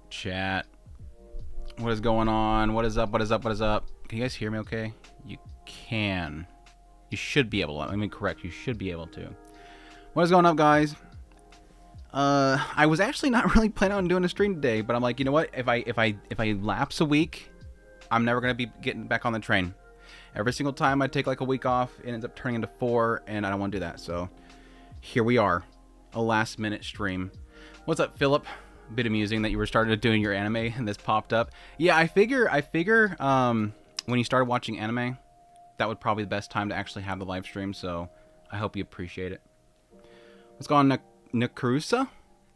Chat. What is going on? What is up? What is up? What is up? Can you guys hear me okay? You can. You should be able to. Let me correct. You should be able to. What is going up, guys? I was actually not really planning on doing a stream today, but I'm like, you know what? If I lapse a week, I'm never gonna be getting back on the train. Every single time I take like a week off, it ends up turning into 4, and I don't want to do that. So here we are, a last minute stream. What's up, Philip? Bit amusing that you were started doing your anime and this popped up. Yeah, I figure when you started watching anime, that would probably be the best time to actually have the live stream. So I hope you appreciate it. What's going on, Nakarusa?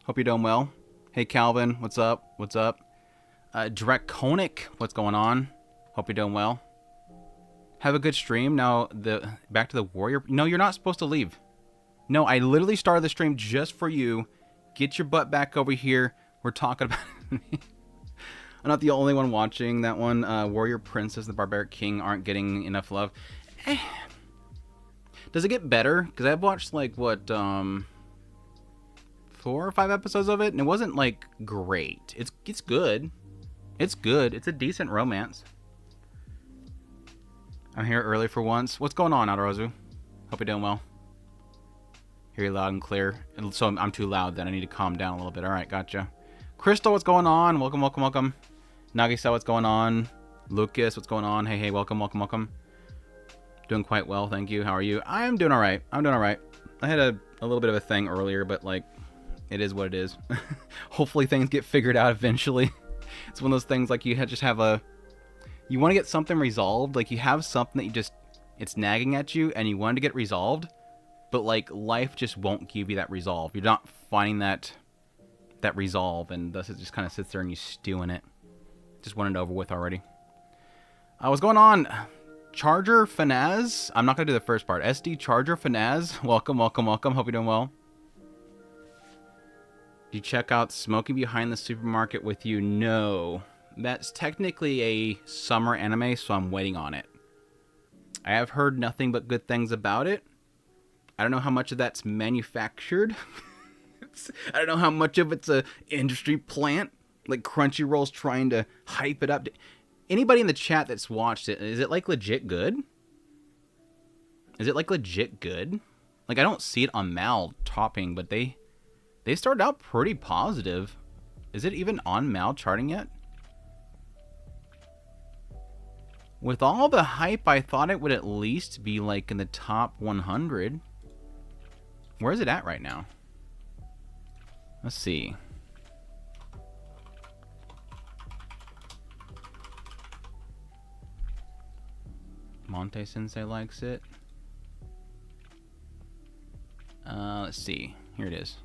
Hope you're doing well. Hey, Calvin, what's up? What's up? Draconic, what's going on? Hope you're doing well. Have a good stream. Now, back to the warrior. No, you're not supposed to leave. No, I literally started the stream just for you. Get your butt back over here. We're talking about it. I'm not the only one watching that one. Warrior Princess and the Barbaric King aren't getting enough love. Does it get better? Because I've watched like, what, 4 or 5 episodes of it, and it wasn't like great. It's good. It's good. It's a decent romance. I'm here early for once. What's going on, Adorozu? Hope you're doing well. Hear you loud and clear. So I'm too loud then. I need to calm down a little bit. Alright, gotcha. Crystal, what's going on? Welcome, welcome, welcome. Nagisa, what's going on? Lucas, what's going on? Hey, hey, welcome, welcome, welcome. Doing quite well, thank you. How are you? I'm doing alright. I'm doing alright. I had a little bit of a thing earlier, but like, it is what it is. Hopefully things get figured out eventually. It's one of those things like you just have a... You want to get something resolved. Like you have something that you just... It's nagging at you and you want to get resolved. But like life just won't give you that resolve. You're not finding that resolve, and thus it just kind of sits there and you stew in it. Just want it over with already. What's going on? Charger Fanaz? I'm not gonna do the first part. SD Charger Fanaz. Welcome, welcome, welcome. Hope you're doing well. Did you check out Smoking Behind the Supermarket with You? No. That's technically a summer anime, so I'm waiting on it. I have heard nothing but good things about it. I don't know how much of that's manufactured. I don't know how much of it's a industry plant. Like Crunchyroll's trying to hype it up. Anybody in the chat that's watched it, is it like legit good? Is it like legit good? Like I don't see it on Mal topping, but they started out pretty positive. Is it even on Mal charting yet? With all the hype, I thought it would at least be like in the top 100. Where is it at right now? Let's see. Monte Sensei likes it. Let's see. Here it is.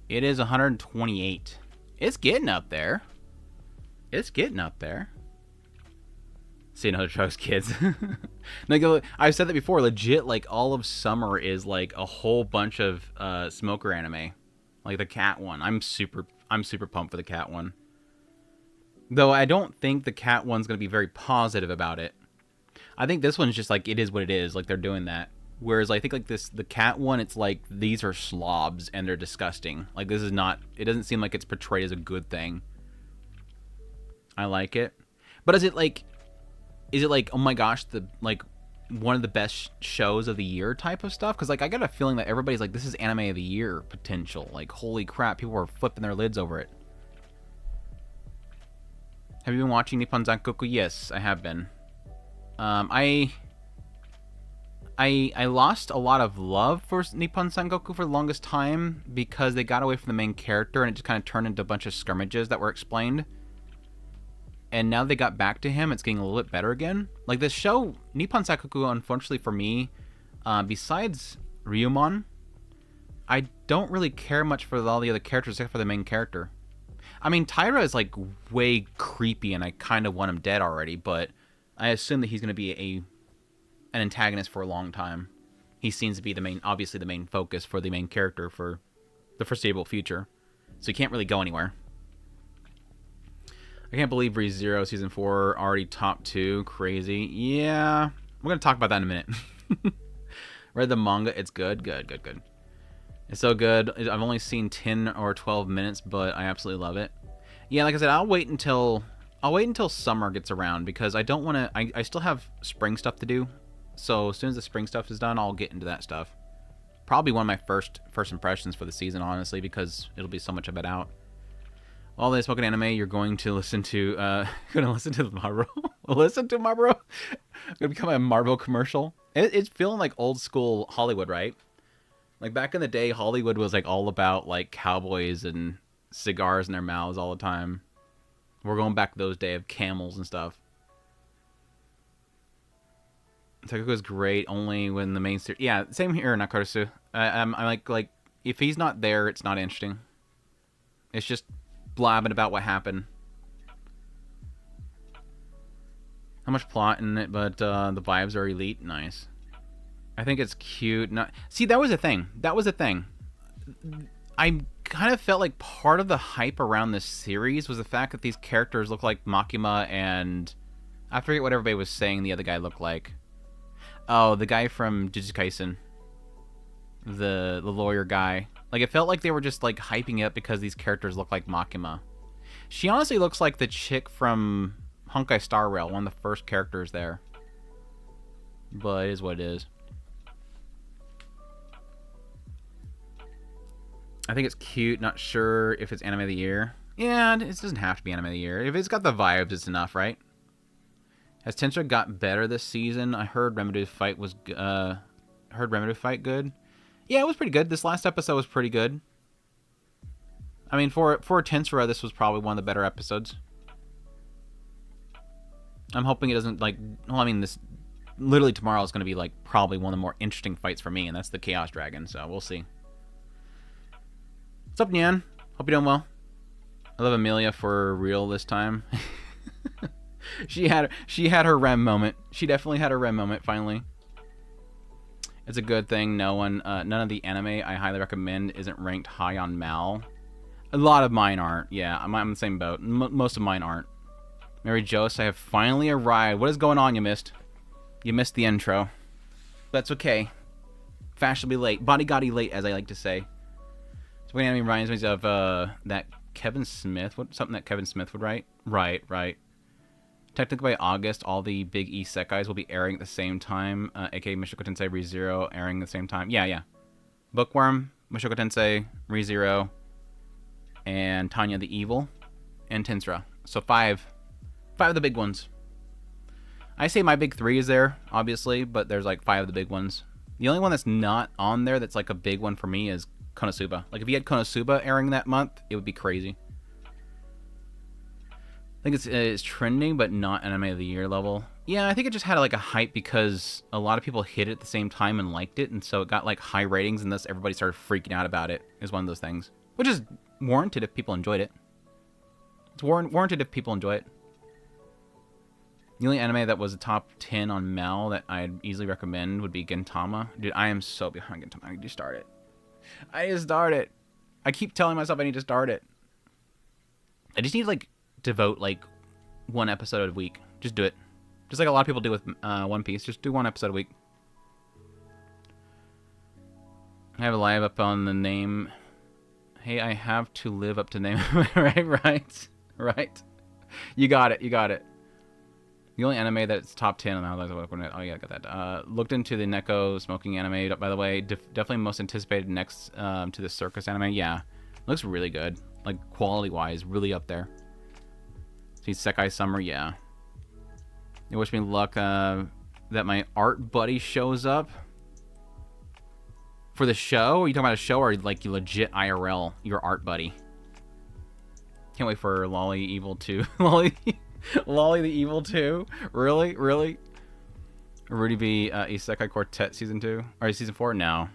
It is 128. It's getting up there. It's getting up there. Seeing how to trust kids. Like, I've said that before. Legit, like all of summer is like a whole bunch of smoker anime, like the cat one. I'm super pumped for the cat one. Though I don't think the cat one's gonna be very positive about it. I think this one's just like it is what it is. Like they're doing that. Whereas I think like the cat one, it's like these are slobs and they're disgusting. Like this is not. It doesn't seem like it's portrayed as a good thing. I like it, but is it like oh my gosh, the like one of the best shows of the year type of stuff? Because like I got a feeling that everybody's like, this is anime of the year potential. Like holy crap, people are flipping their lids over it. Have you been watching Nippon Zankoku? Yes, I have been. I lost a lot of love for Nippon Zankoku for the longest time because they got away from the main character and it just kind of turned into a bunch of skirmishes that were explained. and now they got back to him, it's getting a little bit better again. Like this show, Nippon Sankaku, unfortunately for me, besides Ryumon, I don't really care much for all the other characters except for the main character. I mean, Taira is like way creepy, and I kind of want him dead already, but I assume that he's going to be an antagonist for a long time. He seems to be obviously the main focus for the main character for the foreseeable future, so he can't really go anywhere. I can't believe ReZero Season 4 already top 2. Crazy. Yeah, we're going to talk about that in a minute. Read the manga. It's good. Good. It's so good. I've only seen 10 or 12 minutes, but I absolutely love it. Yeah, like I said, I'll wait until summer gets around, because I don't want to... I still have spring stuff to do. So as soon as the spring stuff is done, I'll get into that stuff. Probably one of my first impressions for the season, honestly, because it'll be so much of it out. All this smoking anime, you're going to listen to the Marvel. Listen to Marvel. Gonna become a Marvel commercial. It's feeling like old school Hollywood, right? Like back in the day, Hollywood was like all about like cowboys and cigars in their mouths all the time. We're going back to those days of camels and stuff. Takuko's great only when the main series. Yeah, same here, Nakarasu. I'm like if he's not there, it's not interesting. It's just blabbing about what happened. How much plot in it, but the vibes are elite. Nice. I think it's cute. See, that was a thing. I kind of felt like part of the hype around this series was the fact that these characters look like Makima and... I forget what everybody was saying the other guy looked like. Oh, the guy from Jujutsu Kaisen. The lawyer guy. Like, it felt like they were just, like, hyping it up because these characters look like Makima. She honestly looks like the chick from Honkai Star Rail, one of the first characters there. But it is what it is. I think it's cute. Not sure if it's anime of the year. Yeah, it doesn't have to be anime of the year. If it's got the vibes, it's enough, right? Has Tensura got better this season? I heard Remedy's fight was... heard Remedy's fight good. Yeah, it was pretty good. This last episode was pretty good. I mean, for Tensura, this was probably one of the better episodes. I'm hoping it doesn't, like... Well, I mean, this... Literally tomorrow is going to be, like, probably one of the more interesting fights for me, and that's the Chaos Dragon, so we'll see. What's up, Nyan? Hope you're doing well. I love Amelia for real this time. She had her REM moment. She definitely had her REM moment, finally. It's a good thing none of the anime I highly recommend isn't ranked high on Mal. A lot of mine aren't. Yeah, I'm in the same boat. Most of mine aren't. Mary Jose, I have finally arrived. What is going on, you missed? You missed the intro. That's okay. Fashionably late. Bodyguardy late, as I like to say. So what anime reminds me of that Kevin Smith. Something that Kevin Smith would write? Right. Technically by August, all the big isekais will be airing at the same time. A.k.a. Mushoku Tensei ReZero airing at the same time. Yeah. Bookworm, Mushoku Tensei, ReZero, and Tanya the Evil, and Tensura. So five of the big ones. I say my big three is there, obviously, but there's like 5 of the big ones. The only one that's not on there that's like a big one for me is Konosuba. Like if you had Konosuba airing that month, it would be crazy. I think it's trending, but not anime of the year level. Yeah, I think it just had like a hype because a lot of people hit it at the same time and liked it, and so it got like high ratings, and thus everybody started freaking out about it. Is one of those things, which is warranted if people enjoyed it. It's warranted if people enjoy it. The only anime that was a top 10 on Mal that I'd easily recommend would be Gintama. Dude, I am so behind Gintama. I need to start it. I keep telling myself I need to start it. I just need to like devote like 1 episode a week. Just do it. Just like a lot of people do with One Piece. Just do 1 episode a week. I have a live up on the name. Hey, I have to live up to name. right. You got it. The only anime that's top 10 on the oh yeah, I got that. Looked into the Neko smoking anime, by the way. Definitely most anticipated next to the circus anime. Yeah, looks really good. Like quality-wise, really up there. See Sekai Summer, yeah. You wish me luck that my art buddy shows up for the show. Are you talking about a show or like you legit IRL, your art buddy? Can't wait for Lolly Evil 2. Lolly. Lolly the Evil 2? Really? Really? Rudy B. Isekai Quartet Season 2? Or Season 4? No.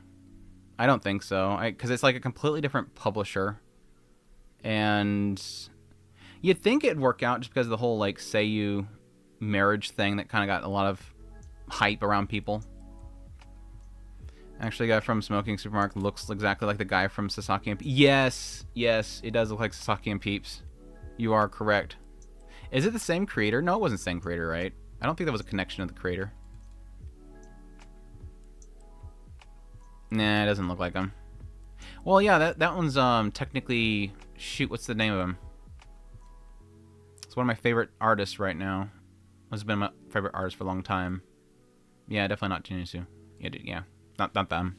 I don't think so. Because it's like a completely different publisher. And you'd think it'd work out just because of the whole, like, Seiyu marriage thing that kind of got a lot of hype around people. Actually, the guy from Smoking Supermarket looks exactly like the guy from Sasaki and Peeps. Yes, yes, it does look like Sasaki and Peeps. You are correct. Is it the same creator? No, it wasn't the same creator, right? I don't think that was a connection of the creator. Nah, it doesn't look like him. Well, yeah, that one's technically... Shoot, what's the name of him? It's one of my favorite artists right now. Has been my favorite artist for a long time. Yeah, definitely not Junisu. Yeah, not them.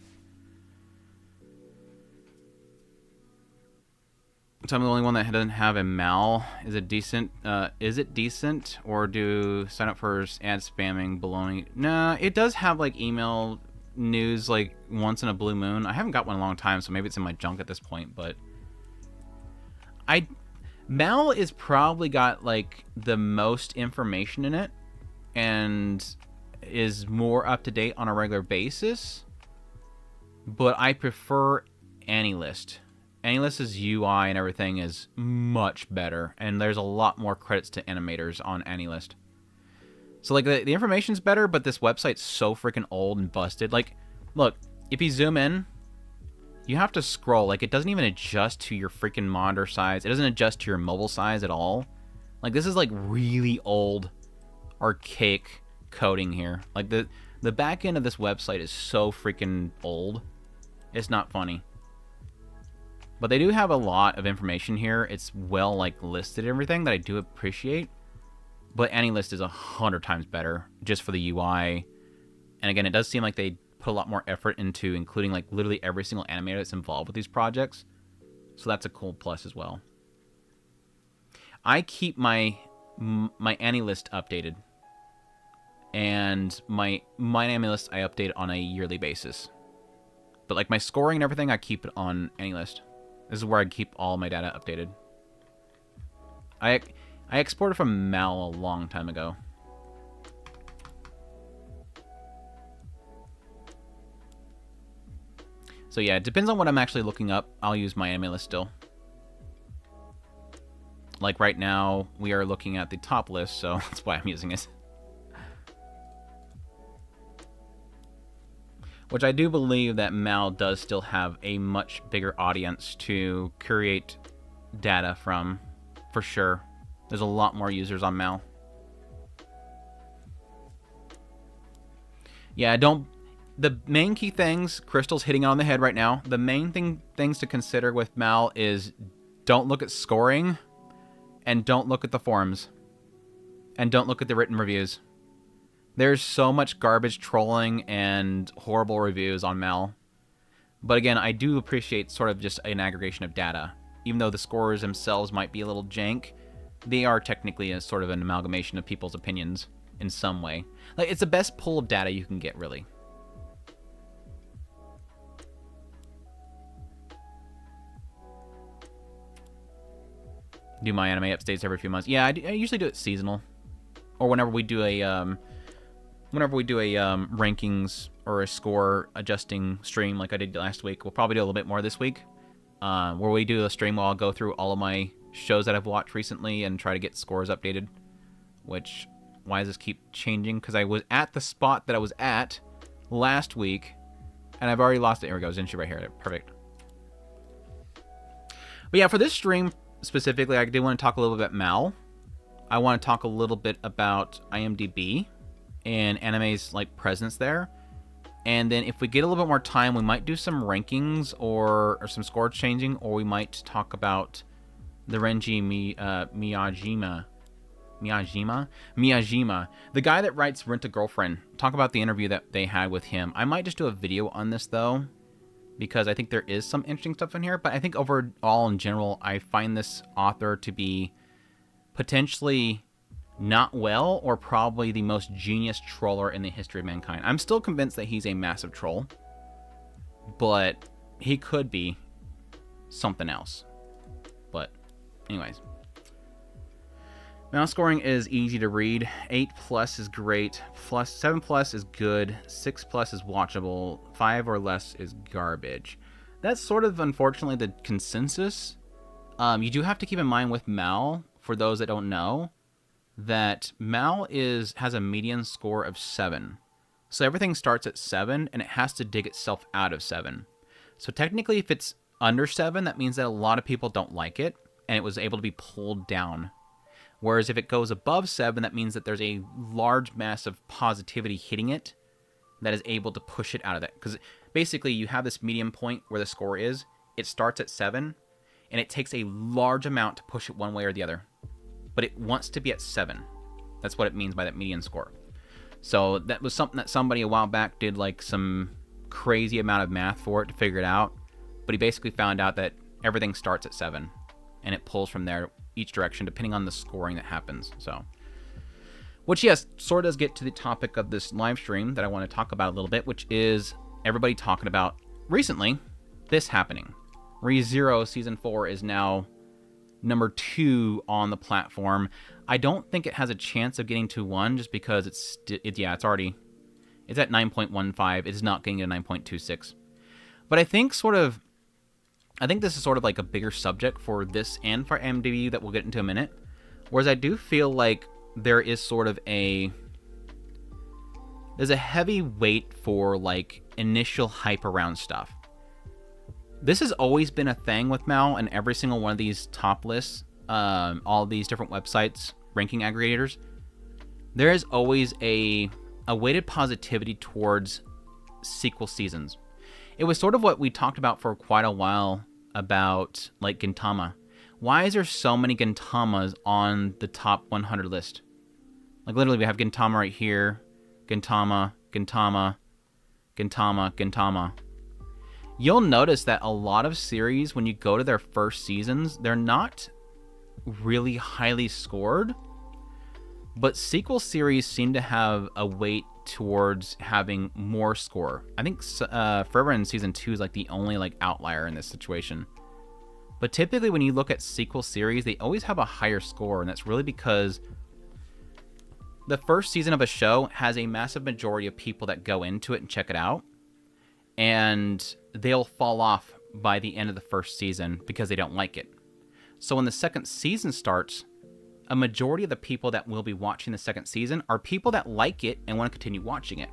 So I'm the only one that doesn't have a MAL. Is it decent? Is it decent? Or do sign up for ad spamming baloney? Nah, it does have like email news like once in a blue moon. I haven't got one in a long time, so maybe it's in my junk at this point, but MAL is probably got like the most information in it and is more up to date on a regular basis. But I prefer AniList. AniList's UI and everything is much better, and there's a lot more credits to animators on AniList. So like the information's better, but this website's so freaking old and busted. Like, look, if you zoom in, you have to scroll. Like, it doesn't even adjust to your freaking monitor size. It doesn't adjust to your mobile size at all. Like, this is like really old, archaic coding here. Like the back end of this website is so freaking old. It's not funny. But they do have a lot of information here. It's well like listed and everything that I do appreciate. But AniList is 100 times better just for the UI. And again, it does seem like they put a lot more effort into including like literally every single animator that's involved with these projects. So that's a cool plus as well. I keep my AniList updated. And my AniList I update on a yearly basis. But like my scoring and everything, I keep it on AniList. This is where I keep all my data updated. I exported from MAL a long time ago. So yeah, it depends on what I'm actually looking up. I'll use my AniList still. Like right now, we are looking at the top list, so that's why I'm using it. Which I do believe that MAL does still have a much bigger audience to create data from, for sure. There's a lot more users on MAL. Yeah, the main key things, Crystal's hitting it on the head right now. The main things to consider with MAL is don't look at scoring, and don't look at the forums, and don't look at the written reviews. There's so much garbage trolling and horrible reviews on MAL. But again, I do appreciate sort of just an aggregation of data. Even though the scores themselves might be a little jank, they are technically a sort of an amalgamation of people's opinions in some way. Like, it's the best pool of data you can get, really. Do my anime updates every few months. Yeah, I usually do it seasonal. Or whenever we do a rankings or a score adjusting stream like I did last week. We'll probably do a little bit more this week, where we do a stream where I'll go through all of my shows that I've watched recently and try to get scores updated. Which, why does this keep changing? Because I was at the spot that I was at last week, and I've already lost it. Here we go, Zenshi right here. Perfect. But yeah, for this stream specifically, I do want to talk a little bit about MAL. I want to talk a little bit about IMDb and anime's like presence there. And then if we get a little bit more time, we might do some rankings or some score changing, or we might talk about the Renji Miyajima, the guy that writes Rent a Girlfriend. Talk about the interview that they had with him. I might just do a video on this though, because I think there is some interesting stuff in here. But I think overall in general, I find this author to be potentially not well, or probably the most genius troller in the history of mankind. I'm still convinced that he's a massive troll, but he could be something else. But anyways, Mouse scoring is easy to read. 8+ is great. 7+ is good. 6+ is watchable. 5 or less is garbage. That's sort of, unfortunately, the consensus. You do have to keep in mind with Mal, for those that don't know, that Mal has a median score of 7. So everything starts at 7, and it has to dig itself out of 7. So technically, if it's under 7, that means that a lot of people don't like it, and it was able to be pulled down. Whereas if it goes above 7, that means that there's a large mass of positivity hitting it that is able to push it out of that. Because basically, you have this medium point where the score is. It starts at 7, and it takes a large amount to push it one way or the other. But it wants to be at 7. That's what it means by that median score. So that was something that somebody a while back did like some crazy amount of math for it to figure it out. But he basically found out that everything starts at 7, and it pulls from there each direction depending on the scoring that happens. So, which, yes, sort of does get to the topic of this live stream that I want to talk about a little bit, which is everybody talking about recently this happening. ReZero Season 4 is now number 2 on the platform. I don't think it has a chance of getting to 1 just because it's at 9.15. It is not getting to 9.26. But I think this is sort of like a bigger subject for this and for MDB that we'll get into in a minute. Whereas I do feel like there is sort of there's a heavy weight for like initial hype around stuff. This has always been a thing with Mal and every single one of these top lists, all these different websites, ranking aggregators. There is always a weighted positivity towards sequel seasons. It was sort of what we talked about for quite a while about like Gintama. Why is there so many Gintamas on the top 100 list? Like literally we have Gintama right here. Gintama, Gintama, Gintama, Gintama. You'll notice that a lot of series, when you go to their first seasons, they're not really highly scored. But sequel series seem to have a weight towards having more score. I think Forever in Season 2 is like the only like outlier in this situation. But typically when you look at sequel series, they always have a higher score, and that's really because the first season of a show has a massive majority of people that go into it and check it out, and they'll fall off by the end of the first season because they don't like it. So when the second season starts, a majority of the people that will be watching the second season are people that like it and want to continue watching it.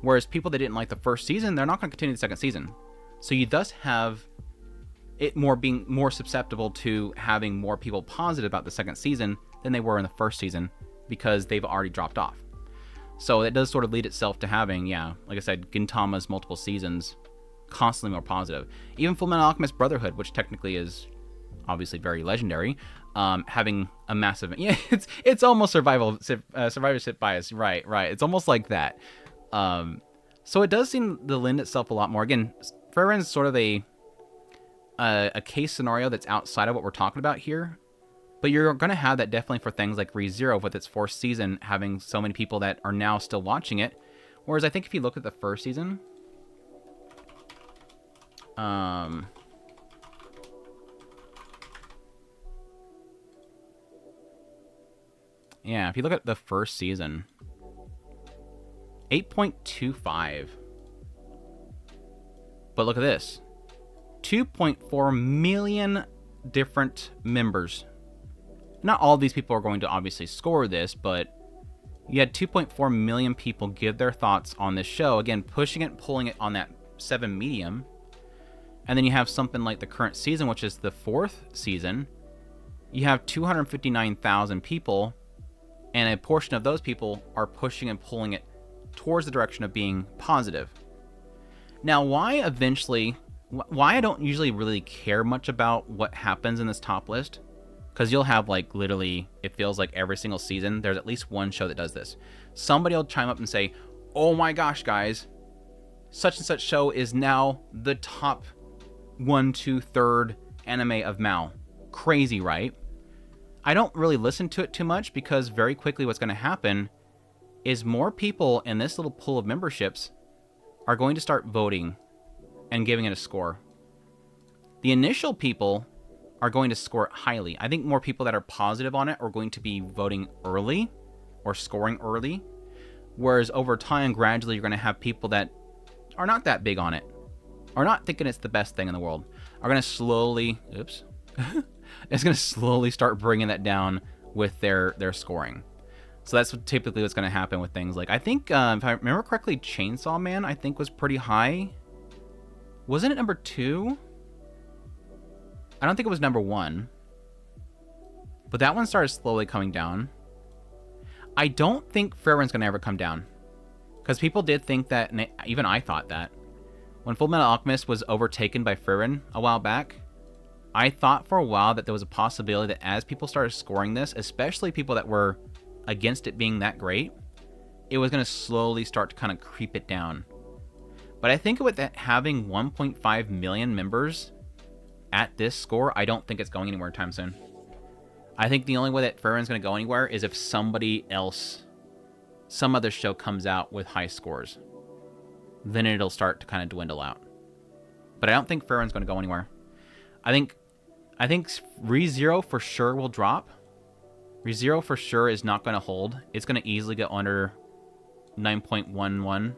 Whereas people that didn't like the first season, they're not going to continue the second season. So you thus have it being more susceptible to having more people positive about the second season than they were in the first season because they've already dropped off. So it does sort of lead itself to having, like I said, Gintama's multiple seasons constantly more positive. Even Fullmetal Alchemist Brotherhood, which technically is obviously very legendary, having a massive, it's almost survivorship bias, right, it's almost like that. So it does seem to lend itself a lot more. Again, Forever is sort of a case scenario that's outside of what we're talking about here, but you're going to have that definitely for things like ReZero with its 4th season having so many people that are now still watching it. Whereas I think if you look at the first season, if you look at the first season, 8.25. But look at this. 2.4 million different members. Not all of these people are going to obviously score this, but you had 2.4 million people give their thoughts on this show. Again, pushing it, pulling it on that 7 medium. And then you have something like the current season, which is the 4th season. You have 259,000 people, and a portion of those people are pushing and pulling it towards the direction of being positive. Now, why I don't usually really care much about what happens in this top list, because you'll have like literally, it feels like every single season, there's at least one show that does this. Somebody will chime up and say, oh my gosh, guys, such and such show is now the top 1, 2, 3rd anime of Mal. Crazy, right? I don't really listen to it too much because very quickly what's going to happen is more people in this little pool of memberships are going to start voting and giving it a score. The initial people are going to score highly. I think more people that are positive on it are going to be voting early or scoring early. Whereas over time, gradually, you're going to have people that are not that big on it, are not thinking it's the best thing in the world, are going to slowly, oops, it's going to slowly start bringing that down with their scoring. So that's typically what's going to happen with things like, I think, if I remember correctly, Chainsaw Man, I think, was pretty high. Wasn't it number 2? I don't think it was number 1. But that one started slowly coming down. I don't think Faerun's going to ever come down. Because people did think that, and even I thought that, when Fullmetal Alchemist was overtaken by Faerun a while back, I thought for a while that there was a possibility that as people started scoring this, especially people that were against it being that great, it was going to slowly start to kind of creep it down. But I think with that having 1.5 million members at this score, I don't think it's going anywhere anytime soon. I think the only way that Faerun's going to go anywhere is if somebody else, some other show comes out with high scores. Then it'll start to kind of dwindle out. But I don't think Faerun's going to go anywhere. I think ReZero for sure will drop. ReZero for sure is not going to hold. It's going to easily get under 9.11.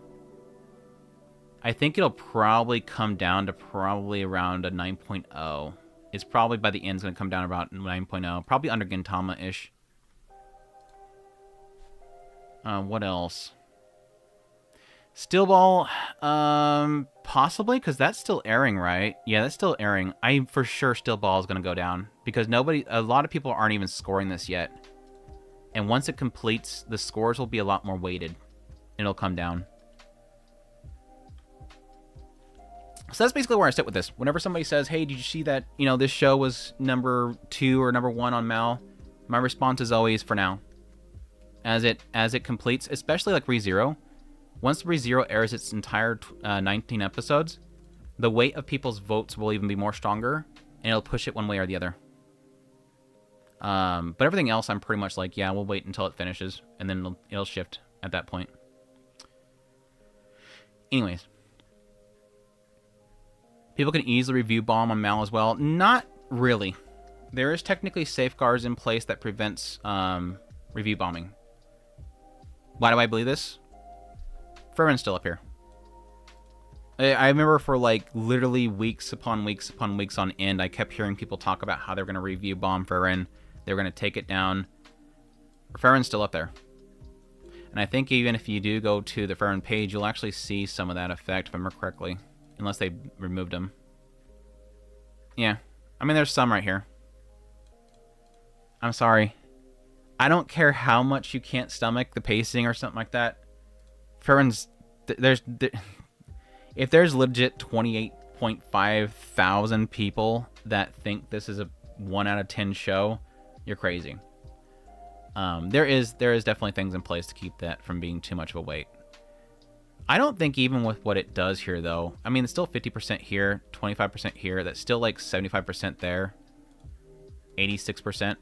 I think it'll probably come down to probably around a 9.0. It's probably by the end it's going to come down about 9.0. Probably under Gintama-ish. What else? Steel Ball, possibly, because that's still airing, right? Yeah, that's still airing. I'm for sure Steel Ball is going to go down because a lot of people aren't even scoring this yet. And once it completes, the scores will be a lot more weighted. And it'll come down. So that's basically where I sit with this. Whenever somebody says, hey, did you see that, this show was number 2 or number 1 on Mal? My response is always, for now. As it completes, especially like ReZero. Once ReZero airs its entire 19 episodes, the weight of people's votes will even be more stronger, and it'll push it one way or the other. But everything else, I'm pretty much like, yeah, we'll wait until it finishes, and then it'll shift at that point. Anyways. People can easily review bomb on Mal as well. Not really. There is technically safeguards in place that prevents review bombing. Why do I believe this? Faerun's still up here. I remember for like literally weeks upon weeks upon weeks on end, I kept hearing people talk about how they're going to review bomb Faerun. They're going to take it down. Faerun's still up there. And I think even if you do go to the Faerun page, you'll actually see some of that effect, if I remember correctly. Unless they removed them. Yeah. I mean, there's some right here. I'm sorry. I don't care how much you can't stomach the pacing or something like that. Faerun's... if there's legit 28.5 thousand people that think this is a 1 out of 10 show, you're crazy. There is definitely things in place to keep that from being too much of a weight. I don't think even with what it does here, though. I mean, it's still 50% here, 25% here. That's still like 75% there. 86%.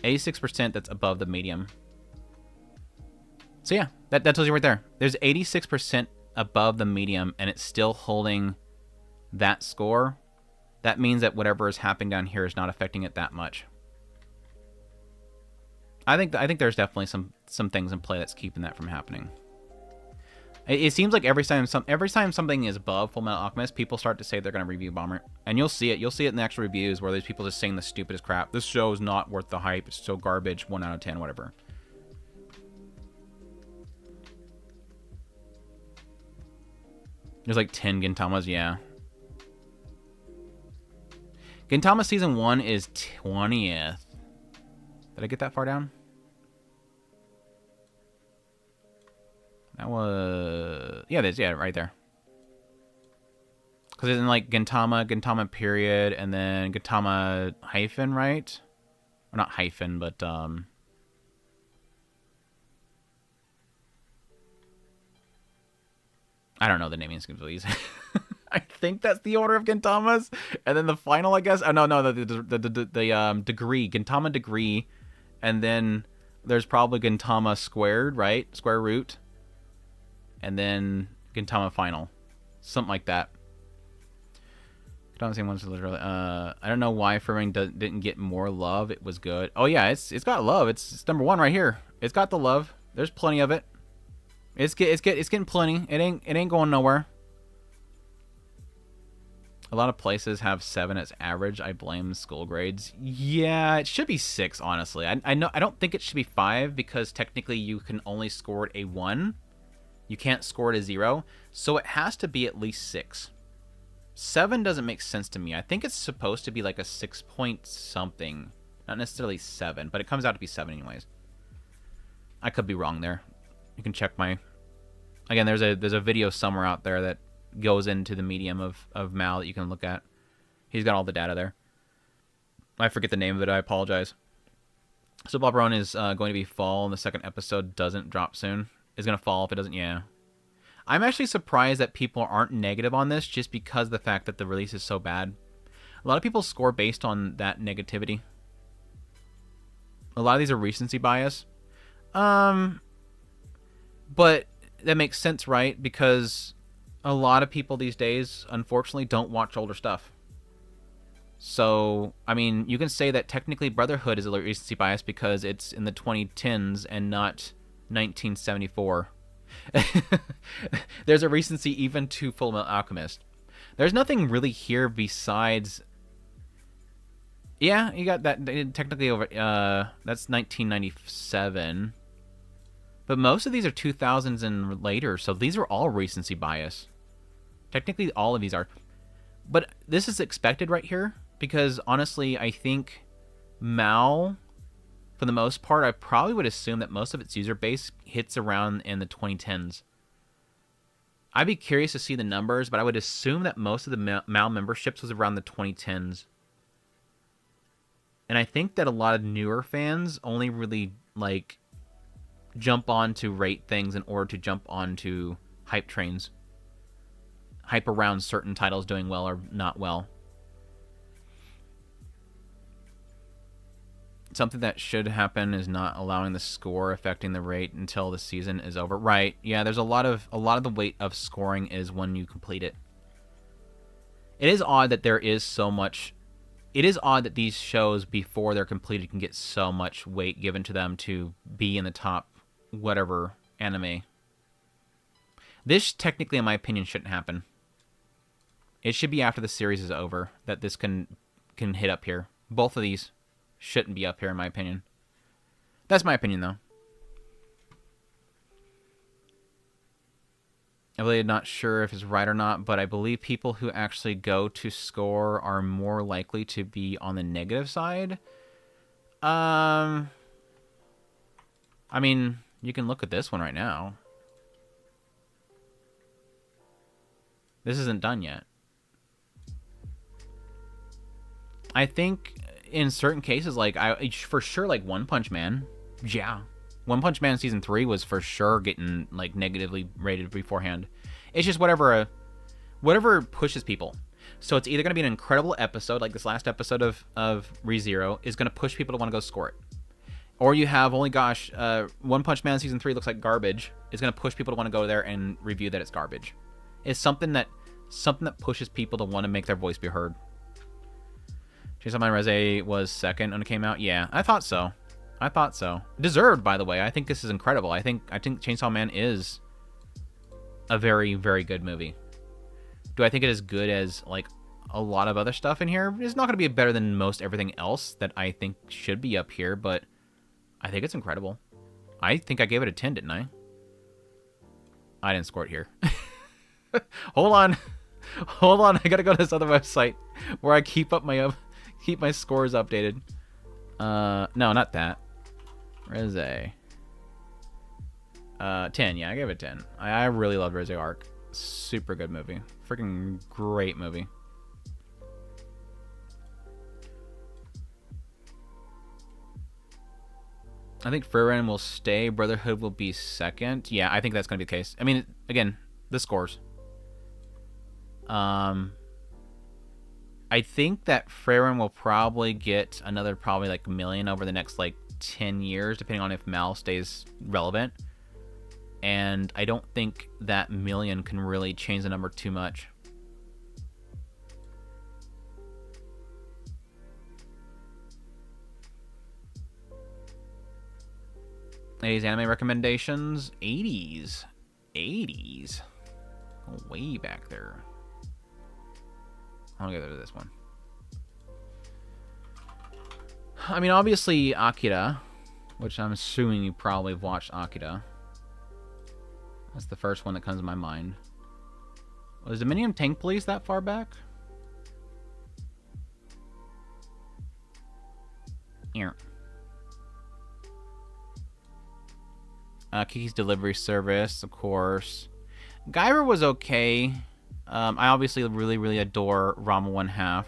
86% that's above the medium. So yeah, that tells you right there. There's 86% above the medium, and it's still holding that score. That means that whatever is happening down here is not affecting it that much. I think there's definitely some things in play that's keeping that from happening. It seems like every time something is above Fullmetal Alchemist, people start to say they're going to review bomb it. And you'll see it. You'll see it in the actual reviews where there's people just saying the stupidest crap. This show is not worth the hype. It's so garbage. 1 out of 10, whatever. There's like 10 Gintamas, yeah. Gintama Season 1 is 20th. Did I get that far down? That was... Yeah, it is. Yeah, right there. Because it's in like Gintama period, and then Gintama hyphen, right? Or not hyphen, but... I don't know the naming schemes of these. I think that's the order of Gintamas. And then the final, I guess... Oh, no, the degree. Gintama degree. And then there's probably Gintama squared, right? Square root. And then Gintama final. Something like that. Don't see one's literally. I don't know why Furring didn't get more love. It was good. Oh yeah, it's got love. It's number one right here. It's got the love. There's plenty of it. It's getting plenty. It ain't going nowhere. A lot of places have 7 as average. I blame school grades. Yeah, it should be 6, honestly. I don't think it should be 5 because technically you can only score it a 1. You can't score it a 0. So it has to be at least 6. 7 doesn't make sense to me. I think it's supposed to be like a 6 point something. Not necessarily 7, but it comes out to be 7 anyways. I could be wrong there. You can check my... Again, there's a video somewhere out there that goes into the medium of Mal that you can look at. He's got all the data there. I forget the name of it. I apologize. So Bob Run is going to be fall, and the second episode doesn't drop soon. Is going to fall if it doesn't. Yeah. I'm actually surprised that people aren't negative on this just because of the fact that the release is so bad. A lot of people score based on that negativity. A lot of these are recency bias. But that makes sense, right? Because a lot of people these days, unfortunately, don't watch older stuff. So, I mean, you can say that technically Brotherhood is a recency bias because it's in the 2010s and not 1974. There's a recency even to Fullmetal Alchemist. There's nothing really here besides... Yeah, you got that technically over... that's 1997. But most of these are 2000s and later, so these are all recency bias. Technically, all of these are. But this is expected right here, because honestly, I think Mal, for the most part, I probably would assume that most of its user base hits around in the 2010s. I'd be curious to see the numbers, but I would assume that most of the Mal memberships was around the 2010s. And I think that a lot of newer fans only really, like, jump on to rate things in order to jump onto hype trains. Hype around certain titles doing well or not well. Something that should happen is not allowing the score affecting the rate until the season is over. Right. Yeah, there's a lot of the weight of scoring is when you complete it. It is odd that there is so much... It is odd that these shows, before they're completed, can get so much weight given to them to be in the top whatever anime. This, technically, in my opinion, shouldn't happen. It should be after the series is over that this can hit up here. Both of these shouldn't be up here, in my opinion. That's my opinion, though. I'm really not sure if it's right or not, but I believe people who actually go to score are more likely to be on the negative side. I mean, you can look at this one right now. This isn't done yet. I think in certain cases, like, for sure, like, One Punch Man, yeah. One Punch Man Season 3 was for sure getting, like, negatively rated beforehand. It's just whatever pushes people. So it's either going to be an incredible episode, like this last episode of ReZero, is going to push people to want to go score it. Or you have, oh my gosh, One Punch Man Season 3 looks like garbage. It's going to push people to want to go there and review that it's garbage. It's something that pushes people to want to make their voice be heard. Chainsaw Man Reze was second when it came out. Yeah, I thought so. Deserved, by the way. I think this is incredible. I think Chainsaw Man is a very, very good movie. Do I think it is good as, like, a lot of other stuff in here? It's not going to be better than most everything else that I think should be up here, but I think it's incredible. I think I gave it a 10, didn't I? I didn't score it here. Hold on. I gotta go to this other website where I keep my scores updated. No, not that. Reze. 10. Yeah, I gave it 10. I really love Reze Arc. Super good movie. Freaking great movie. I think Frieren will stay. Brotherhood will be second. Yeah, I think that's going to be the case. I mean, again, the scores. I think that Frieren will probably get another like million over the next like 10 years, depending on if Mal stays relevant. And I don't think that million can really change the number too much. 80s anime recommendations. 80s. 80s. Way back there. I'll go to this one. I mean, obviously, Akira, which I'm assuming you probably have watched Akira. That's the first one that comes to my mind. Was Dominion Tank Police that far back? Here. Kiki's Delivery Service, of course. Guyver was okay. I obviously really adore Rama 1/2.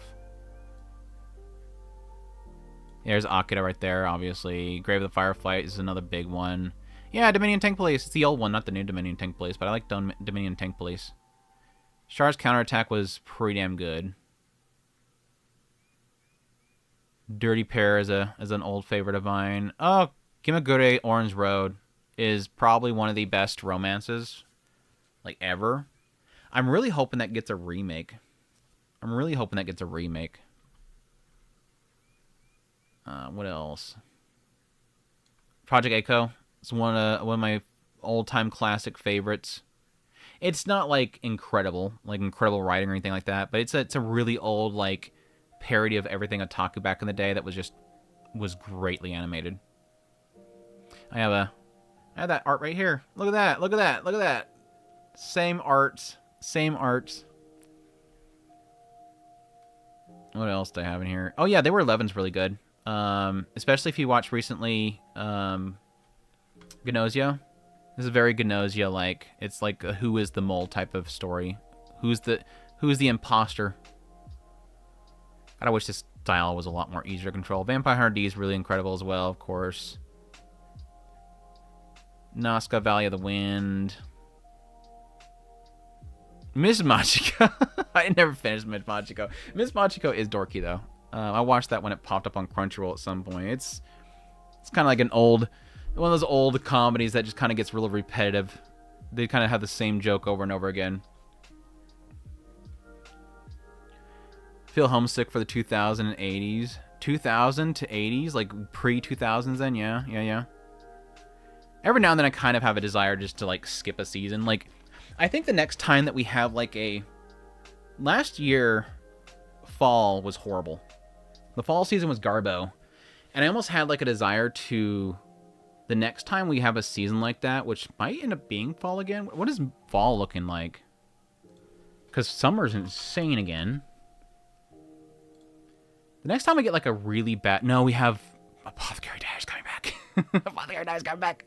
There's Akira right there, obviously. Grave of the Fireflies is another big one. Yeah, Dominion Tank Police. It's the old one, not the new Dominion Tank Police, but I like Dominion Tank Police. Char's Counterattack was pretty damn good. Dirty Pair is an old favorite of mine. Oh, Kimagure Orange Road is probably one of the best romances, like, ever. I'm really hoping that gets a remake. What else? Project Echo. It's one of my old-time classic favorites. It's not like incredible writing or anything like that, but it's a really old, like, parody of everything otaku back in the day that was greatly animated. I have that art right here. Look at that. Same art. What else do I have in here? Oh yeah, They Were 11's really good. Especially if you watched recently Gnosia. This is very Gnosia-like. It's like a who is the mole type of story. Who's the imposter? God, I wish this style was a lot more easier to control. Vampire Hunter D is really incredible as well, of course. Nazca, Valley of the Wind. Miss Machiko. I never finished Miss Machiko. Miss Machiko is dorky, though. I watched that when it popped up on Crunchyroll at some point. It's kind of like one of those old comedies that just kind of gets real repetitive. They kind of have the same joke over and over again. Feel homesick for the 2000s and 80s. 2000 to 80s? Like pre-2000s then? Yeah. Every now and then I kind of have a desire just to, like, skip a season. Like, I think the next time that we have, like, last year, fall was horrible. The fall season was Garbo. And I almost had, like, a desire to... The next time we have a season like that, which might end up being fall again. What is fall looking like? Because summer's insane again. The next time we get, like, a really bad... No, we have... Apothecary Diary's coming back. Apothecary Diary's coming back.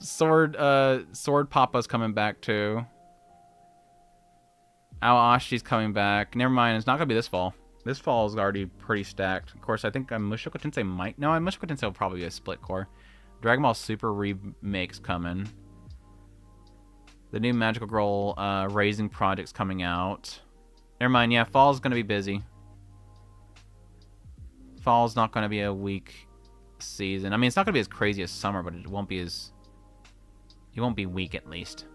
Sword Papa's coming back, too. Aoashi's coming back. Never mind, it's not going to be this fall. This fall is already pretty stacked. Of course, I think Mushoku Tensei might... No, Mushoku Tensei will probably be a split core. Dragon Ball Super remake's coming. The new Magical Girl Raising project's coming out. Never mind, yeah, fall's going to be busy. Fall's not going to be a weak season. I mean, it's not going to be as crazy as summer, but it won't be weak at least.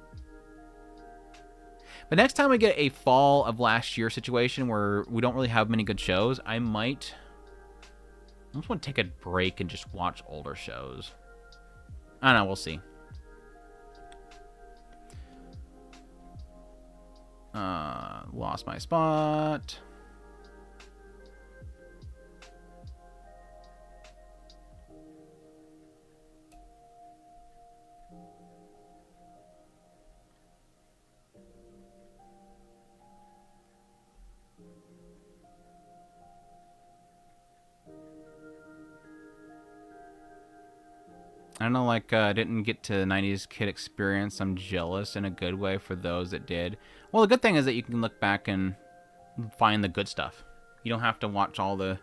But next time we get a fall of last year situation where we don't really have many good shows, I almost want to take a break and just watch older shows. I don't know, we'll see. Lost my spot. I don't know, like, I didn't get to the 90s kid experience. I'm jealous in a good way for those that did. Well, the good thing is that you can look back and find the good stuff. You don't have to watch all the...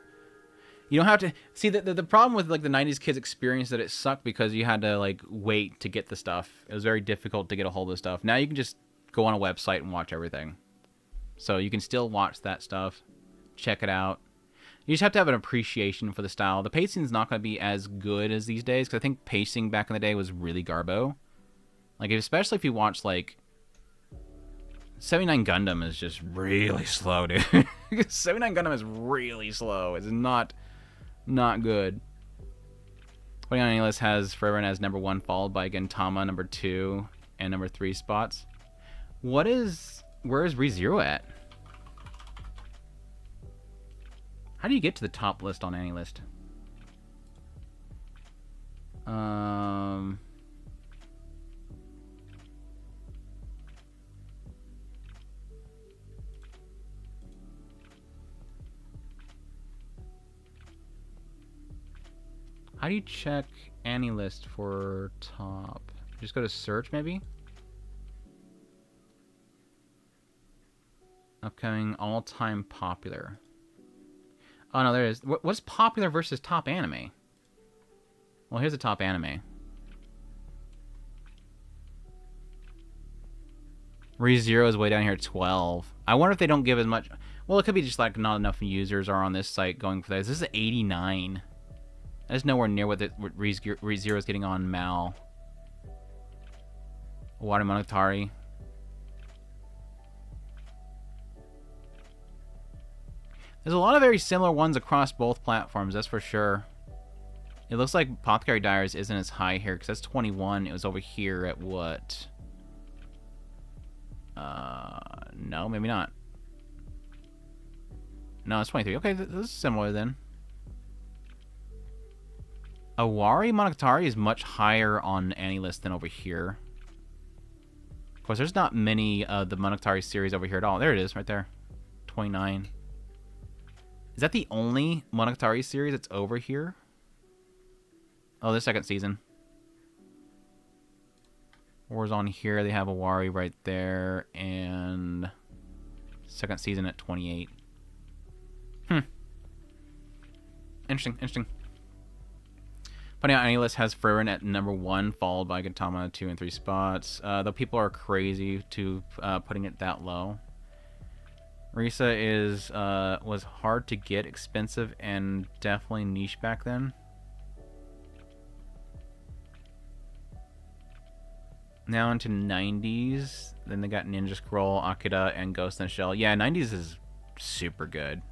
You don't have to... See, the problem with, like, the 90s kids experience that it sucked because you had to, like, wait to get the stuff. It was very difficult to get a hold of the stuff. Now you can just go on a website and watch everything. So you can still watch that stuff. Check it out. You just have to have an appreciation for the style. The pacing's not going to be as good as these days, because I think pacing back in the day was really garbo. Like, especially if you watch, like... 79 Gundam is just really slow, dude. 79 Gundam is really slow. It's not good. Putting on any list has Frieren as number 1, followed by Gintama number 2 and number 3 spots. Where is ReZero at? How do you get to the top list on any list? How do you check any list for top? Just go to search, maybe? Upcoming all-time popular. Oh, no, there it is. What's popular versus top anime? Well, here's the top anime. ReZero is way down here at 12. I wonder if they don't give as much... Well, it could be just like not enough users are on this site going for this. This is 89. That's nowhere near what ReZero is getting on Mal. Wataru Monogatari. There's a lot of very similar ones across both platforms, that's for sure. It looks like Apothecary Diaries isn't as high here, because that's 21. It was over here at what? No, maybe not. No, it's 23. Okay, this is similar then. Owari Monogatari is much higher on AniList than over here. Of course, there's not many of the Monogatari series over here at all. There it is, right there. 29. Is that the only Monogatari series that's over here? Oh, the second season. Wars on here, they have Owari right there, and second season at 28. Interesting. Putting out AniList has Frieren at number 1, followed by Gintama 2 and 3 spots. Though people are crazy to putting it that low. Risa was hard to get, expensive, and definitely niche back then. Now into 90s. Then they got Ninja Scroll, Akira, and Ghost in the Shell. Yeah, 90s is super good.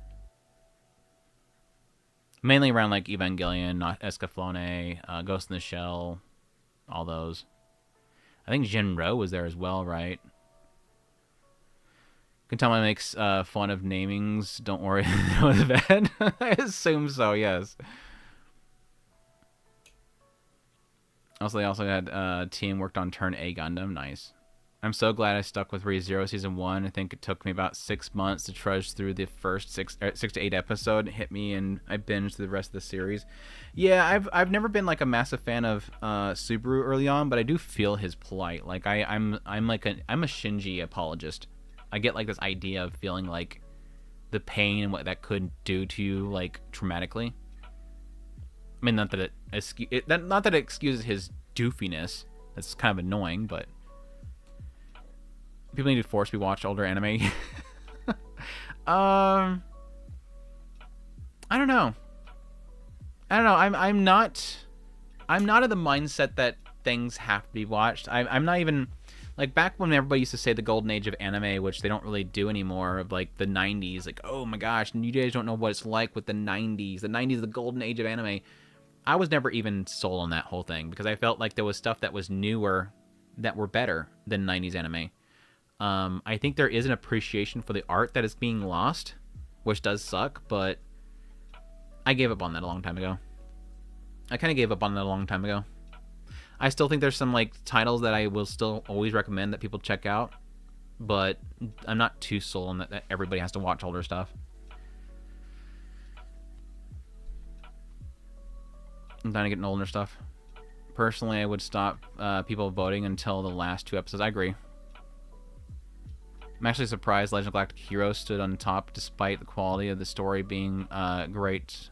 Mainly around like Evangelion, Escaflowne, Ghost in the Shell, all those. I think Jinro was there as well, right? Gintama makes fun of namings. Don't worry, it was bad. I assume so, yes. Also, they also had team worked on Turn A Gundam. Nice. I'm so glad I stuck with ReZero Season 1. I think it took me about 6 months to trudge through the first 6 to 8 episode. It hit me, and I binged through the rest of the series. Yeah, I've never been like a massive fan of Subaru early on, but I do feel his plight. Like I'm a Shinji apologist. I get like this idea of feeling like the pain and what that could do to you, like traumatically. I mean, not that it excuses his doofiness. That's kind of annoying, but people need to force me to watch older anime. I don't know. I'm not of the mindset that things have to be watched. I'm not even like back when everybody used to say the golden age of anime, which they don't really do anymore, of like the 90s. Like, oh my gosh, you guys don't know what it's like with the 90s. The 90s is the golden age of anime. I was never even sold on that whole thing because I felt like there was stuff that was newer that were better than 90s anime. I think there is an appreciation for the art that is being lost, which does suck, but I gave up on that a long time ago. I kind of gave up on that a long time ago. I still think there's some like titles that I will still always recommend that people check out, but I'm not too sold on that everybody has to watch older stuff. I'm dying to get older stuff. Personally, I would stop people voting until the last 2 episodes. I agree. I'm actually surprised Legend of Galactic Heroes stood on top despite the quality of the story being great.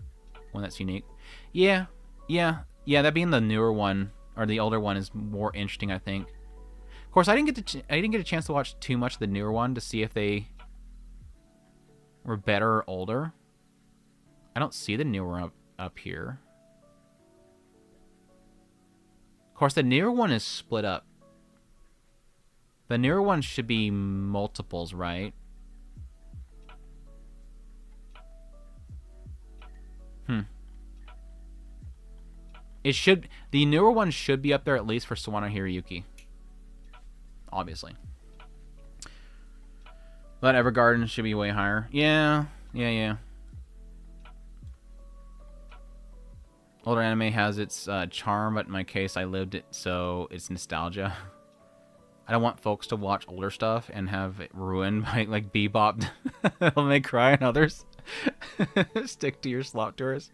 One that's unique. Yeah, that being the newer one or the older one is more interesting, I think. Of course, I didn't get a chance to watch too much of the newer one to see if they were better or older. I don't see the newer up here. Of course, the newer one is split up. The newer one should be multiples, right? It should, the newer one should be up there at least for Sawano Hiroyuki. Obviously. But Evergarden should be way higher. Yeah. Older anime has its charm, but in my case, I lived it, so it's nostalgia. I don't want folks to watch older stuff and have it ruined by, like, Bebop, Devil May Cry, and others. Stick to your slot tours.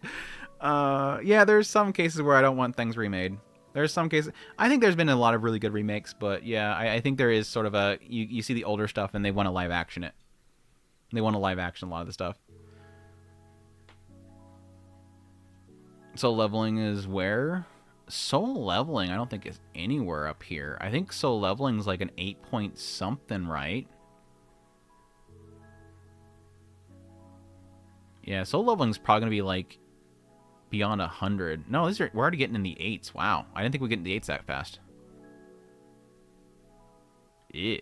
Yeah, there's some cases where I don't want things remade. There's some cases... I think there's been a lot of really good remakes, but yeah, I think there is sort of a... You see the older stuff and they want to live action it. They want to live action a lot of the stuff. Soul Leveling is where? Soul Leveling, I don't think is anywhere up here. I think Soul Leveling is like an 8 point something, right? Yeah, Soul Leveling is probably going to be like beyond 100. No, we're already getting in the 8s. Wow, I didn't think we'd get in the 8s that fast. Yeah.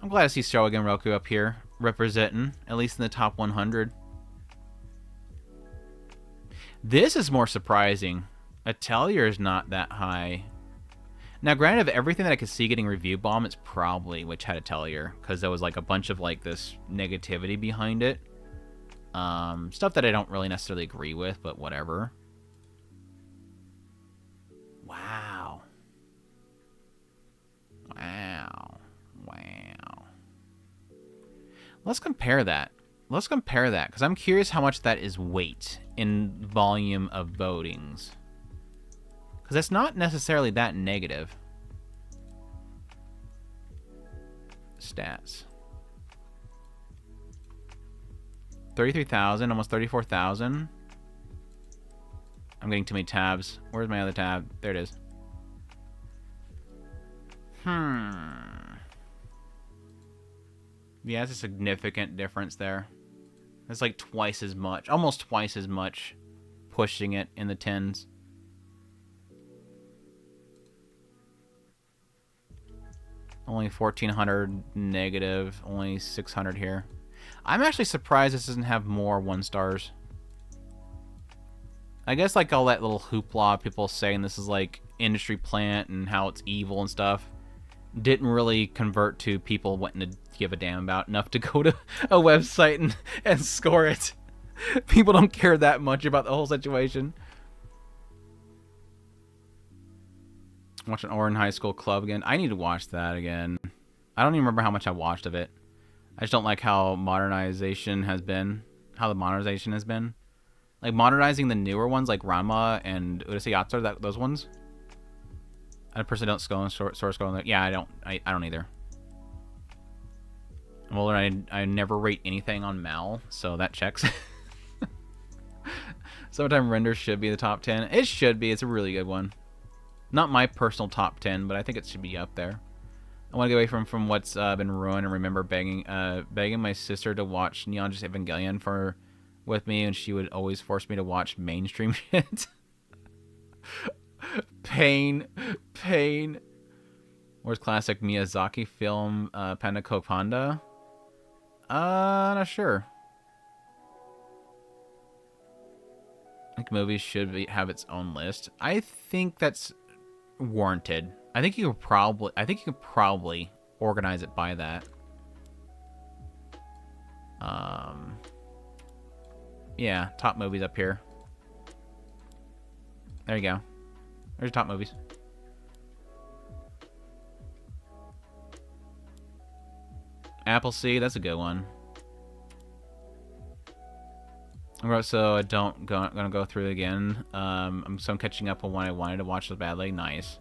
I'm glad to see Shogun Roku up here, representing, at least in the top 100. This is more surprising. Atelier is not that high. Now, granted, of everything that I could see getting review bomb, it's probably Witch Hat Atelier, because there was like a bunch of like this negativity behind it. Stuff that I don't really necessarily agree with, but whatever. Wow. Wow. Let's compare that. Because I'm curious how much that is weight in volume of votings. Because that's not necessarily that negative. Stats. 33,000, almost 34,000. I'm getting too many tabs. Where's my other tab? There it is. Yeah, it's a significant difference there. It's like twice as much, almost twice as much, pushing it in the 10s. Only 1,400 negative, only 600 here. I'm actually surprised this doesn't have more 1 stars. I guess like all that little hoopla people saying this is like industry plant and how it's evil and stuff didn't really convert to people wanting to give a damn about enough to go to a website and score it. People don't care that much about the whole situation. Watching Orin High School Club again. I need to watch that again. I don't even remember how much I watched of it. I just don't like how modernization has been. How the modernization has been. Like modernizing the newer ones like Ranma and Urusei Yatsura, those ones. I personally don't source code. Yeah, I don't either. Well, I never rate anything on Mal, so that checks. Summertime Render should be the top 10. It should be. It's a really good one. Not my personal top 10, but I think it should be up there. I want to get away from what's been ruined and remember begging my sister to watch Neon Genesis Evangelion with me, and she would always force me to watch mainstream shit. Pain. Where's classic Miyazaki film Panda Coke Panda? Not sure. I think movies should have its own list. I think that's warranted. I think you could probably organize it by that. Yeah, top movies up here. There you go. There's top movies. Appleseed, that's a good one. So I gonna go through it again. I'm catching up on what I wanted to watch so badly. Nice.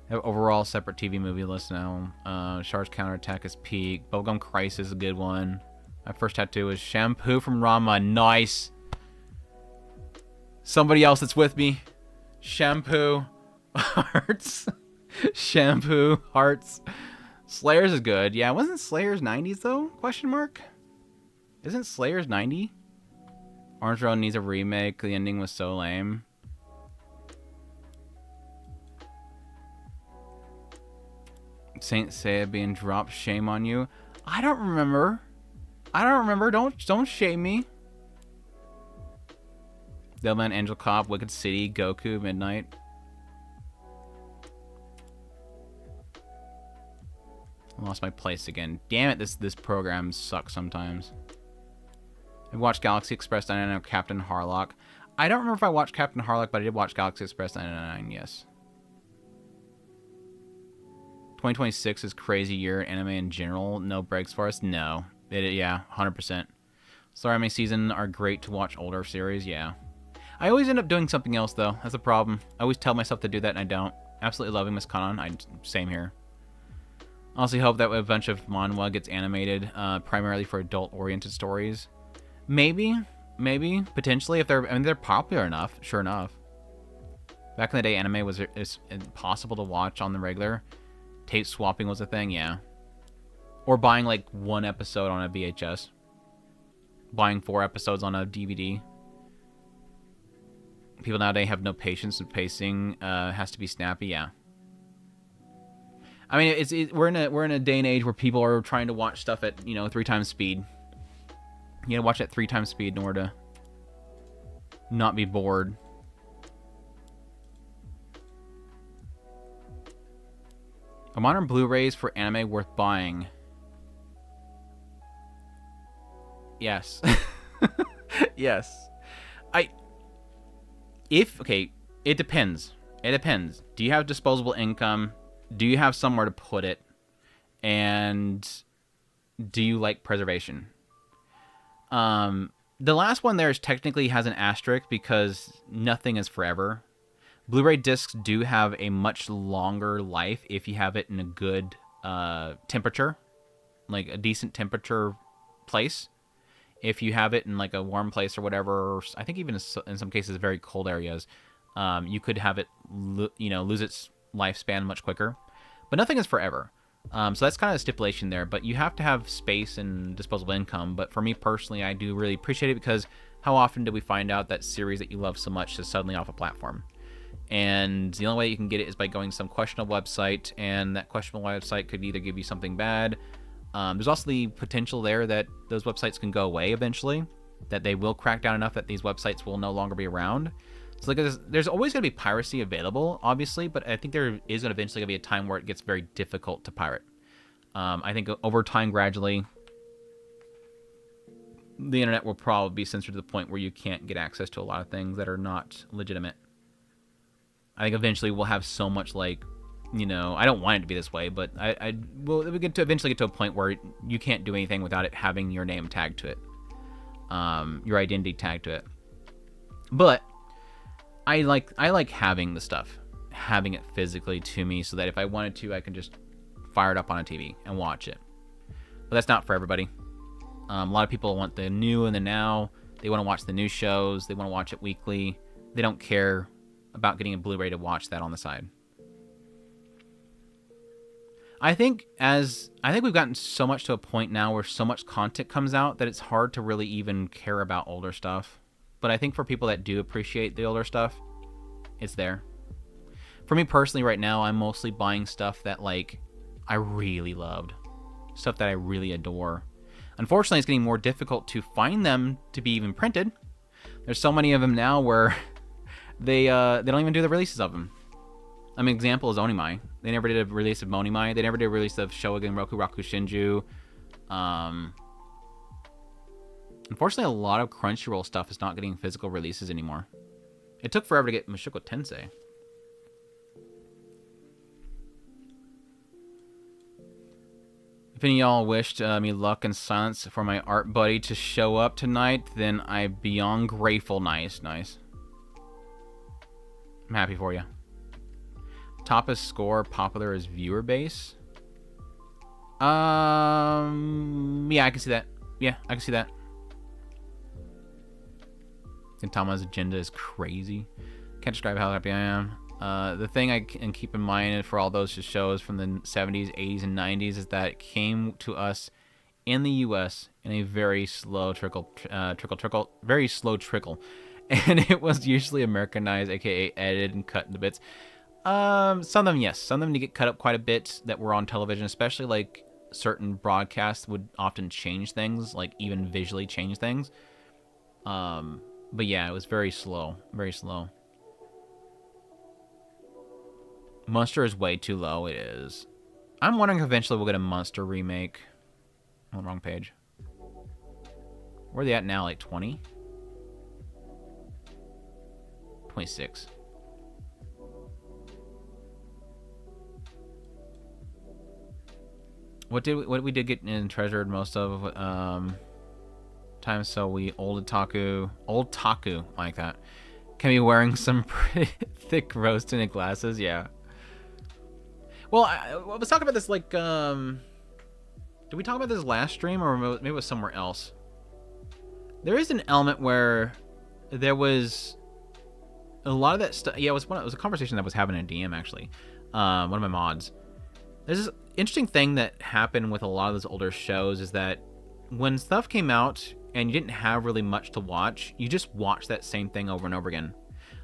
Overall separate TV movie list now. Shark's Counterattack is peak. Bubblegum Crisis is a good one. My first tattoo is Shampoo from Ranma. Nice. Somebody else that's with me. Shampoo. Hearts. Shampoo. Hearts. Slayers is good. Yeah, wasn't Slayers 90s though? Question mark? Isn't Slayers 90? Orange Road needs a remake. The ending was so lame. Saint Seiya being dropped. Shame on you. I don't remember. I don't remember. Don't shame me. Devilman, Angel Cop, Wicked City, Goku, Midnight. I lost my place again. Damn it, this program sucks sometimes. I've watched Galaxy Express 99 or Captain Harlock. I don't remember if I watched Captain Harlock, but I did watch Galaxy Express 99, yes. 2026 is crazy year in anime in general. No breaks for us? No. Yeah, 100%. Star Anime season are great to watch older series, yeah. I always end up doing something else, though. That's a problem. I always tell myself to do that, and I don't. Absolutely loving Miss Kanon. Same here. Honestly hope that a bunch of manhwa gets animated, primarily for adult-oriented stories. Maybe, potentially, if they're popular enough, sure enough. Back in the day, anime was impossible to watch on the regular. Tape swapping was a thing, yeah. Or buying, like, one episode on a VHS. Buying 4 episodes on a DVD. People nowadays have no patience, and pacing has to be snappy, yeah. I mean, we're in a day and age where people are trying to watch stuff at 3 times speed. You gotta watch at 3 times speed in order to not be bored. Are modern Blu-rays for anime worth buying? Yes. Yes. Okay, it depends. It depends. Do you have disposable income? Do you have somewhere to put it? And do you like preservation? The last one there technically has an asterisk because nothing is forever. Blu-ray discs do have a much longer life if you have it in a good temperature, like a decent temperature place. If you have it in like a warm place or whatever, or I think even in some cases very cold areas, you could have it lose its lifespan much quicker. But nothing is forever. So that's kind of a stipulation there. But you have to have space and disposable income. But for me personally, I do really appreciate it because how often do we find out that series that you love so much is suddenly off a platform? And the only way you can get it is by going to some questionable website, and that questionable website could either give you something bad. There's also the potential there that those websites can go away eventually, that they will crack down enough that these websites will no longer be around. So like, there's always going to be piracy available, obviously, but I think there is eventually going to be a time where it gets very difficult to pirate. I think over time, gradually, the internet will probably be censored to the point where you can't get access to a lot of things that are not legitimate. I think eventually we'll have so much, like, I don't want it to be this way, but we'll eventually get to a point where you can't do anything without it having your name tagged to it, your identity tagged to it. But I like having the stuff, having it physically to me, so that if I wanted to, I can just fire it up on a TV and watch it. But that's not for everybody. A lot of people want the new and the now. They want to watch the new shows. They want to watch it weekly. They don't care about getting a Blu-ray to watch that on the side. I think we've gotten so much to a point now where so much content comes out that it's hard to really even care about older stuff. But I think for people that do appreciate the older stuff, it's there. For me personally right now, I'm mostly buying stuff that like I really loved. Stuff that I really adore. Unfortunately, it's getting more difficult to find them to be even printed. There's so many of them now where they don't even do the releases of them. I mean, example is Onimai. They never did a release of Monimai. They never did a release of Shogun Roku Raku Shinju. Unfortunately, a lot of Crunchyroll stuff is not getting physical releases anymore. It took forever to get Mushoku Tensei. If any of y'all wished me luck and silence for my art buddy to show up tonight, then I'd be beyond grateful. Nice. I'm happy for you. Toppest score popular as viewer base? Yeah, I can see that. Yeah, I can see that. Gintama's agenda is crazy. Can't describe how happy I am. The thing I can keep in mind for all those shows from the 70s, 80s, and 90s is that it came to us in the U.S. in a very slow trickle, very slow trickle. And it was usually Americanized, aka edited and cut into bits. Some of them, yes. Some of them get cut up quite a bit that were on television, especially like certain broadcasts would often change things, like even visually change things. But yeah, it was very slow. Very slow. Monster is way too low. It is. I'm wondering if eventually we'll get a Monster remake. On the wrong page. Where are they at now? Like 20? 26. What we did get and treasured most of times, so we old taku like that. Can be wearing some pretty thick rose tinted glasses, yeah. Well, I was talking about this like did we talk about this last stream, or maybe it was somewhere else? There is an element where there was a lot of that stuff. Yeah, it was a conversation that was having in DM actually. One of my mods. There's this interesting thing that happened with a lot of those older shows is that when stuff came out and you didn't have really much to watch, you just watched that same thing over and over again.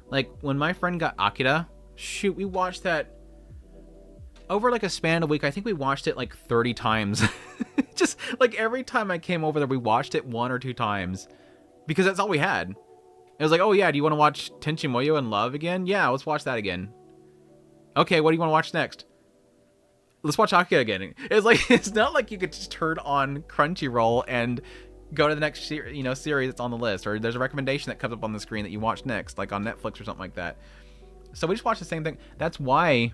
Like when my friend got Akira, shoot, we watched that over like a span of a week. I think we watched it like 30 times. Just like every time I came over there, we watched it 1 or 2 times because that's all we had. It was like, oh yeah, do you want to watch Tenchi Muyo and Love again? Yeah, let's watch that again. Okay, what do you want to watch next? Let's watch Akira again. It's like, it's not like you could just turn on Crunchyroll and go to the next series that's on the list, or there's a recommendation that comes up on the screen that you watch next, like on Netflix or something like that. So we just watch the same thing. That's why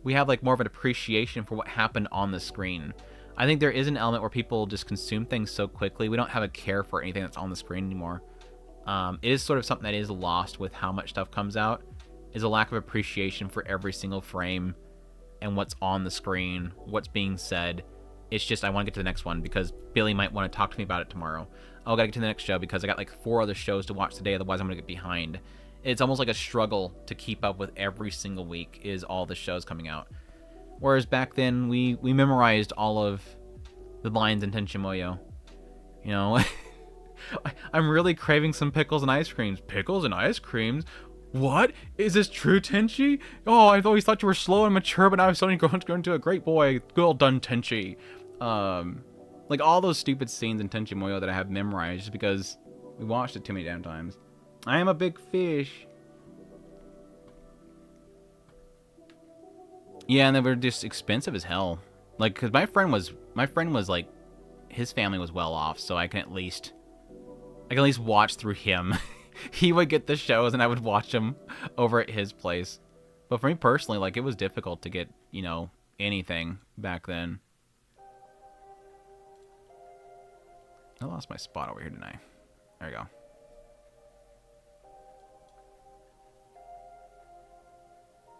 we have like more of an appreciation for what happened on the screen. I think there is an element where people just consume things so quickly. We don't have a care for anything that's on the screen anymore. It is sort of something that is lost with how much stuff comes out, is a lack of appreciation for every single frame and what's on the screen, what's being said. It's just, I want to get to the next one because Billy might want to talk to me about it tomorrow. Oh, I gotta get to the next show because I got like 4 other shows to watch today, otherwise I'm gonna get behind. It's almost like a struggle to keep up with every single week is all the shows coming out. Whereas back then, we memorized all of the lines in Tenchi Muyo. You know, I'm really craving some pickles and ice creams. Pickles and ice creams? What? Is this true, Tenchi? Oh, I always thought you were slow and mature, but now I'm suddenly going into a great boy. Well done, Tenchi. Like all those stupid scenes in Tenchi Muyo that I have memorized just because we watched it too many damn times. I am a big fish. Yeah, and they were just expensive as hell. Like, cause my friend was like, his family was well off, so I can at least watch through him. He would get the shows and I would watch them over at his place. But for me personally, like, it was difficult to get, you know, anything back then. I lost my spot over here, didn't I? There we go.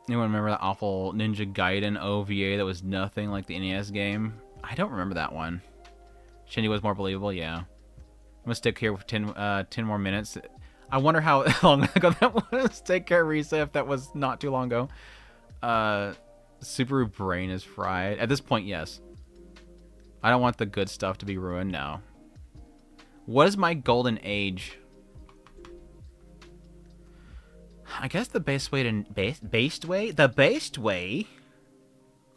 Anyone remember that awful Ninja Gaiden OVA that was nothing like the NES game? I don't remember that one. Shindy was more believable, yeah. I'm gonna stick here for 10 more minutes. I wonder how long ago that was. Take care, Risa, if that was not too long ago. Subaru brain is fried. At this point, yes. I don't want the good stuff to be ruined now. What is my golden age? I guess the best way to... Based way? The based way?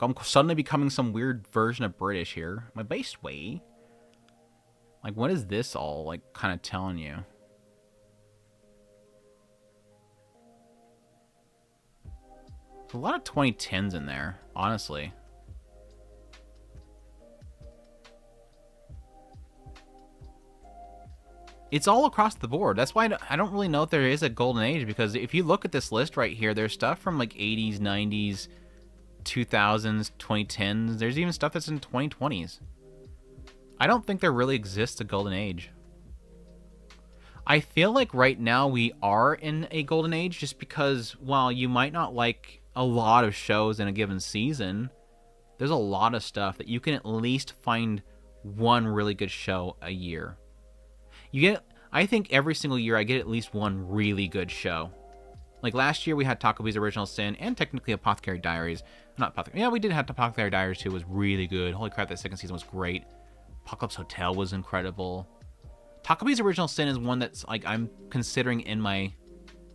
I'm suddenly becoming some weird version of British here. My based way? Like, what is this all, like, kind of telling you? There's a lot of 2010s in there, honestly. It's all across the board. That's why I don't really know if there is a golden age, because if you look at this list right here, there's stuff from like 80s, 90s, 2000s, 2010s. There's even stuff that's in 2020s. I don't think there really exists a golden age. I feel like right now we are in a golden age just because while you might not like a lot of shows in a given season, there's a lot of stuff that you can at least find one really good show a year. I think every single year I get at least one really good show. Like last year we had Takobi's Original Sin and technically Apothecary Diaries. Not Apothecary. Yeah, we did have Apothecary Diaries too. It was really good. Holy crap, that second season was great. Apocalypse Hotel was incredible. Takobi's Original Sin is one that's like I'm considering in my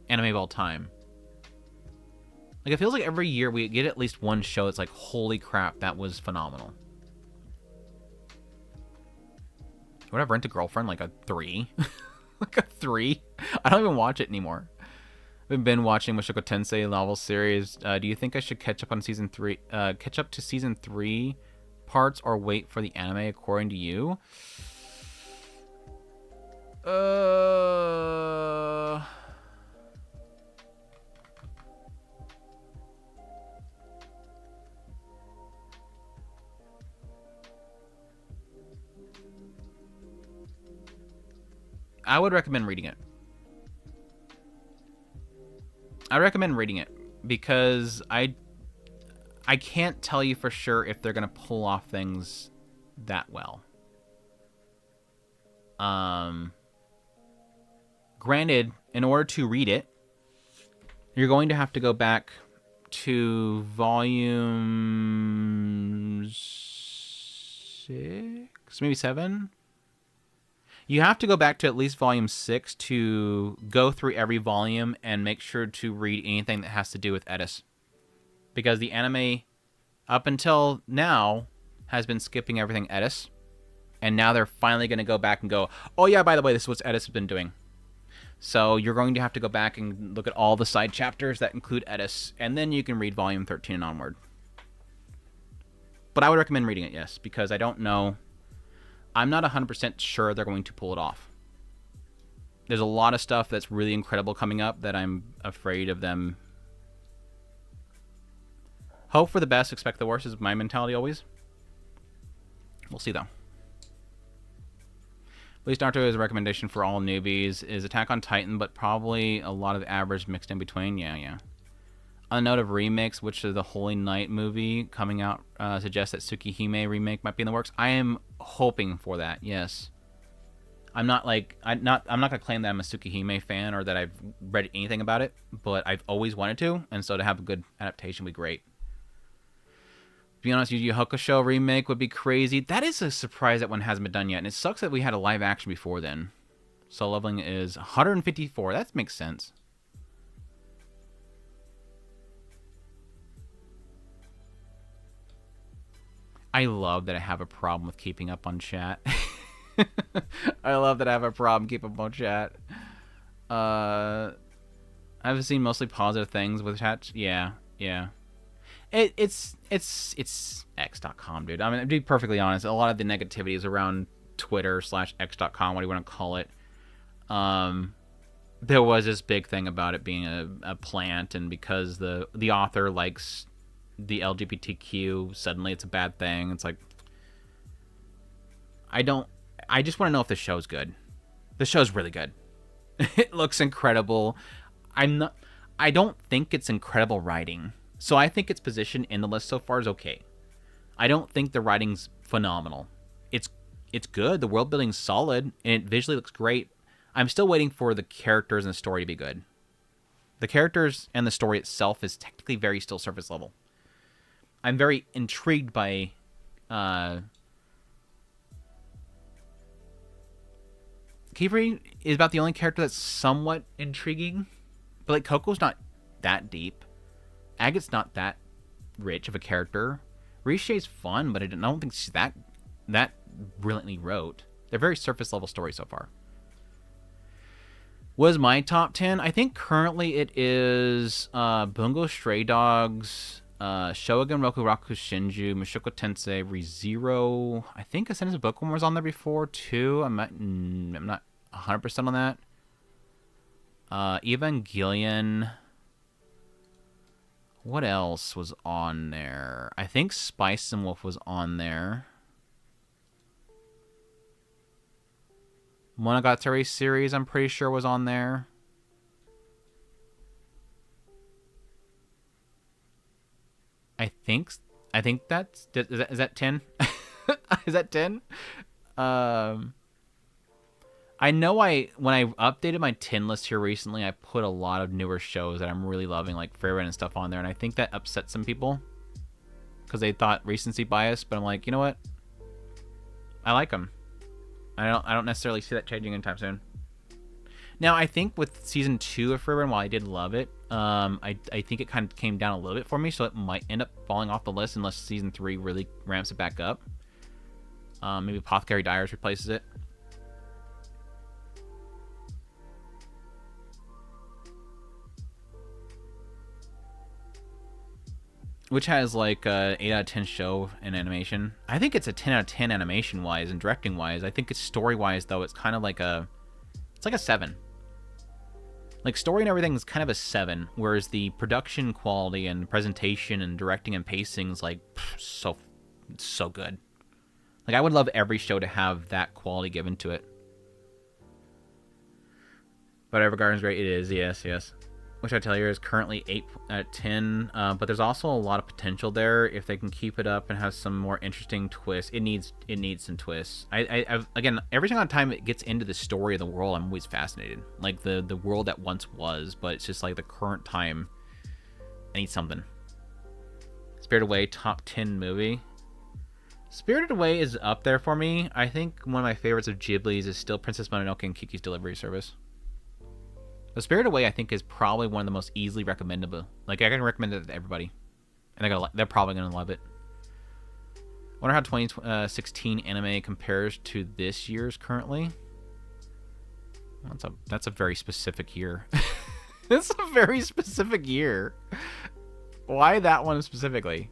anime of all time. Like it feels like every year we get at least one show that's like, holy crap, that was phenomenal. Would I rent a girlfriend like a 3? Like a 3? I don't even watch it anymore. I've been watching Mushoku Tensei novel series. Do you think I should catch up on season 3? Catch up to season 3 parts or wait for the anime according to you? I would recommend reading it. I recommend reading it because I can't tell you for sure if they're gonna pull off things that well. Granted, in order to read it, you're going to have to go back to volume 6, maybe 7. You have to go back to at least volume 6 to go through every volume and make sure to read anything that has to do with Edis. Because the anime, up until now, has been skipping everything Edis. And now they're finally going to go back and go, oh yeah, by the way, this is what Edis has been doing. So you're going to have to go back and look at all the side chapters that include Edis. And then you can read volume 13 and onward. But I would recommend reading it, yes. Because I don't know. I'm not 100% sure they're going to pull it off. There's a lot of stuff that's really incredible coming up that I'm afraid of them. Hope for the best, expect the worst is my mentality always. We'll see, though. At least Naruto is a recommendation for all newbies. Is Attack on Titan, but probably a lot of average mixed in between. Yeah. On the note of remakes, which is the Holy Night movie coming out suggests that Tsukihime remake might be in the works. I am hoping for that. Yes. I'm not gonna claim that I'm a Tsukihime fan or that I've read anything about it, but I've always wanted to, and so to have a good adaptation would be great. To be honest, Yu Yu Hakusho remake would be crazy. That is a surprise that one hasn't been done yet, and it sucks that we had a live action before then. So leveling is 154. That makes sense. I love that I have a problem with keeping up on chat. I love that I have a problem keeping up on chat. I've seen mostly positive things with chat. Yeah. It's x.com, dude. I mean, to be perfectly honest, a lot of the negativity is around Twitter/x.com, what do you want to call it. There was this big thing about it being a plant, and because the author likes the LGBTQ, suddenly it's a bad thing. It's like, I just want to know if the show's good. The show's really good. It looks incredible. I don't think it's incredible writing. So I think its position in the list so far is okay. I don't think the writing's phenomenal. It's good. The world building's solid, and it visually looks great. I'm still waiting for the characters and the story to be good. The characters and the story itself is technically very still surface level. I'm very intrigued by Kifuri is about the only character that's somewhat intriguing. But like Coco's not that deep. Agate's not that rich of a character. Rishi's fun, but I don't think she's that brilliantly wrote. They're very surface level stories so far. Was my top 10? I think currently it is Bungo Stray Dogs, Shogun Rokuraku Shinju, Mushoku Tensei, ReZero. I think Ascendance Bookworm was on there before too. I'm not 100% on that. Evangelion. What else was on there? I think Spice and Wolf was on there. Monogatari series, I'm pretty sure, was on there. I think that's... Is that 10? Is that 10? I know when I updated my 10 list here recently, I put a lot of newer shows that I'm really loving, like Frieren and stuff on there, and I think that upset some people because they thought recency bias, but I'm like, you know what? I like them. I don't necessarily see that changing anytime soon. Now, I think with season 2 of Frieren, while I did love it, I think it kind of came down a little bit for me, so it might end up falling off the list unless season 3 really ramps it back up. Maybe Apothecary Diaries replaces it. which has like a 8 out of 10 show in animation. I think it's a 10 out of 10 animation wise and directing wise. I think it's story wise though. It's kind of like it's like a 7. Like story and everything is kind of a 7, whereas the production quality and presentation and directing and pacing is like so good. Like I would love every show to have that quality given to it. But Evergarden's great. It is, yes. Which I tell you is currently 8 out of 10. But there's also a lot of potential there if they can keep it up and have some more interesting twists. It needs some twists. Again, every single time it gets into the story of the world, I'm always fascinated. Like the world that once was, but it's just like the current time. I need something. Spirited Away top 10 movie. Spirited Away is up there for me. I think one of my favorites of Ghibli's is still Princess Mononoke and Kiki's Delivery Service. The Spirited Away, I think, is probably one of the most easily recommendable. Like, I can recommend it to everybody. And they're probably going to love it. I wonder how 2016 anime compares to this year's currently. That's a very specific year. It's a very specific year. Why that one specifically?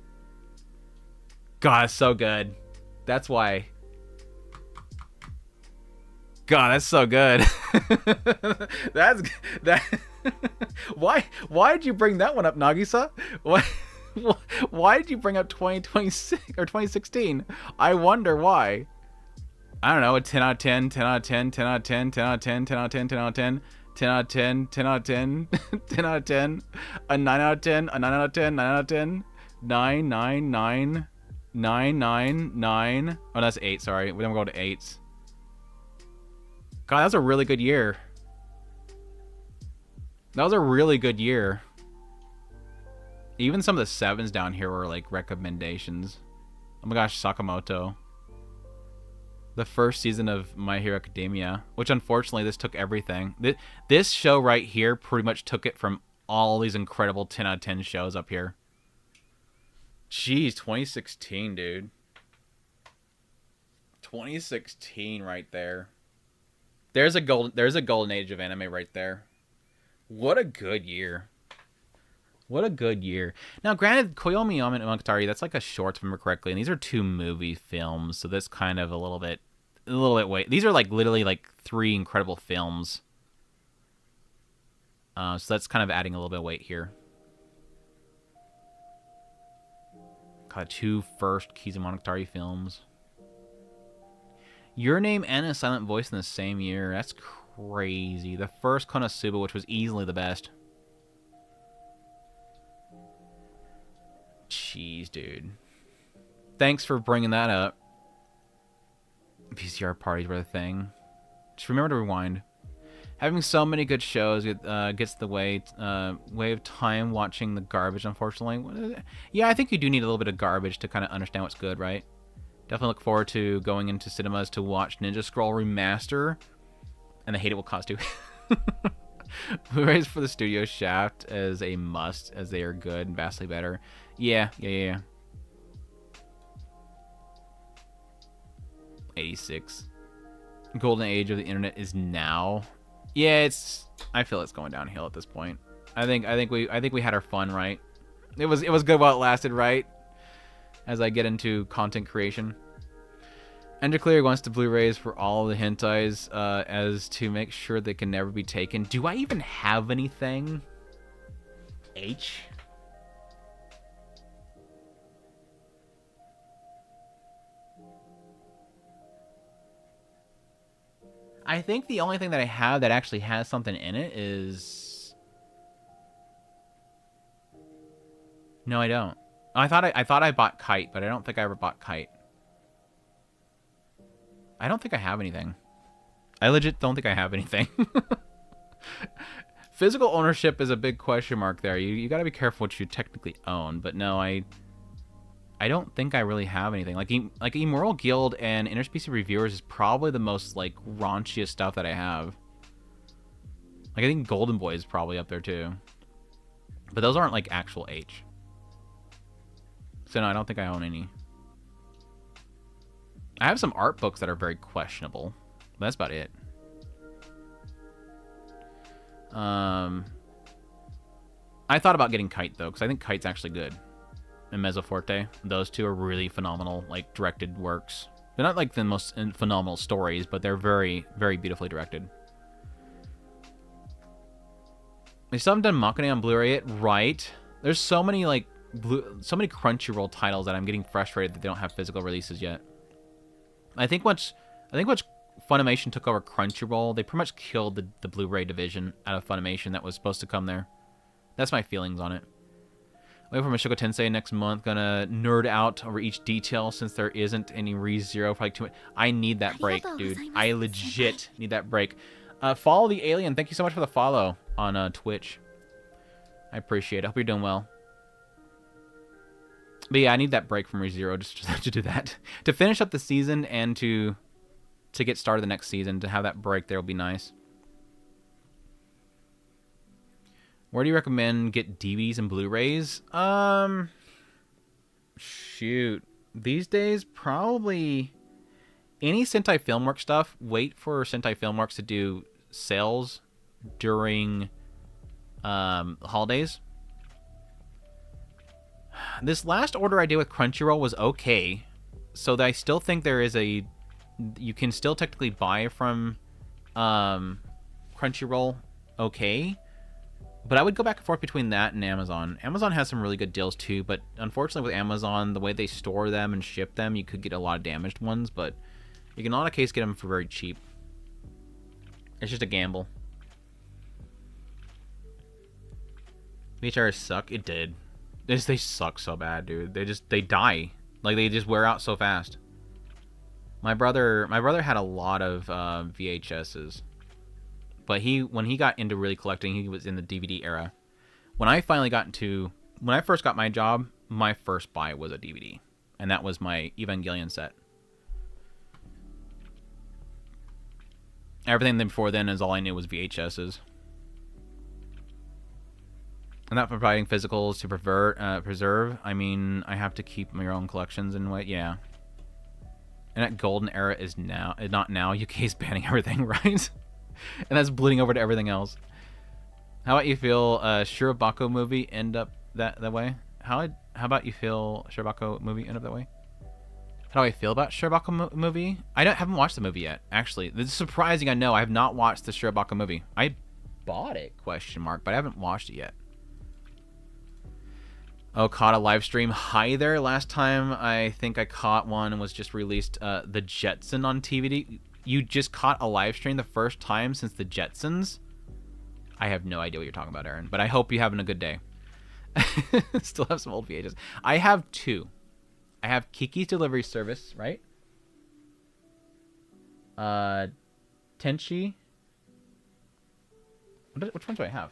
God, it's so good. That's why. God, that's so good. that. Why did you bring that one up, Nagisa? Why did you bring up 2026 or 2016? I wonder why. I don't know, a 10 out of 10, 10 out of 10, 10 out of 10, 10 out of 10, 10 out of 10, 10 out of 10, 10 out of 10, 10 out of 10, 10 out of 10, a 9 out of 10, a 9 out of 10, 9 out of 10, 9, 9, 9, 9, 9, 9. Oh, that's 8, sorry. Then we'll go to 8s. God, that was a really good year. That was a really good year. Even some of the 7s down here were like recommendations. Oh my gosh, Sakamoto. The first season of My Hero Academia, which unfortunately this took everything. This show right here pretty much took it from all these incredible 10 out of 10 shows up here. Jeez, 2016, dude. 2016 right there. There's a golden age of anime right there. What a good year. What a good year. Now, granted, Koyomi Monogatari, that's like a short, if I remember correctly, and these are 2 movie films, so that's kind of a little bit weight. These are like literally like 3 incredible films. So that's kind of adding a little bit of weight here. God, 2 first Kizu Monogatari films. Your Name and A Silent Voice in the same year. That's crazy. The first Konosuba, which was easily the best. Jeez, dude. Thanks for bringing that up. VCR parties were the thing. Just remember to rewind. Having so many good shows gets the way of time watching the garbage, unfortunately. Yeah, I think you do need a little bit of garbage to kind of understand what's good, right? Definitely look forward to going into cinemas to watch Ninja Scroll Remaster. And the hate it will cost you. Blu-rays for the Studio Shaft as a must, as they are good and vastly better. Yeah. 86. Golden age of the internet is now. Yeah, I feel it's going downhill at this point. I think we had our fun, right? It was good while it lasted, right? As I get into content creation. Enderclear wants to Blu-rays for all the hentais as to make sure they can never be taken. Do I even have anything? H? I think the only thing that I have that actually has something in it is... No, I don't. I thought I bought Kite, but I don't think I ever bought Kite. I don't think I have anything. I legit don't think I have anything. Physical ownership is a big question mark there. You got to be careful what you technically own, but no, I don't think I really have anything. Like Immoral Guild and Interspecies Reviewers is probably the most like raunchiest stuff that I have. Like I think Golden Boy is probably up there too. But those aren't like actual H. So no, I don't think I own any. I have some art books that are very questionable. But that's about it. I thought about getting Kite though, because I think Kite's actually good. and Mezzoforte. Those two are really phenomenal, like, directed works. They're not, like, the most phenomenal stories, but they're very, very beautifully directed. They still haven't done Makane on Blu-ray yet, right? There's so many, like, so many Crunchyroll titles that I'm getting frustrated that they don't have physical releases yet. I think once Funimation took over Crunchyroll, they pretty much killed the Blu-ray division out of Funimation that was supposed to come there. That's my feelings on it. Wait for Mushoku Tensei next month. Gonna nerd out over each detail since there isn't any ReZero for like 2 months. I need that break, dude. I legit need that break. Follow the alien. Thank you so much for the follow on Twitch. I appreciate it. I hope you're doing well. But yeah, I need that break from ReZero just to do that. To finish up the season and to get started the next season. To have that break there will be nice. Where do you recommend get DVDs and Blu-rays? Shoot. These days, probably any Sentai Filmworks stuff. Wait for Sentai Filmworks to do sales during holidays. This last order I did with Crunchyroll was okay. So I still think there is a... You can still technically buy from Crunchyroll okay. But I would go back and forth between that and Amazon. Amazon has some really good deals too, but unfortunately with Amazon, the way they store them and ship them, you could get a lot of damaged ones, but you can in a lot of cases get them for very cheap. It's just a gamble. VHRs suck? It did. They suck so bad, dude. They die. Like, they just wear out so fast. My brother had a lot of VHSs. But when he got into really collecting, he was in the DVD era. When I first got my job, my first buy was a DVD. And that was my Evangelion set. Everything before then is all I knew was VHSs. I'm not providing physicals to preserve. I mean, I have to keep my own collections and what, yeah. And that golden era is not now. UK's banning everything, right? And that's bleeding over to everything else. How about you feel Shirobako movie end up that way? How about you feel Shirobako movie end up that way? How do I feel about Shirobako movie? I haven't watched the movie yet. Actually, this is surprising. I know I have not watched the Shirobako movie. I bought it ? But I haven't watched it yet. Oh, caught a live stream. Hi there. Last time I think I caught one and was just released. The Jetson on TVD. You just caught a live stream the first time since the Jetsons? I have no idea what you're talking about, Aaron. But I hope you're having a good day. Still have some old VHS. I have two. I have Kiki's Delivery Service, right? Tenchi. Which ones do I have?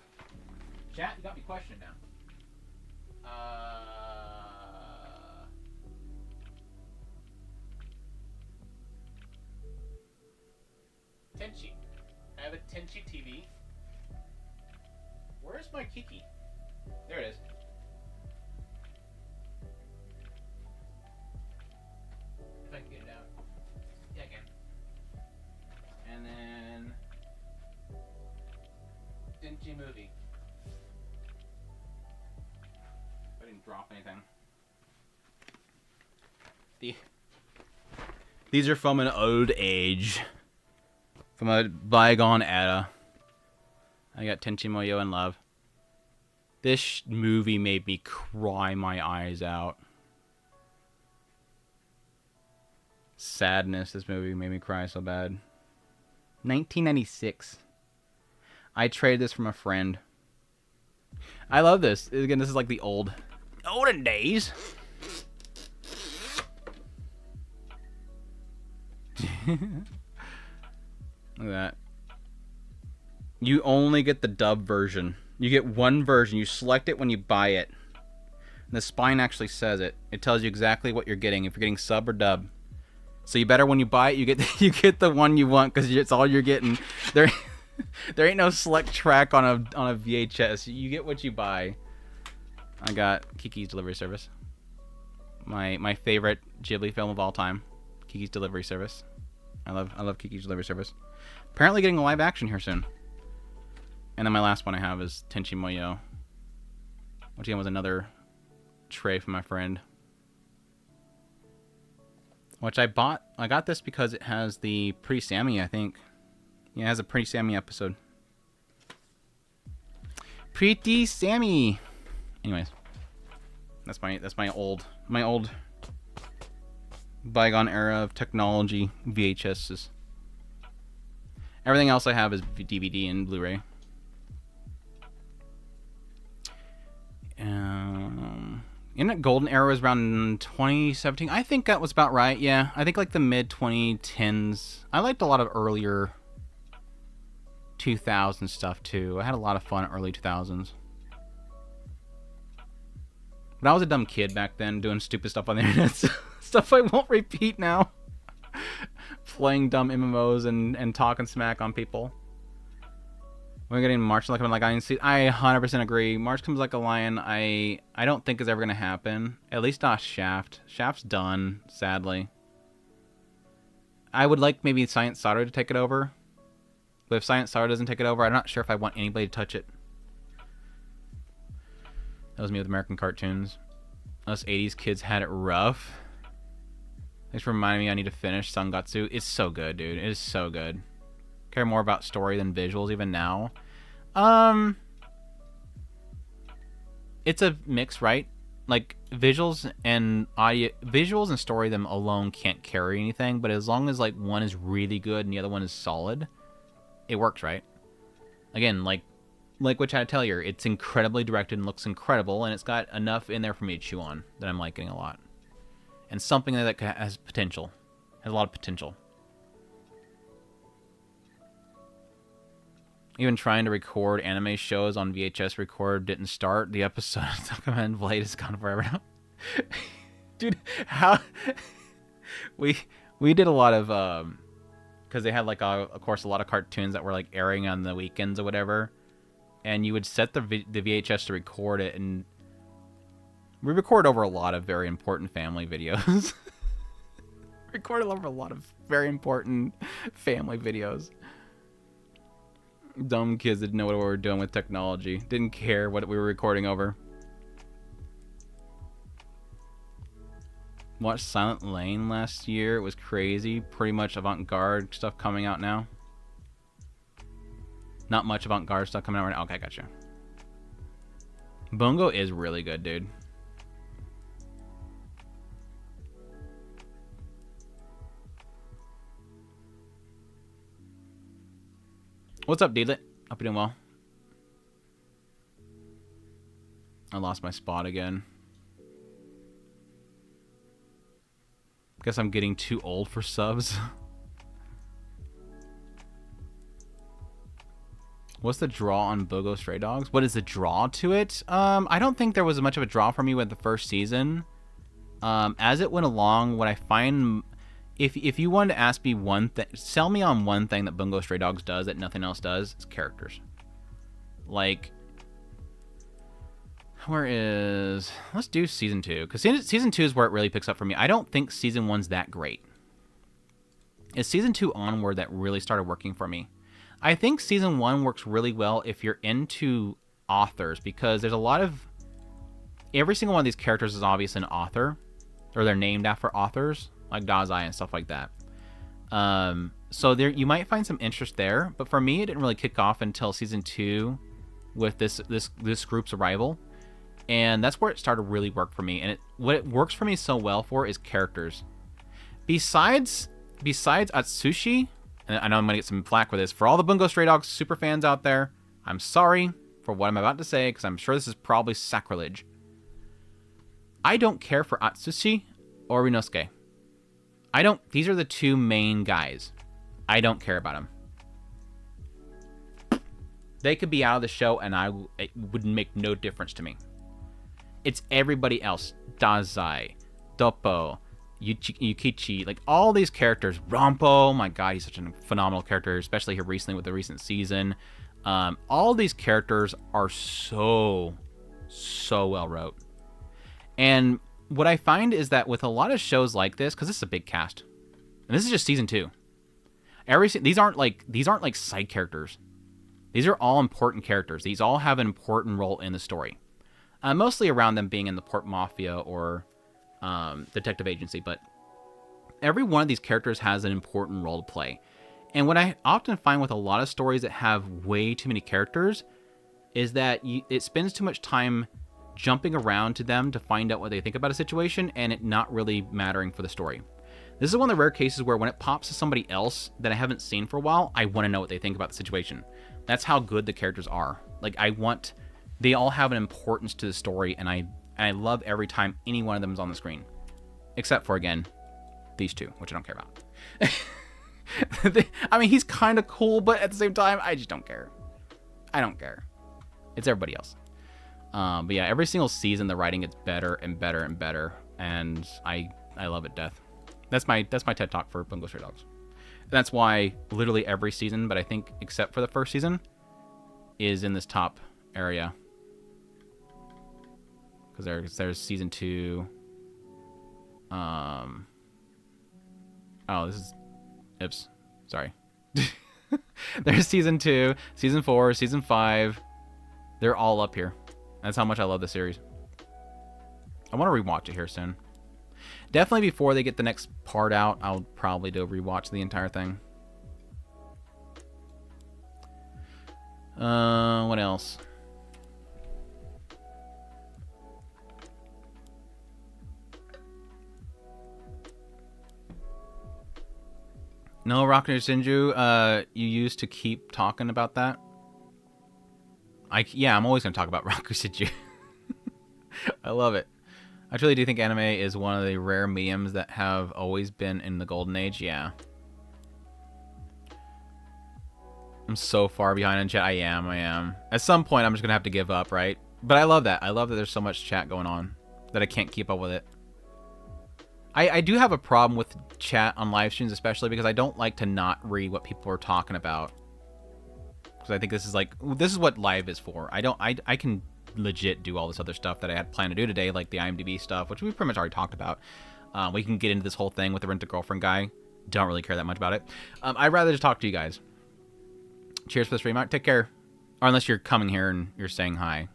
Chat, you got me questioning now. Tenchi. I have a Tenchi TV. Where's my Kiki? There it is. If I can get it out. Yeah, I can. And then Tenchi movie. I didn't drop anything. These are from an old age. From a bygone era. I got Tenchi Muyo in Love. This movie made me cry my eyes out. Sadness, this movie made me cry so bad. 1996. I traded this from a friend. I love this. Again, this is like the olden days. Look at that. You only get the dub version. You get one version. You select it when you buy it. And the spine actually says it. It tells you exactly what you're getting. If you're getting sub or dub. So you better when you buy it, you get the one you want because it's all you're getting. There ain't no select track on a VHS. You get what you buy. I got Kiki's Delivery Service. My favorite Ghibli film of all time. Kiki's Delivery Service. I love Kiki's Delivery Service. Apparently getting a live action here soon. And then my last one I have is Tenchi Muyo, which again was another tray from my friend. Which I bought. I got this because it has the Pretty Sammy, I think. Yeah, it has a Pretty Sammy episode. Pretty Sammy. Anyways, that's my old bygone era of technology VHSs. Everything else I have is DVD and Blu-ray. Internet Golden Era was around 2017. I think that was about right. Yeah, I think like the mid 2010s. I liked a lot of earlier 2000 stuff too. I had a lot of fun early 2000s. But I was a dumb kid back then doing stupid stuff on the internet. Stuff I won't repeat now. Playing dumb MMOs and talking smack on people. We're getting March like a lion. I 100% agree. March comes like a lion. I don't think is ever gonna happen. At least not Shaft. Shaft's done, sadly. I would like maybe Science Sauter to take it over. But if Science Sauter doesn't take it over, I'm not sure if I want anybody to touch it. That was me with American cartoons. Us 80s kids had it rough. Thanks for reminding me I need to finish Sangatsu. It's so good, dude. It is so good. Care more about story than visuals even now. It's a mix, right? Like visuals and story them alone can't carry anything, but as long as like one is really good and the other one is solid, it works, right? Again, like what I tell you, it's incredibly directed and looks incredible, and it's got enough in there for me to chew on that I'm liking a lot. And something that has potential. Has a lot of potential. Even trying to record anime shows on VHS record didn't start. The episode of Dokumen Blade is gone forever now. Dude, how... we did a lot of... because they had, like, of course, a lot of cartoons that were, like, airing on the weekends or whatever. And you would set the VHS to record it, and... we record over a lot of very important family videos. Record over a lot of very important family videos. Dumb kids didn't know what we were doing with technology. Didn't care what we were recording over. Watched Silent Lane last year. It was crazy. Pretty much avant-garde stuff coming out now. Not much avant-garde stuff coming out right now. Okay, gotcha. Bungo is really good, dude. What's up, Deedlit? Hope you're doing well. I lost my spot again. Guess I'm getting too old for subs. What's the draw on Bungo Stray Dogs? What is the draw to it? I don't think there was much of a draw for me with the first season. As it went along, what I find... If you wanted to ask me one thing, sell me on one thing that Bungo Stray Dogs does that nothing else does, it's characters. Like, where is... let's do Season 2, because Season 2 is where it really picks up for me. I don't think Season 1's that great. It's Season 2 onward that really started working for me. I think Season 1 works really well if you're into authors, because there's a lot of... every single one of these characters is obviously an author, or they're named after authors, like Dazai and stuff like that. So there, you might find some interest there, but for me, it didn't really kick off until Season 2 with this group's arrival, and that's where it started to really work for me. And what it works for me so well for is characters. Besides Atsushi, and I know I'm gonna get some flack for this, for all the Bungo Stray Dogs super fans out there, I'm sorry for what I'm about to say, because I'm sure this is probably sacrilege. I don't care for Atsushi or Rinosuke. These are the two main guys. I don't care about them. They could be out of the show and it would make no difference to me. It's everybody else. Dazai, Doppo, Yukichi, like all these characters. Rampo, my god, he's such a phenomenal character, especially here recently with the recent season. All these characters are so well wrote. And what I find is that with a lot of shows like this, because this is a big cast, and this is just Season 2. These aren't like side characters. These are all important characters. These all have an important role in the story. Mostly around them being in the Port Mafia or detective agency, but every one of these characters has an important role to play. And what I often find with a lot of stories that have way too many characters is that it spends too much time jumping around to them to find out what they think about a situation and it not really mattering for the story. This is one of the rare cases where when it pops to somebody else that I haven't seen for a while, I want to know what they think about the situation. That's how good the characters are. Like, they all have an importance to the story, and I love every time any one of them is on the screen. Except for, again, these two, which I don't care about. I mean, he's kind of cool, but at the same time, I just don't care. I don't care. It's everybody else. But yeah, every single season, the writing gets better and better and better, and I love it, death. That's my TED Talk for Bungo Stray Dogs. And that's why literally every season, but I think except for the first season, is in this top area. Because there's season 2. Oh, this is... Oops. Sorry. There's season 2, season 4, season 5. They're all up here. That's how much I love the series. I want to rewatch it here soon. Definitely before they get the next part out, I'll probably do a rewatch the entire thing. What else? No, Rakugo Shinju, you used to keep talking about that. Yeah, I'm always going to talk about Rakugo Shinju. I love it. I truly do think anime is one of the rare mediums that have always been in the golden age. Yeah. I'm so far behind in chat. I am. At some point, I'm just going to have to give up, right? But I love that. I love that there's so much chat going on that I can't keep up with it. I do have a problem with chat on live streams, especially because I don't like to not read what people are talking about. Because I think this is what live is for. I can legit do all this other stuff that I had planned to do today, like the IMDb stuff, which we pretty much already talked about. We can get into this whole thing with the Rent-A-Girlfriend guy. Don't really care that much about it. I'd rather just talk to you guys. Cheers for the stream. Take care. Or unless you're coming here and you're saying hi.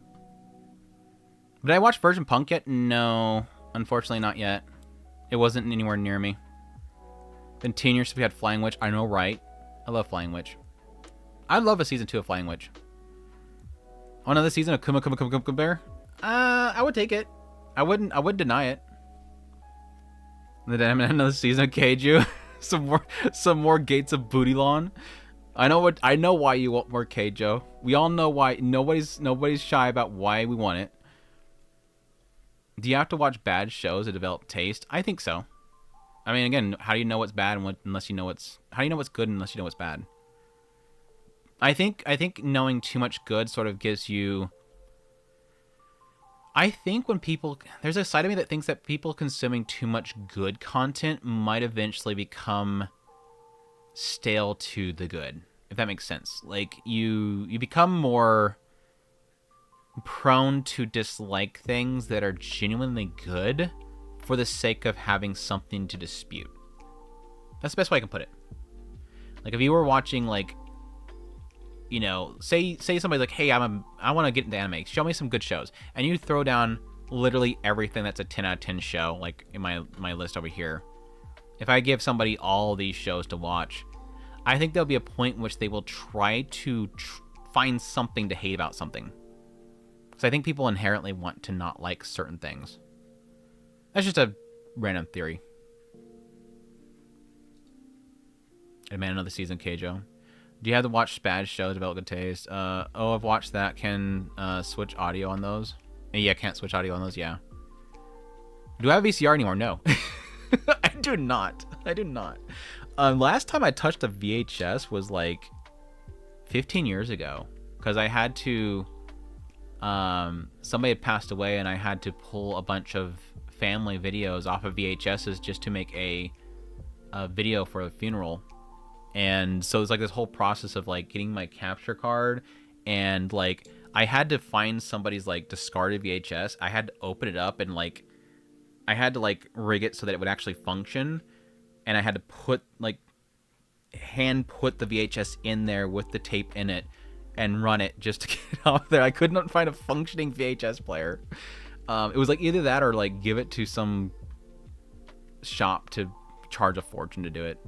Did I watch Virgin Punk yet? No. Unfortunately, not yet. It wasn't anywhere near me. Been 10 years since we had Flying Witch. I know, right? I love Flying Witch. I'd love a season 2 of Flying Witch. Oh, another season of Kuma Bear? I would take it. I wouldn't deny it. Then another season of Keiju. some more Gates of Booty Lawn. I know why you want more Keijo. We all know why. Nobody's shy about why we want it. Do you have to watch bad shows to develop taste? I think so. I mean, again, how do you know what's bad unless you know what's... How do you know what's good unless you know what's bad? I think knowing too much good sort of gives you... I think when people... There's a side of me that thinks that people consuming too much good content might eventually become stale to the good, if that makes sense. Like, you become more prone to dislike things that are genuinely good for the sake of having something to dispute. That's the best way I can put it. Like, if you were watching, like, you know, say somebody's like, hey, I want to get into anime, show me some good shows, and you throw down literally everything that's a 10 out of 10 show, like in my list over here. If I give somebody all these shows to watch, I think there'll be a point in which they will try to find something to hate about something. Because I think people inherently want to not like certain things. That's just a random theory. And man, another season of Keijo. Do you have to watch bad shows to develop good taste? I've watched that. Can switch audio on those? Yeah, can't switch audio on those, yeah. Do I have VCR anymore? No. I do not. Last time I touched a VHS was like 15 years ago. Because I had to... somebody had passed away and I had to pull a bunch of family videos off of VHSs just to make a video for a funeral. And so it's like this whole process of like getting my capture card, and like I had to find somebody's like discarded VHS. I had to open it up and like I had to like rig it so that it would actually function, and I had to put like hand put the VHS in there with the tape in it and run it just to get out there. I could not find a functioning VHS player. It was like either that or like give it to some shop to charge a fortune to do it.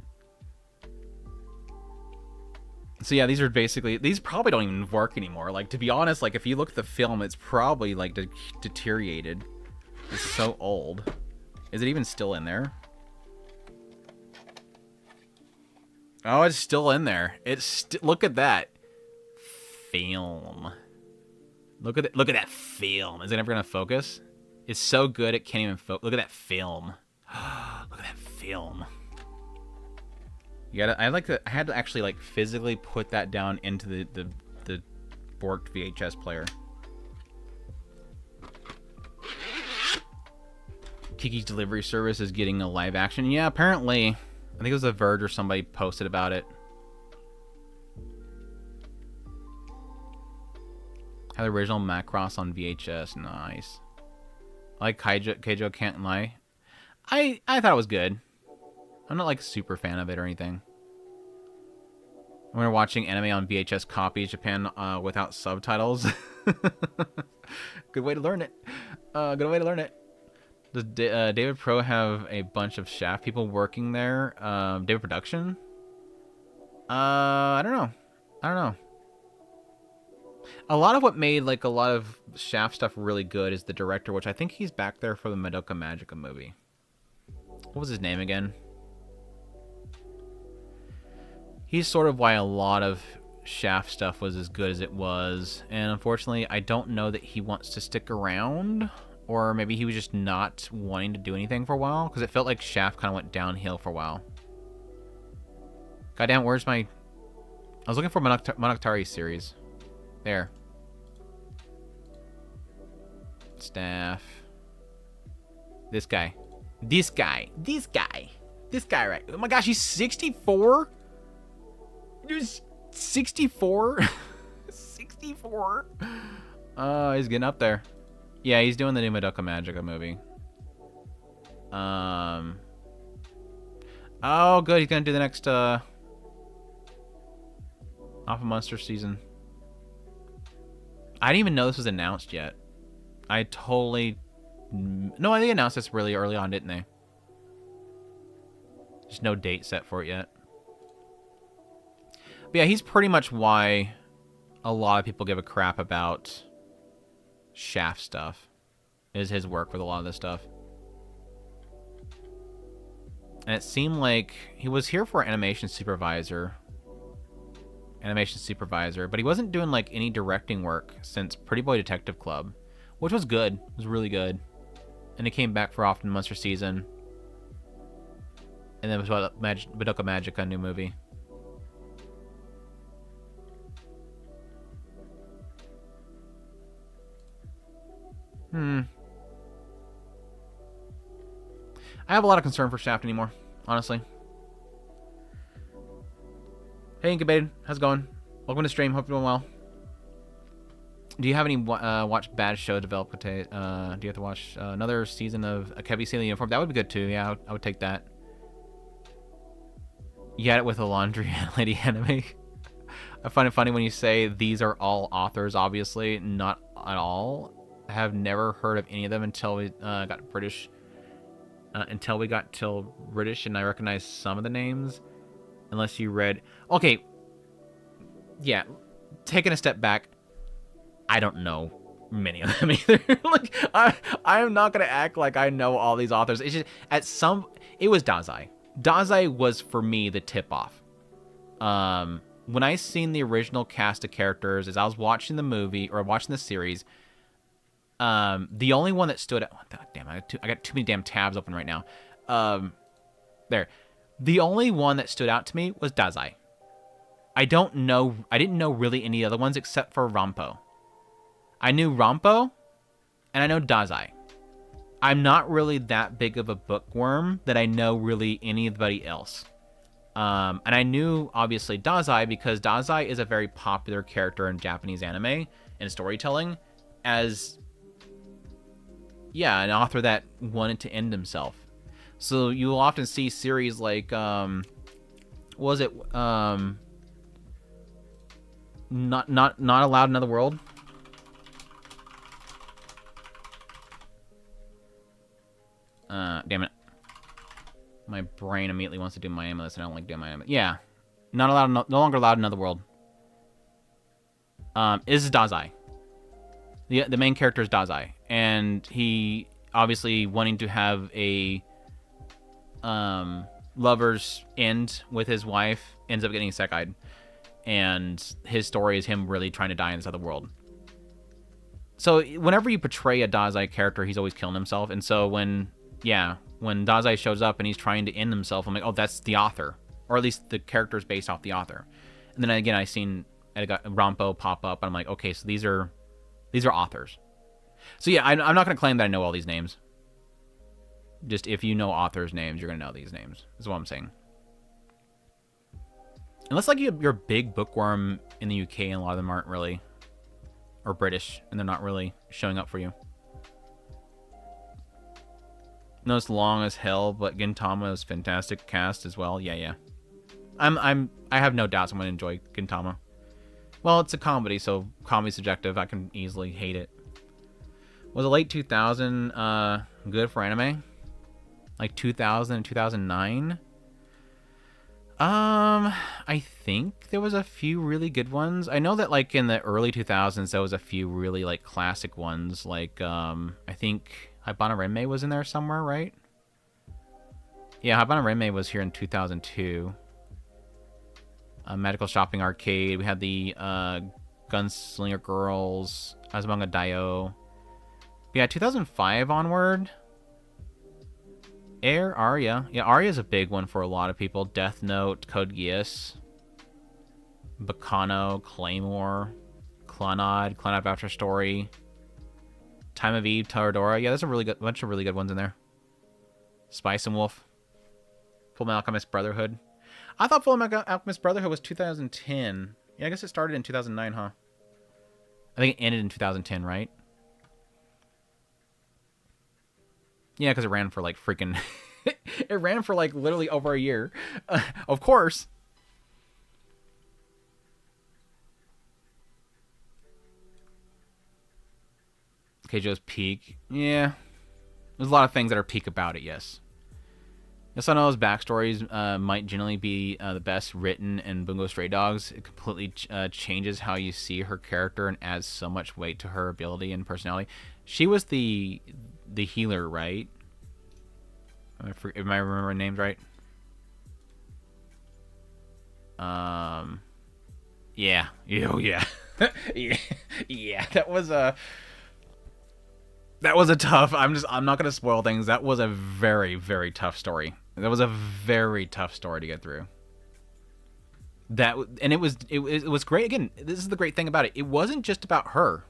So yeah, these are basically, these probably don't even work anymore. Like, to be honest, like if you look at the film, it's probably like deteriorated. It's so old. Is it even still in there? Oh, it's still in there. It's look at that film. Look at it. Look at that film. Is it ever gonna focus? It's so good it can't even focus. Look at that film. Look at that film. You gotta. I had to actually like physically put that down into the borked VHS player. Kiki's Delivery Service is getting a live action. Yeah, apparently. I think it was The Verge or somebody posted about it. Had the original Macross on VHS. Nice. I like Keijo Can't Lie. I thought it was good. I'm not like a super fan of it or anything. When we're watching anime on VHS copy Japan without subtitles. Good way to learn it. Good way to learn it. Does David Pro have a bunch of Shaft people working there? David Production? I don't know. I don't know. A lot of what made like a lot of Shaft stuff really good is the director, which I think he's back there for the Madoka Magica movie. What was his name again? He's sort of why a lot of Shaft stuff was as good as it was. And unfortunately, I don't know that he wants to stick around. Or maybe he was just not wanting to do anything for a while. Because it felt like Shaft kind of went downhill for a while. Goddamn, where's my... I was looking for Monogatari series. There. Staff. This guy. This guy. This guy. This guy, right. Oh my gosh, he's 64? He's 64? 64? He's getting up there. Yeah, he's doing the new Madoka Magica movie. Oh, good. He's gonna do the next Alpha Monster season. I didn't even know this was announced yet. I totally... No, they announced this really early on, didn't they? There's no date set for it yet. But yeah, he's pretty much why a lot of people give a crap about Shaft stuff. Is his work with a lot of this stuff. And it seemed like he was here for animation supervisor, but he wasn't doing like any directing work since Pretty Boy Detective Club, which was good. It was really good. And he came back for Often Monster season. And then it was about Madoka Magica, new movie. I have a lot of concern for Shaft anymore, honestly. Hey, Incubated. How's it going? Welcome to stream. Hope you're doing well. Do you have any watch bad show developed today? Do you have to watch another season of Akebi Sailor Uniform? That would be good too. Yeah, I would take that. You had it with a laundry lady anime. I find it funny when you say these are all authors. Obviously, not at all. I have never heard of any of them until we got British. Until we got till British, and I recognized some of the names. Unless you read... Okay. Yeah. Taking a step back, I don't know many of them either. Like, I'm not going to act like I know all these authors. It's just, it was Dazai. Dazai was, for me, the tip-off. When I seen the original cast of characters, as I was watching the movie, or watching the series... the only one that stood out... Oh, damn, I got too many damn tabs open right now. There. The only one that stood out to me was Dazai. I didn't know really any other ones except for Rampo. I knew Rampo, and I know Dazai. I'm not really that big of a bookworm that I know really anybody else. And I knew, obviously, Dazai because Dazai is a very popular character in Japanese anime and storytelling as... Yeah, an author that wanted to end himself. So you'll often see series like, was it, Not allowed in another world. Damn it. My brain immediately wants to do my amulet, and I don't like doing my amulet. Yeah. Not allowed, no longer allowed in another world. Is Dazai. The main character is Dazai. And he, obviously, wanting to have a lover's end with his wife, ends up getting isekai'd. And his story is him really trying to die in this other world. So whenever you portray a Dazai character, he's always killing himself. And so when Dazai shows up and he's trying to end himself, I'm like, oh, that's the author. Or at least the character is based off the author. And then again, I seen Rampo pop up, and I'm like, okay, so these are authors. So yeah, I'm not going to claim that I know all these names. Just if you know authors' names, you're going to know these names. Is what I'm saying. Unless like you're a big bookworm in the UK, and a lot of them aren't really, or British, and they're not really showing up for you. No, it's long as hell, but Gintama is fantastic cast as well. Yeah. I have no doubts I'm gonna enjoy Gintama. Well, it's a comedy, so comedy's subjective. I can easily hate it. Was it late 2000 good for anime? Like 2000 and 2009? I think there was a few really good ones. I know that like in the early 2000s there was a few really like classic ones. Like I think Habana Renmei was in there somewhere, right? Yeah, Habana Renmei was here in 2002. Magical Shopping Arcade. We had the Gunslinger Girls, Azumanga Daioh. Yeah, 2005 onward. Arya. Yeah, Arya's a big one for a lot of people. Death Note, Code Geass, Bacano, Claymore, Clannad Voucher Story, Time of Eve, Toradora. Yeah, there's a bunch of really good ones in there. Spice and Wolf, Full Metal Alchemist Brotherhood. I thought Full Metal Alchemist Brotherhood was 2010. Yeah, I guess it started in 2009, huh? I think it ended in 2010, right? Yeah, because it ran for like freaking... it ran for like literally over a year. Of course. Keijo's peak. Yeah. There's a lot of things that are peak about it, yes. Yasuno's backstories might generally be the best written in Bungo Stray Dogs. It completely changes how you see her character and adds so much weight to her ability and personality. She was the healer, right? Am I remembering names right? Yeah. Oh, yeah. yeah. That was a tough. I'm not gonna spoil things. That was a very, very tough story. That was a very tough story to get through. And it was great. Again, this is the great thing about it. It wasn't just about her.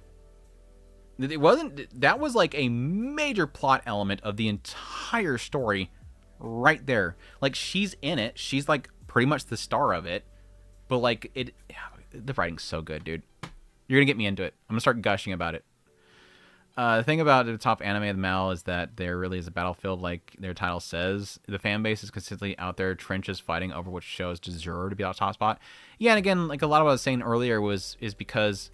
That was like a major plot element of the entire story right there. Like, she's in it. She's like pretty much the star of it. But like the writing's so good, dude. You're going to get me into it. I'm going to start gushing about it. The thing about the top anime of the MAL is that there really is a battlefield, like their title says. The fan base is consistently out there, trenches fighting over which shows deserve to be on top spot. Yeah, and again, like a lot of what I was saying earlier is because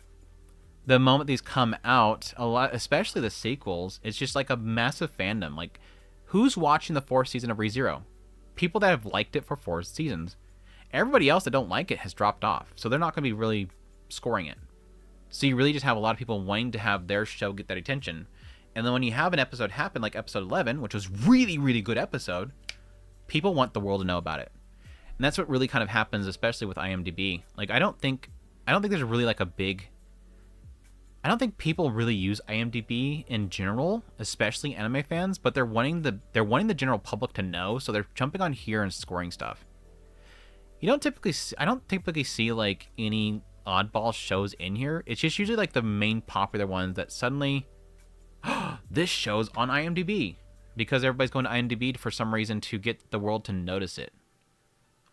the moment these come out, a lot, especially the sequels, it's just like a massive fandom. Like, who's watching the 4th season of ReZero? People that have liked it for 4 seasons. Everybody else that don't like it has dropped off, so they're not going to be really scoring it. So you really just have a lot of people wanting to have their show get that attention. And then when you have an episode happen, like episode 11, which was really, really good episode, people want the world to know about it. And that's what really kind of happens, especially with IMDb. Like, I don't think there's really like a big... I don't think people really use IMDb in general, especially anime fans, but they're wanting the general public to know, so they're jumping on here and scoring stuff. I don't typically see like any oddball shows in here. It's just usually like the main popular ones that suddenly this show's on IMDb because everybody's going to IMDb for some reason to get the world to notice it,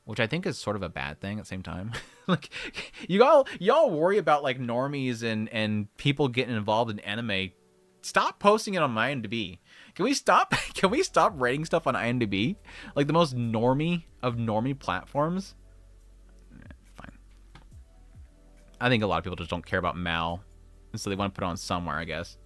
which I think is sort of a bad thing at the same time. Like, y'all worry about like normies and people getting involved in anime. Stop posting it on IMDb. Can we stop rating stuff on IMDb? Like the most normie of normie platforms? Fine. I think a lot of people just don't care about Mal, and so they want to put it on somewhere, I guess.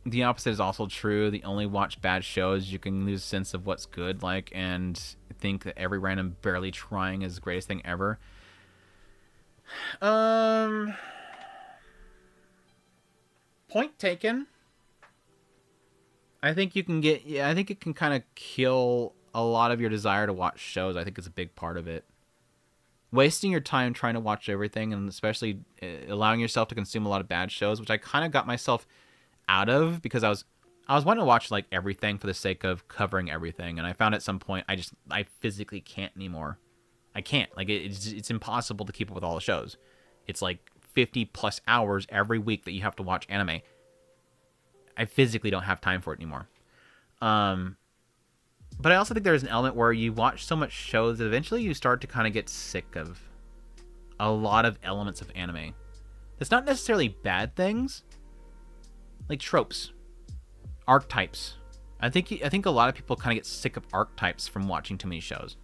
The opposite is also true. The only watch bad shows, you can lose sense of what's good, like, and think that every random barely trying is the greatest thing ever. Point taken. I think you can get. Yeah, I think it can kind of kill a lot of your desire to watch shows. I think it's a big part of it. Wasting your time trying to watch everything, and especially allowing yourself to consume a lot of bad shows, which I kind of got myself out of because I was wanting to watch like everything for the sake of covering everything, and I found at some point I physically can't anymore. I can't. Like it's impossible to keep up with all the shows. It's like 50 plus hours every week that you have to watch anime. I physically don't have time for it anymore. But I also think there's an element where you watch so much shows that eventually you start to kind of get sick of a lot of elements of anime. It's not necessarily bad things, like tropes, archetypes. I think a lot of people kind of get sick of archetypes from watching too many shows.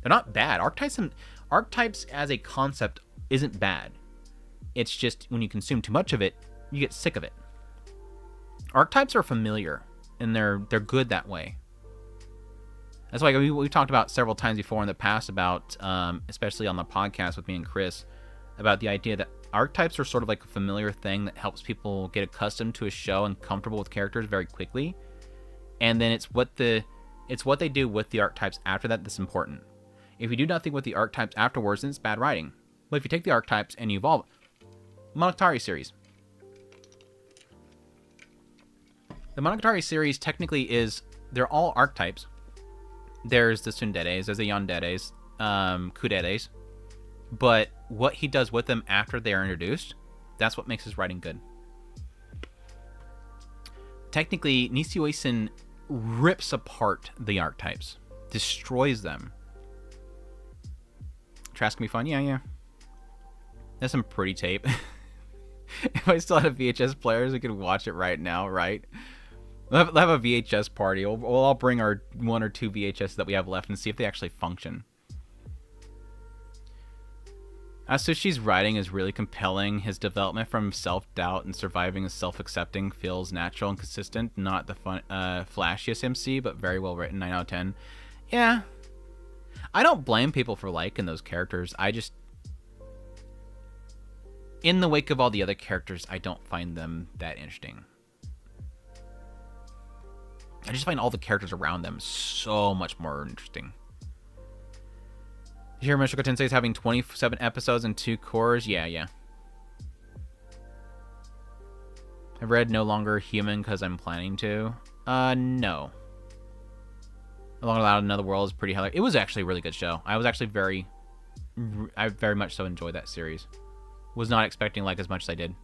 They're not bad. Archetypes as a concept isn't bad. It's just when you consume too much of it, you get sick of it. Archetypes are familiar, and they're good that way. That's why we talked about several times before in the past about, especially on the podcast with me and Chris, about the idea that archetypes are sort of like a familiar thing that helps people get accustomed to a show and comfortable with characters very quickly. And then it's what they do with the archetypes after that that's important. If you do nothing with the archetypes afterwards, then it's bad writing. But if you take the archetypes and you evolve, Monogatari series. The Monogatari series technically they're all archetypes. There's the tsunderes, there's the yanderes, kuderes. But what he does with them after they are introduced, that's what makes his writing good. Technically, Nisio Uesun rips apart the archetypes, destroys them. Trask can be fun, yeah. That's some pretty tape. If I still had a VHS players, we could watch it right now, right? We'll have a VHS party. We'll all bring our 1 or 2 VHS that we have left and see if they actually function. Atsushi's writing is really compelling. His development from self-doubt and surviving as self-accepting feels natural and consistent. Not the flashiest MC, but very well written. 9 out of 10. Yeah. I don't blame people for liking those characters. I just... in the wake of all the other characters, I don't find them that interesting. I just find all the characters around them so much more interesting. Did you hear Mushoku Tensei is having 27 episodes and 2 cores? Yeah. I've read No Longer Human because I'm planning to. No. No Longer Allowed in Another World is pretty hilarious. It was actually a really good show. I very much so enjoyed that series. Was not expecting like as much as I did.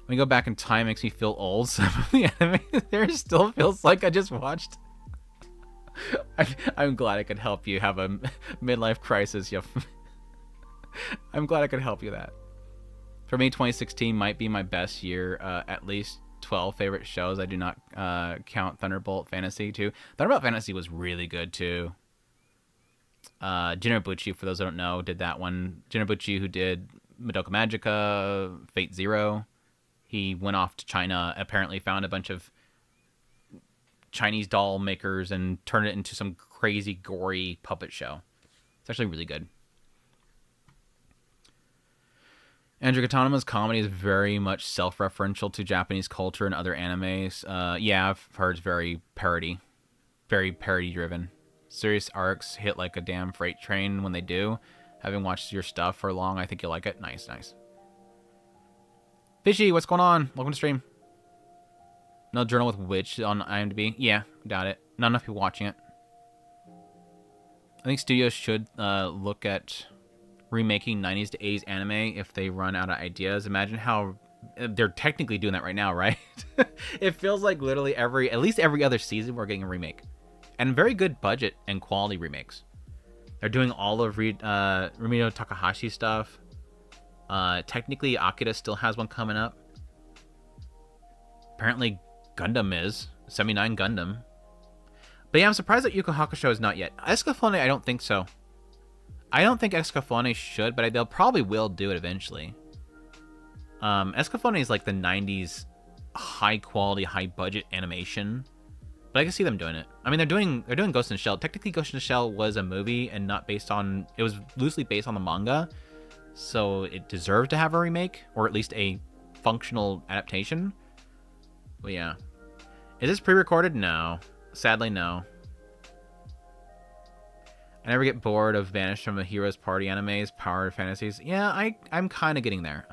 When you go back in time, it makes me feel old. Some of the anime there still feels like I just watched. I'm glad I could help you have a midlife crisis. I'm glad I could help you that. For me, 2016 might be my best year. At least 12 favorite shows. I do not count Thunderbolt Fantasy too. Thunderbolt Fantasy was really good too. Jinrobuchi, for those who don't know, did that one. Jinrobuchi, who did Madoka Magica, Fate Zero. He went off to China, apparently found a bunch of Chinese doll makers and turned it into some crazy, gory puppet show. It's actually really good. Andrew Katanama's comedy is very much self-referential to Japanese culture and other animes. Yeah, I've heard it's very parody-driven. Serious arcs hit like a damn freight train when they do. Having watched your stuff for long, I think you'll like it. Nice. Fishy, what's going on? Welcome to stream. No Journal with Witch on IMDb? Yeah, doubt it. Not enough people watching it. I think studios should look at remaking 90s to 80s anime if they run out of ideas. Imagine how... they're technically doing that right now, right? It feels like literally at least every other season we're getting a remake. And very good budget and quality remakes. They're doing all of Rumino Takahashi stuff. Technically, Akira still has one coming up. Apparently, Gundam is. 79 Gundam. But yeah, I'm surprised that Yu Yu Hakusho is not yet. Escaflowne, I don't think so. I don't think Escaflowne should, but they'll probably will do it eventually. Escaflowne is like the 90s high quality, high budget animation. But I can see them doing it. I mean, they're doing Ghost in the Shell. Technically, Ghost in the Shell was a movie and not based on... It was loosely based on the manga. So it deserved to have a remake, or at least a functional adaptation. But yeah. Is this pre-recorded? No. Sadly, no. I never get bored of Banished from a Hero's Party animes, Power Fantasies. Yeah, I'm kind of getting there.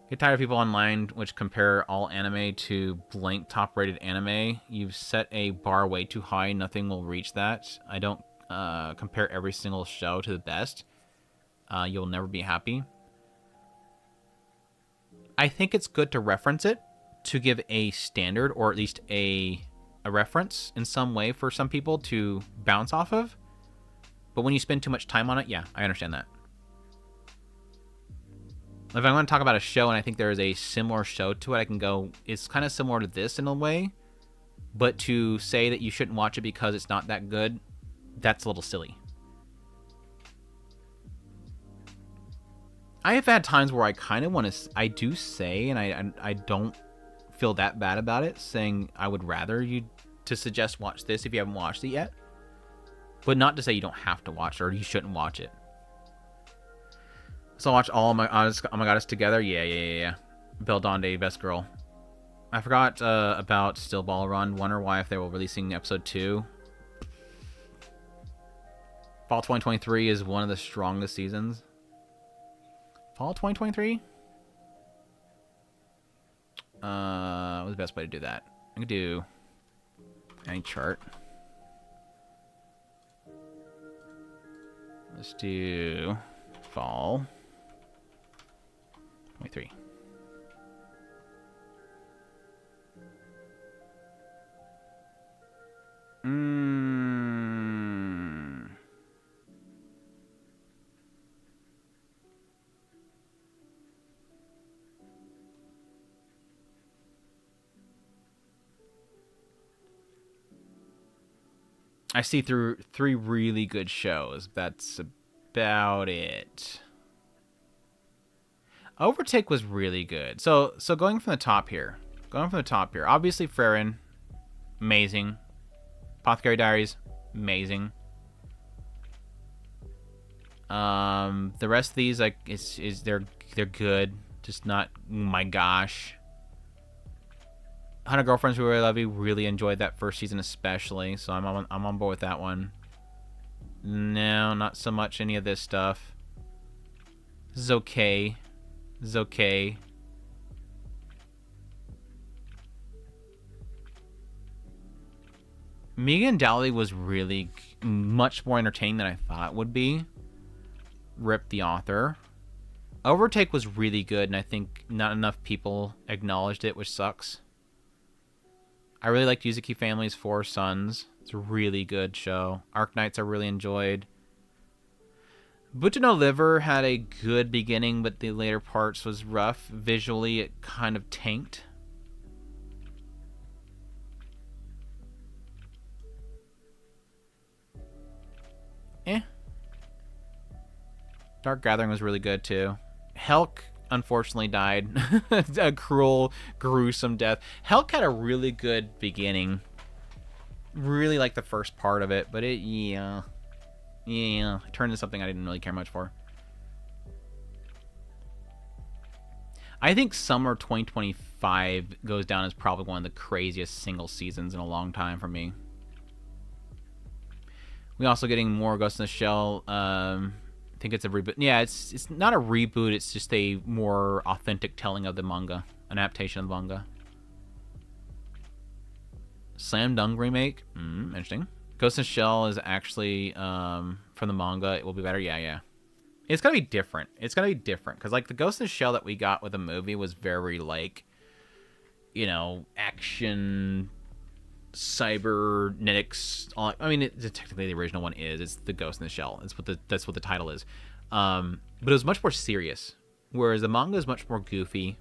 Get tired of people online which compare all anime to blank top-rated anime. You've set a bar way too high. Nothing will reach that. I don't compare every single show to the best. You'll never be happy. I think it's good to reference it, to give a standard, or at least a reference in some way for some people to bounce off of. But when you spend too much time on it, yeah, I understand that. If I want to talk about a show and I think there is a similar show to it, I can go, it's kind of similar to this in a way. But to say that you shouldn't watch it because it's not that good, that's a little silly. I have had times where I kind of want to, I do say, and I don't feel that bad about it, saying I would rather you to suggest watch this if you haven't watched it yet. But not to say you don't have to watch it or you shouldn't watch it. So I watch all of my Oh My Goddess together. Yeah. Belle Donde, best girl. I forgot about Still Ball Run. Wonder why if they were releasing episode 2. Fall 2023 is one of the strongest seasons. Fall 2023? What's the best way to do that? I could do any chart. Let's do fall 23. I see through 3 really good shows. That's about it. Overtake was really good. So going from the top here. Obviously, Frieren, amazing. Apothecary Diaries, amazing. The rest of these, like, they're good. Just not, my gosh. 100 Girlfriends Who Really Love You, really enjoyed that first season especially, so I'm on board with that one. No, not so much any of this stuff. This is okay. Megan Dally was really much more entertaining than I thought it would be. Rip the author. Overtake was really good, and I think not enough people acknowledged it, which sucks. I really liked Yuzuki Family's 4 Sons. It's a really good show. Arknights I really enjoyed. Buta no Liver had a good beginning, but the later parts was rough. Visually, it kind of tanked. Dark Gathering was really good, too. Helk unfortunately died. A cruel, gruesome death. Helk had a really good beginning. Really liked the first part of it, but it turned into something I didn't really care much for. I think summer 2025 goes down as probably one of the craziest single seasons in a long time for me. We also getting more Ghost in the Shell. I think it's a reboot. Yeah, it's not a reboot. It's just a more authentic telling of the manga, an adaptation of the manga. Slam Dunk remake. Interesting. Ghost in the Shell is actually from the manga. It will be better. Yeah. It's gotta be different. Because like the Ghost in the Shell that we got with the movie was very like, you know, action, cybernetics. I mean, technically the original one is. It's the Ghost in the Shell. That's what the title is. But it was much more serious, whereas the manga is much more goofy.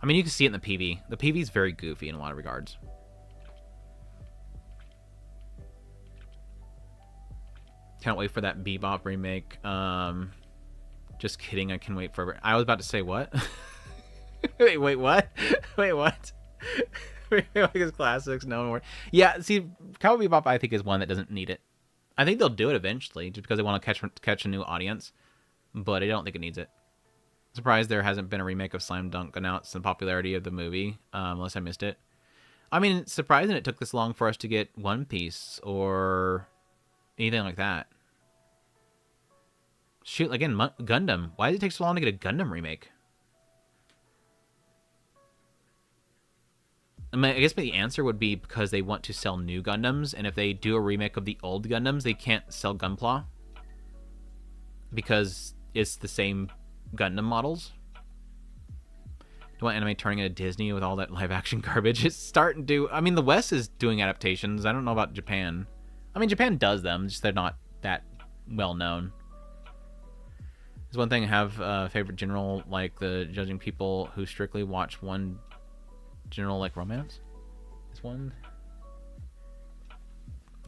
I mean, you can see it in the PV. The PV is very goofy in a lot of regards. Can't wait for that Bebop remake. Just kidding. I can wait forever. I was about to say what? wait, what? Wait, what? Like his classics, no more. Yeah, see, Cowboy Bebop, I think, is one that doesn't need it. I think they'll do it eventually, just because they want to catch a new audience. But I don't think it needs it. Surprised there hasn't been a remake of Slam Dunk announced the popularity of the movie, unless I missed it. I mean, it's surprising it took this long for us to get One Piece or anything like that. Shoot, again, Gundam. Why did it take so long to get a Gundam remake? I mean, I guess the answer would be because they want to sell new Gundams, and if they do a remake of the old Gundams, they can't sell Gunpla because it's the same Gundam models. Do want anime turning into Disney with all that live-action garbage? It's starting to... I mean, the West is doing adaptations. I don't know about Japan. I mean, Japan does them, just they're not that well-known. There's one thing to have a favorite general like the judging people who strictly watch one general like romance. There's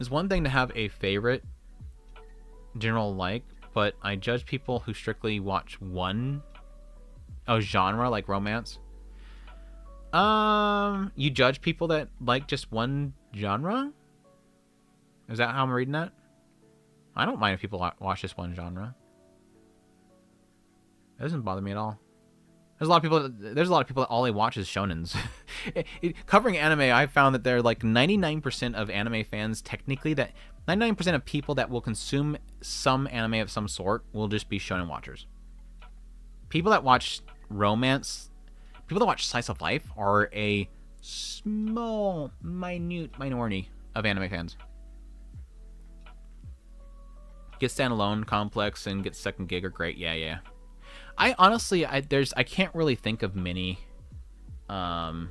one thing to have a favorite general like, but I judge people who strictly watch one genre like romance. You judge people that like just one genre? Is that how I'm reading that? I don't mind if people watch just one genre. It doesn't bother me at all. There's a lot of people that all they watch is shonens. Covering anime, I found that there are like 99% of anime fans, technically, that 99% of people that will consume some anime of some sort will just be shonen watchers. People that watch romance, people that watch slice of life are a small, minute minority of anime fans. Get Standalone, Complex, and Get Second Gig are great. Yeah. I honestly, I can't really think of many. There's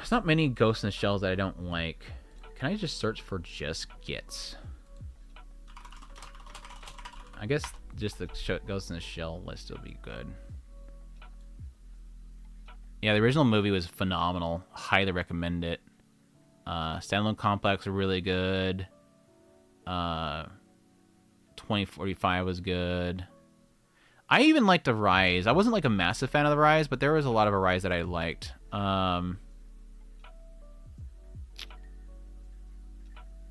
not many Ghost in the Shells that I don't like. Can I just search for just Gets? I guess just the Ghost in the Shell list will be good. Yeah, the original movie was phenomenal. Highly recommend it. Standalone Complex are really good. 2045 was good. I even liked the Rise. I wasn't like a massive fan of the Rise, but there was a lot of a Rise that I liked.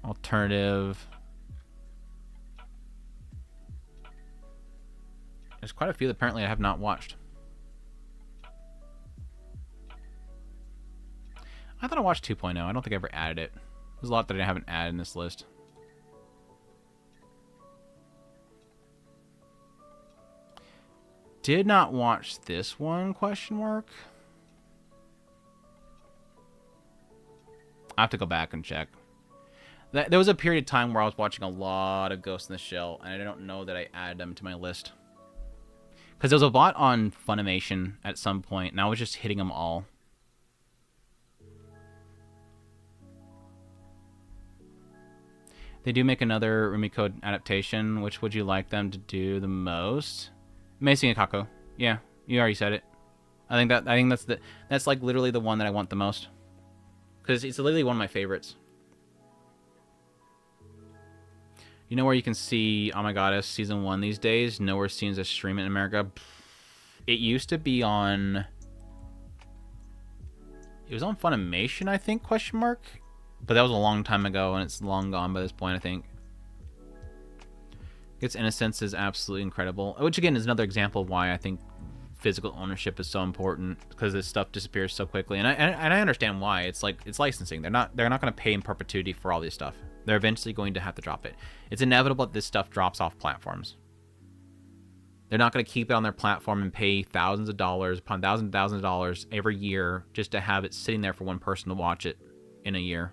Alternative. There's quite a few that apparently I have not watched. I thought I watched 2.0. I don't think I ever added it. There's a lot that I haven't added in this list. Did not watch this one, question mark. I have to go back and check. There was a period of time where I was watching a lot of Ghost in the Shell, and I don't know that I added them to my list. Because there was a bot on Funimation at some point, and I was just hitting them all. They do make another Rumiko adaptation. Which would you like them to do the most? Amazing Akako. Yeah, you already said it. I think that's like literally the one that I want the most. Because it's literally one of my favorites. You know where you can see Oh My Goddess Season 1 these days? Nowhere seems to stream it in America. It used to be on... It was on Funimation, I think, question mark? But that was a long time ago, and it's long gone by this point, I think. Its Innocence is absolutely incredible. Which, again, is another example of why I think physical ownership is so important. Because this stuff disappears so quickly. And I understand why. It's like, it's licensing. They're not going to pay in perpetuity for all this stuff. They're eventually going to have to drop it. It's inevitable that this stuff drops off platforms. They're not going to keep it on their platform and pay thousands of dollars upon thousands of dollars every year just to have it sitting there for one person to watch it in a year.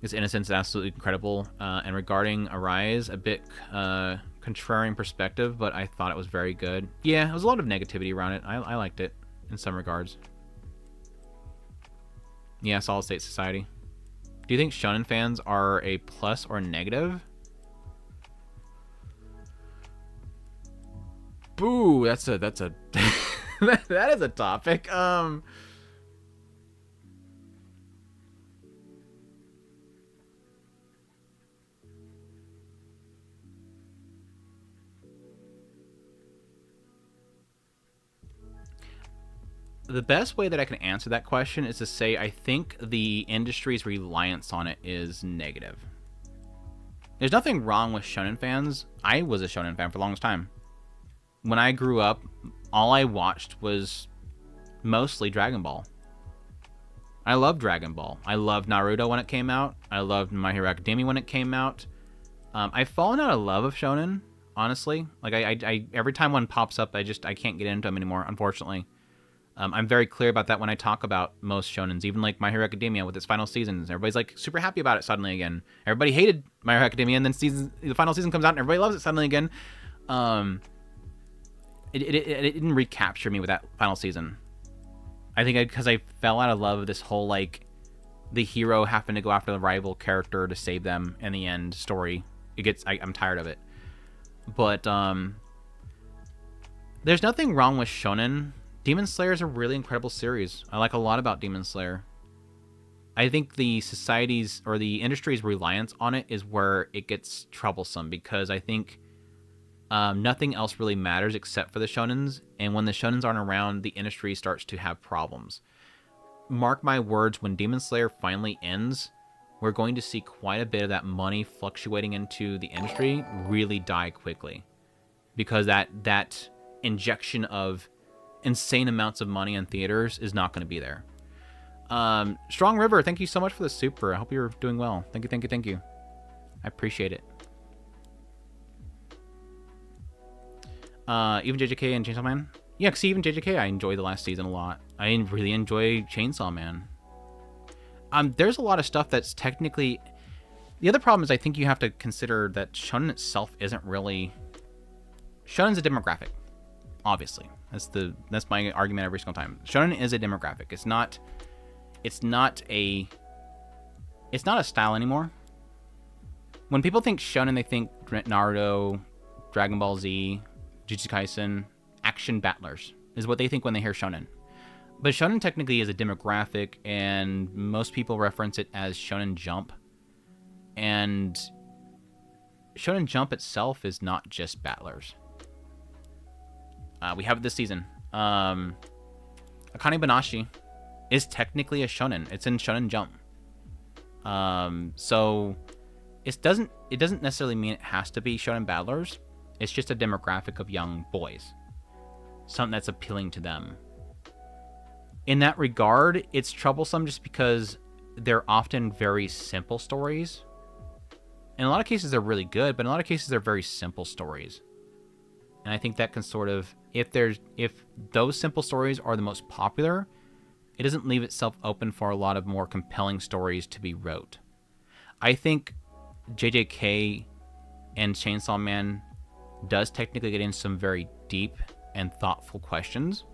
Its Innocence is absolutely incredible. And regarding Arise, a bit contrarian perspective, but I thought it was very good. Yeah, there was a lot of negativity around it. I liked it in some regards. Yeah, Solid State Society. Do you think shonen fans are a plus or negative? Boo. That's a that is a topic. The best way that I can answer that question is to say I think the industry's reliance on it is negative. There's nothing wrong with shonen fans. I was a shonen fan for the longest time. When I grew up, all I watched was mostly Dragon Ball. I loved Dragon Ball. I loved Naruto when it came out. I loved My Hero Academia when it came out. I've fallen out of love of shonen, honestly. Like I every time one pops up, I can't get into them anymore, unfortunately. I'm very clear about that when I talk about most shonens, even like My Hero Academia with its final seasons. Everybody's like super happy about it suddenly again. Everybody hated My Hero Academia, and then the final season comes out and everybody loves it suddenly again. It didn't recapture me with that final season. I think because I fell out of love of this whole like the hero having to go after the rival character to save them in the end story. I'm tired of it. But there's nothing wrong with shonen. Demon Slayer is a really incredible series. I like a lot about Demon Slayer. I think the society's or the industry's reliance on it is where it gets troublesome, because I think nothing else really matters except for the shonens, and when the shonens aren't around, the industry starts to have problems. Mark my words, when Demon Slayer finally ends, we're going to see quite a bit of that money fluctuating into the industry really die quickly, because that injection of insane amounts of money in theaters is not going to be there. Strong River, thank you so much for the super. I hope you're doing well. Thank you. I appreciate it. Even JJK and Chainsaw Man? Yeah, because even JJK, I enjoyed the last season a lot. I really enjoy Chainsaw Man. There's a lot of stuff that's technically... The other problem is I think you have to consider that shonen itself isn't really... Shonen's a demographic, obviously. That's my argument every single time. Shonen is a demographic. It's not a style anymore. When people think shonen, they think Naruto, Dragon Ball Z, Jujutsu Kaisen, action battlers is what they think when they hear shonen. But shonen technically is a demographic, and most people reference it as Shonen Jump. And Shonen Jump itself is not just battlers. We have it this season. Akane Banashi is technically a shonen. It's in Shonen Jump. So it doesn't necessarily mean it has to be shonen battlers. It's just a demographic of young boys. Something that's appealing to them. In that regard, it's troublesome just because they're often very simple stories. In a lot of cases, they're really good, but in a lot of cases, they're very simple stories. And I think that can sort of, if those simple stories are the most popular, it doesn't leave itself open for a lot of more compelling stories to be wrote. I think JJK and Chainsaw Man does technically get into some very deep and thoughtful questions,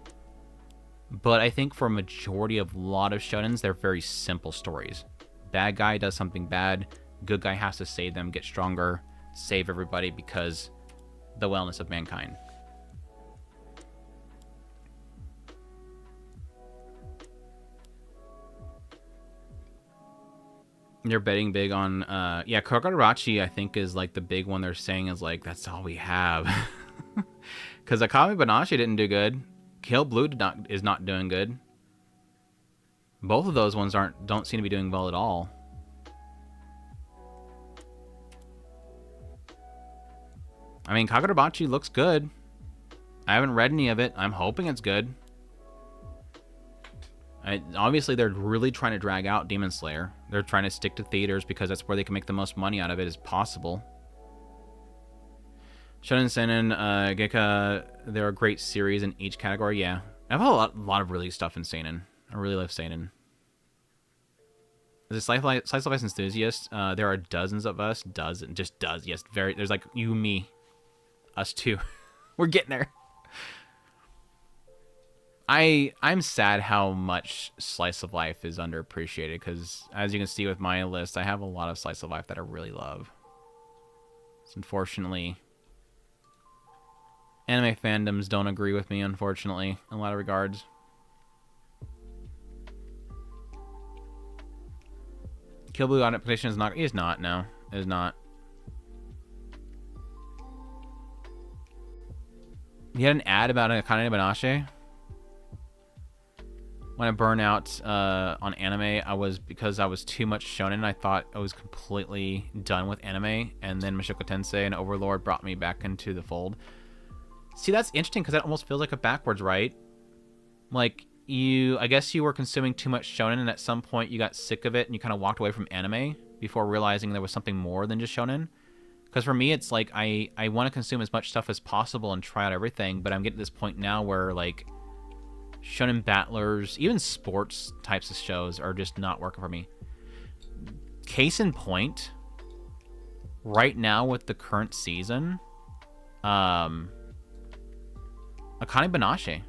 but I think for a majority of a lot of shonens, they're very simple stories. Bad guy does something bad, good guy has to save them, get stronger, save everybody because the wellness of mankind. They're betting big on yeah, Kagurachi I think is like the big one they're saying is like that's all we have. Because Akame Banashi didn't do good. Kill Blue is not doing good. Both of those ones don't seem to be doing well at all. I mean, Kagurachi looks good. I haven't read any of it. I'm hoping it's good. Obviously, they're really trying to drag out Demon Slayer. They're trying to stick to theaters because that's where they can make the most money out of it as possible. Shonen Seinen, Geika, they're a great series in each category. Yeah, I have a lot of really stuff in Seinen. I really love Seinen. As a slice of life enthusiast, there are dozens of us. Yes, there's like you, me, us too. We're getting there. I'm sad how much slice of life is underappreciated, because as you can see with my list, I have a lot of slice of life that I really love. It's unfortunately Anime fandoms don't agree with me, unfortunately, in a lot of regards. Kill Blue adaptation is not. It is not. No, it is not. You had an ad about Akane Banashi. When I burned out on anime, because I was too much shonen. I thought I was completely done with anime, and then Mushoku Tensei and Overlord brought me back into the fold. See, that's interesting because that almost feels like a backwards, right? Like I guess you were consuming too much shonen, and at some point you got sick of it, and you kind of walked away from anime before realizing there was something more than just shonen. Because for me, it's like I want to consume as much stuff as possible and try out everything, but I'm getting to this point now where like shonen battlers, even sports types of shows are just not working for me. Case in point, right now with the current season, Akane Banashi.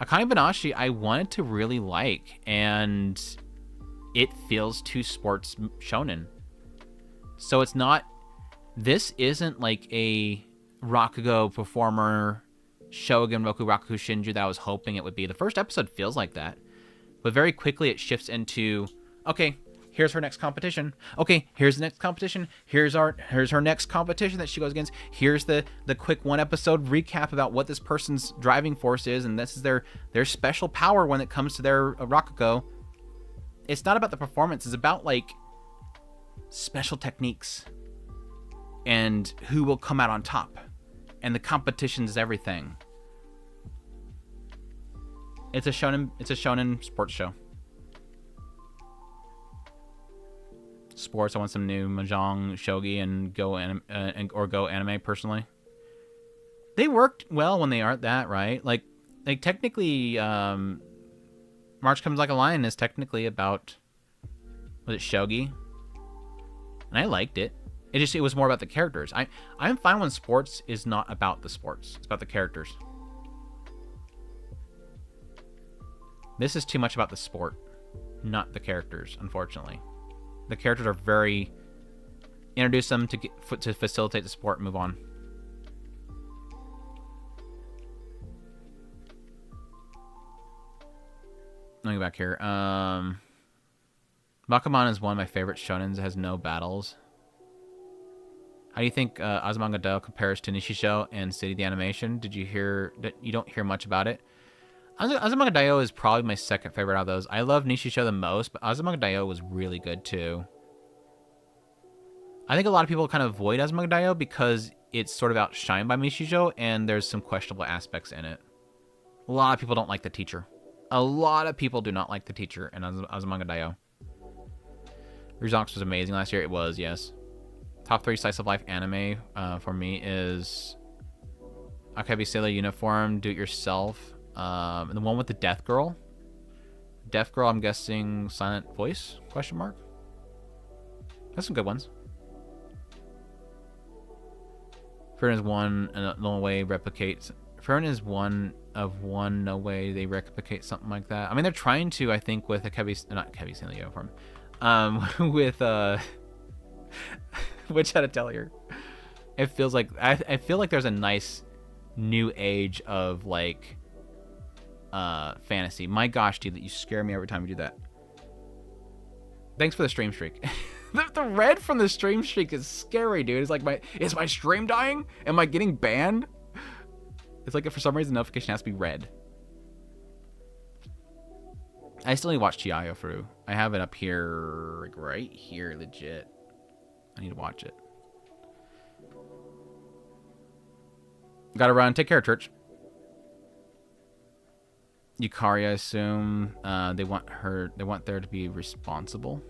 Akane Banashi I wanted to really like, and it feels too sports shonen. So it's not, this isn't like a Rakugo performer Shogun Roku Rakugo Shinju that I was hoping it would be. The first episode feels like that, but very quickly it shifts into, okay, here's her next competition. Okay, here's the next competition. Here's her next competition that she goes against. Here's the quick one episode recap about what this person's driving force is, and this is their special power when it comes to their Rakugo. It's not about the performance. It's about like special techniques and who will come out on top, and the competition is everything. It's a shonen sports show. Sports, I want some new Mahjong, Shogi, and Go anime personally. They worked well when they aren't that, right? Like technically, March Comes Like a Lion is technically about, was it Shogi? And I liked it. It was more about the characters. I'm fine when sports is not about the sports. It's about the characters. This is too much about the sport, not the characters, unfortunately. The characters are very... Introduce them to facilitate the sport and move on. Let me go back here. Bakuman is one of my favorite shonens. It has no battles. How do you think Azumanga Daioh compares to Nishisho and City the Animation? Did you hear that? You don't hear much about it. Azumanga Daioh is probably my second favorite out of those. I love Nishisho the most, but Azumanga Daioh was really good too. I think a lot of people kind of avoid Azumanga Daioh because it's sort of outshined by Nishisho, and there's some questionable aspects in it. A lot of people don't like the teacher. A lot of people do not like the teacher in Azumanga Daioh. Ryuzox was amazing last year. It was, yes. Top 3 slice of life anime for me is Akabe Sailor Uniform, Do It Yourself, and the one with the Death Girl. Death Girl, I'm guessing Silent Voice? Question mark. That's some good ones. Frieren is one, and no way replicates. Frieren is one of one, no way they replicate something like that. I mean, they're trying to, I think, with not Akabe Sailor Uniform, with Witch Hat Atelier. It feels like I feel like there's a nice new age of like fantasy. My gosh, dude, that you scare me every time you do that. Thanks for the stream streak. The red from the stream streak is scary, dude. It's like is my stream dying? Am I getting banned? It's like if for some reason the notification has to be red. I still need to watch Chiayo Furu. I have it up here, like right here, legit. I need to watch it. Gotta run. Take care, church. Yukari, I assume. They want there to be responsible.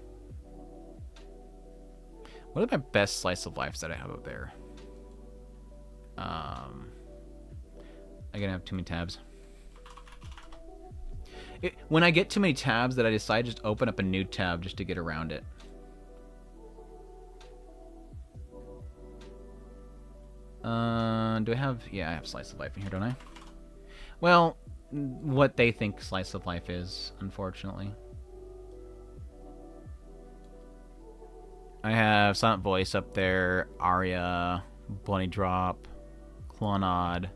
What are my best slice of lives that I have up there? I'm gonna have too many tabs. When I get too many tabs that I decide just open up a new tab just to get around it. Do I have... Yeah, I have slice of life in here, don't I? Well, what they think slice of life is, unfortunately. I have Silent Voice up there, Arya, Bunny Drop, Clannad.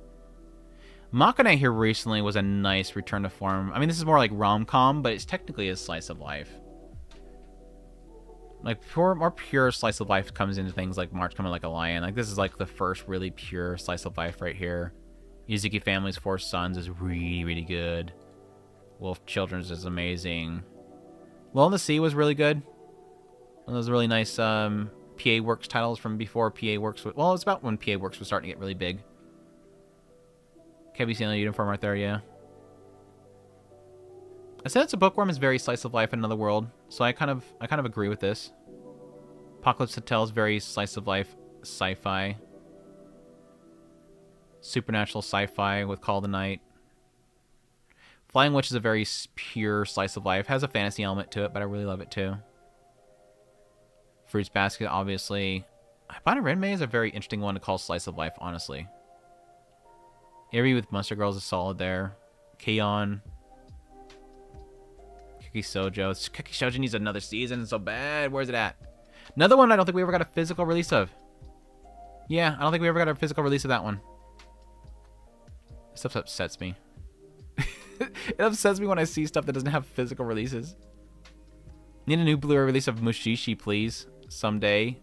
Machina here recently was a nice return to form. I mean, this is more like rom-com, but it's technically a slice of life. Like, more pure slice of life comes into things like March Coming Like a Lion. Like, this is like the first really pure slice of life right here. Yuzuki Family's Four Sons is really, really good. Wolf Children's is amazing. Lull in the Sea was really good. One of those really nice PA Works titles from before PA Works. Well, it's about when PA Works was starting to get really big. Kevin Stanley uniform right there, yeah. I said it's a bookworm is very slice of life in another world, so I kind of agree with this. Apocalypse Hotel is very slice of life sci-fi. Supernatural sci-fi with Call of the Night. Flying Witch is a very pure slice of life. Has a fantasy element to it, but I really love it too. Fruits Basket, obviously. Habana Renmei is a very interesting one to call slice of life, honestly. Eerie with Monster Girls is solid there. K-On! Kiki Shoujo. Kiki Shoujo needs another season so bad. Where's it at? Another one I don't think we ever got a physical release of. Yeah, I don't think we ever got a physical release of that one. This stuff upsets me. It upsets me when I see stuff that doesn't have physical releases. Need a new Blu-ray release of Mushishi, please. Someday.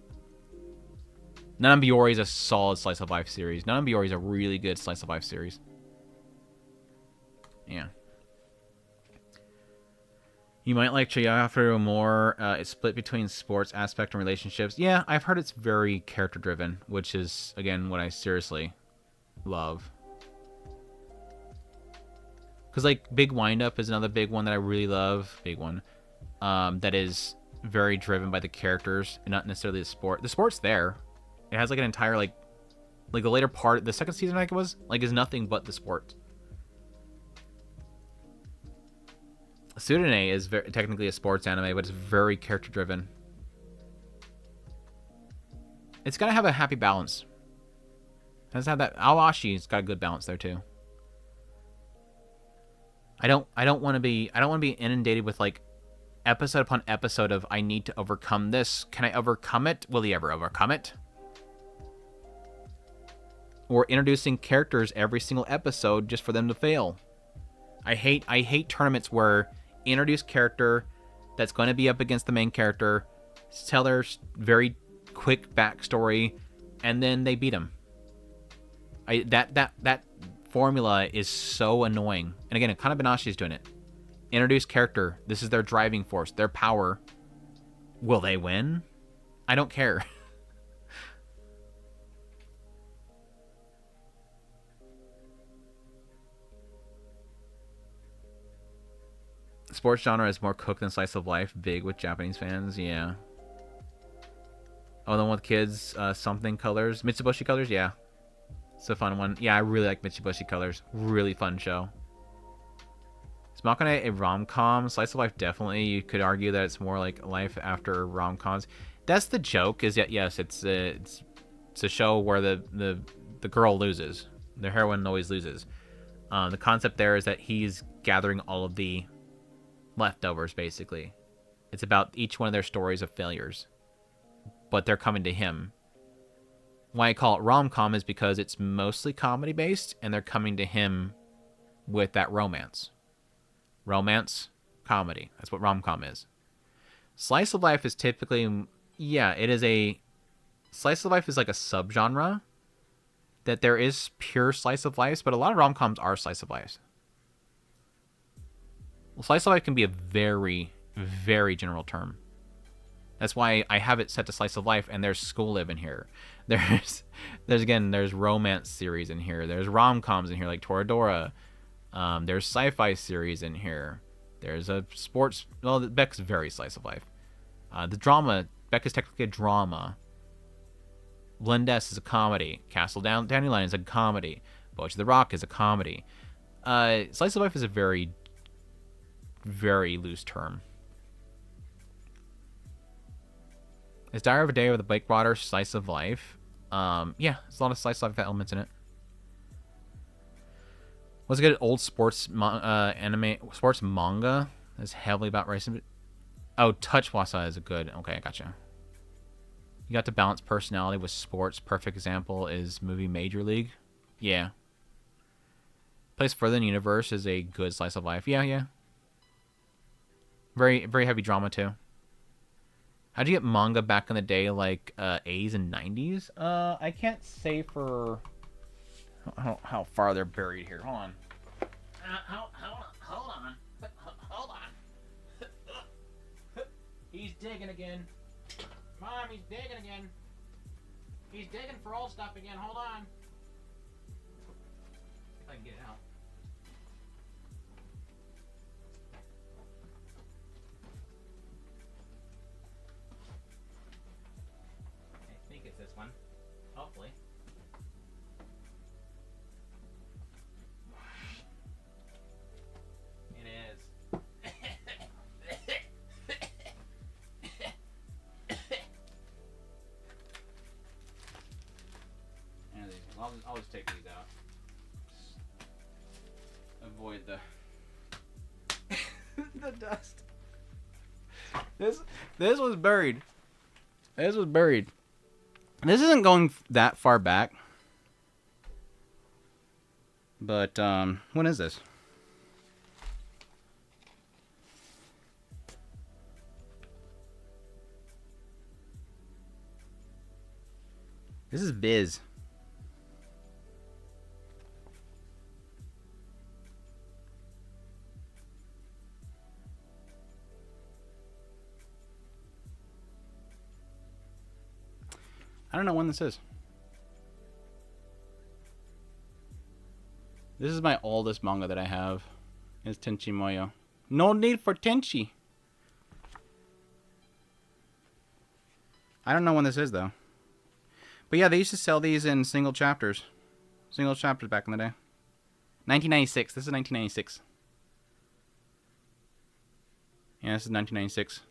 Nanan Biori is a solid slice of life series. Nanan Biori is a really good slice of life series. Yeah. You might like Chihayafuru more. It's split between sports aspect and relationships. Yeah, I've heard it's very character-driven, which is, again, what I seriously love. Because, like, Big Wind-Up is another big one that I really love. Big one. That is very driven by the characters and not necessarily the sport. The sport's there. It has, like, an entire, like the later part, the second season, I think it was, like, is nothing but the sport. Tsurune is technically a sports anime, but it's very character-driven. It's got to have a happy balance. It has to have that. Awashi's got a good balance there, too. I don't want to be inundated with, like, episode upon episode of I need to overcome this. Can I overcome it? Will he ever overcome it? Or introducing characters every single episode just for them to fail. I hate tournaments where introduce character that's going to be up against the main character, tell their very quick backstory, and then they beat him. That formula is so annoying. And again, Akane Banashi is doing it. Introduce character. This is their driving force, their power. Will they win? I don't care. Sports genre is more cooked than slice of life. Big with Japanese fans, yeah. Oh, the one with kids, something colors. Mitsubishi Colors, yeah. It's a fun one. Yeah, I really like Mitsubishi Colors. Really fun show. Is Machina a rom-com? Slice of life, definitely. You could argue that it's more like life after rom-coms. That's the joke, is that, yes, it's a show where the girl loses. The heroine always loses. The concept there is that he's gathering all of the leftovers, basically. It's about each one of their stories of failures. But they're coming to him. Why I call it rom-com is because it's mostly comedy-based, and they're coming to him with that romance. Romance, comedy. That's what rom-com is. Slice of life is typically... Yeah, it is a... Slice of life is like a subgenre. That there is pure slice of life, but a lot of rom-coms are slice of life. Well, slice of life can be a very, very general term. That's why I have it set to slice of life, and there's school live in here. There's romance series in here. There's rom-coms in here, like Toradora. There's sci-fi series in here. There's a sports... Well, Beck's very slice of life. The drama... Beck is technically a drama. Blendess is a comedy. Castle Dandelion is a comedy. Bocchi the Rock is a comedy. Slice of life is a very... very loose term. Is Diary of a Day with a Breakwater slice of life? Yeah, there's a lot of slice of life elements in it. What's a good old sports sports manga that's heavily about racing? Oh, Touch Wasa is a good... Okay, I gotcha. You got to balance personality with sports. Perfect example is movie Major League. Yeah. Place further in the universe is a good slice of life. Yeah, yeah. Very, very heavy drama, too. How'd you get manga back in the day, like 80s and 90s? I can't say for how far they're buried here. Hold on. Hold on. Hold on. He's digging again. Mom, he's digging again. He's digging for old stuff again. Hold on. If I can get it out. I think it's this one. Hopefully. It is. And I'll just take these out. Avoid the the dust. This was buried. This was buried. This isn't going that far back. But when is this? This is Viz. I don't know when this is. This is my oldest manga that I have. It's Tenchi Muyo. No need for Tenchi. I don't know when this is, though. But yeah, they used to sell these in single chapters. Single chapters back in the day. 1996. This is 1996. Yeah, this is 1996.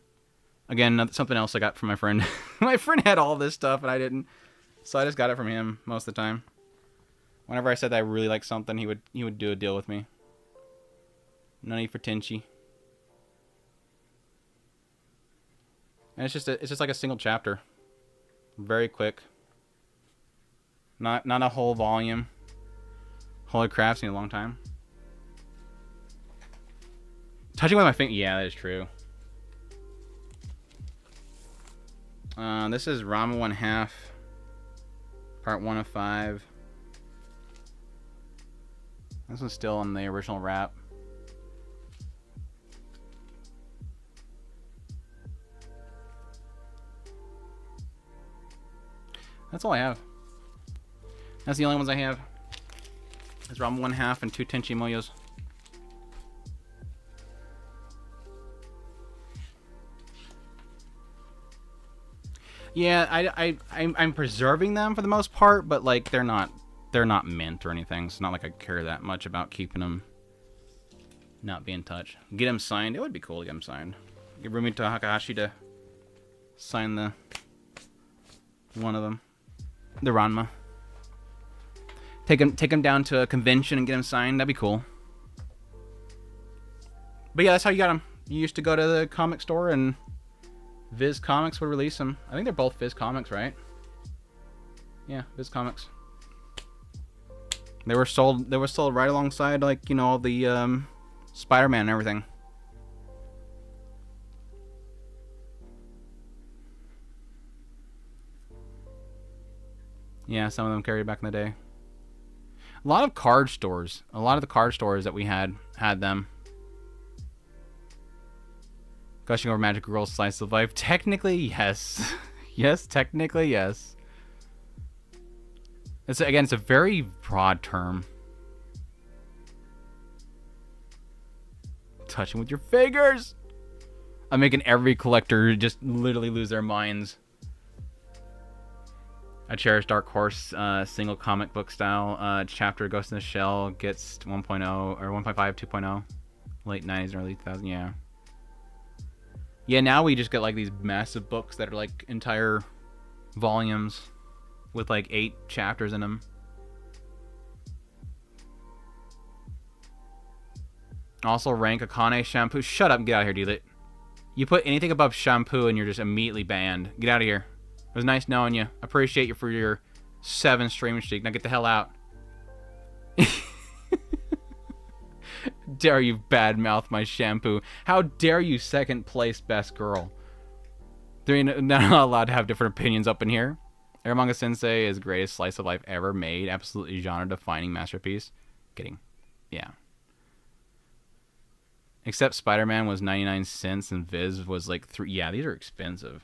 Again, something else I got from my friend. My friend had all this stuff, and I didn't. So I just got it from him most of the time. Whenever I said that I really liked something, he would do a deal with me. No need for Tenchi. And it's just like a single chapter. Very quick. Not a whole volume. Holy crap, it's been a long time. Touching with my finger. Yeah, that is true. This is Rama 1/2. Part 1 of 5. This one's still in the original wrap. That's all I have. That's the only ones I have. It's Rama 1/2 and 2 Tenchi Muyos. Yeah, I'm preserving them for the most part, but like they're not mint or anything. It's not like I care that much about keeping them not being touched. Get them signed. It would be cool to get them signed. Get Rumito Takahashi to sign one of them. The Ranma. Take him down to a convention and get him signed. That'd be cool. But yeah, that's how you got them. You used to go to the comic store and Viz Comics would release them. I think they're both Viz Comics, right? Yeah, Viz Comics. They were sold right alongside, like, you know, all the Spider-Man and everything. Yeah, some of them carried back in the day. A lot of card stores. A lot of the card stores that we had them. Gushing over Magic Girl Slice of Life. Technically, yes. Yes, technically, yes. It's a very broad term. Touching with your fingers. I'm making every collector just literally lose their minds. I cherish Dark Horse single comic book style. Chapter Ghost in the Shell gets 1.0 or 1.5, 2.0. Late 90s and early 2000s, yeah. Yeah, now we just get like these massive books that are like entire volumes with like 8 chapters in them. Also rank Akane shampoo. Shut up and get out of here, Delit. You put anything above shampoo and you're just immediately banned. Get out of here. It was nice knowing you. Appreciate you for your 7 stream streak. Now get the hell out. Dare you badmouth my shampoo? How dare you second place best girl? They're not allowed to have different opinions up in here. Eromanga Sensei is the greatest slice of life ever made. Absolutely genre-defining masterpiece. Kidding. Yeah. Except Spider-Man was 99 cents and Viz was like 3. Yeah, these are expensive.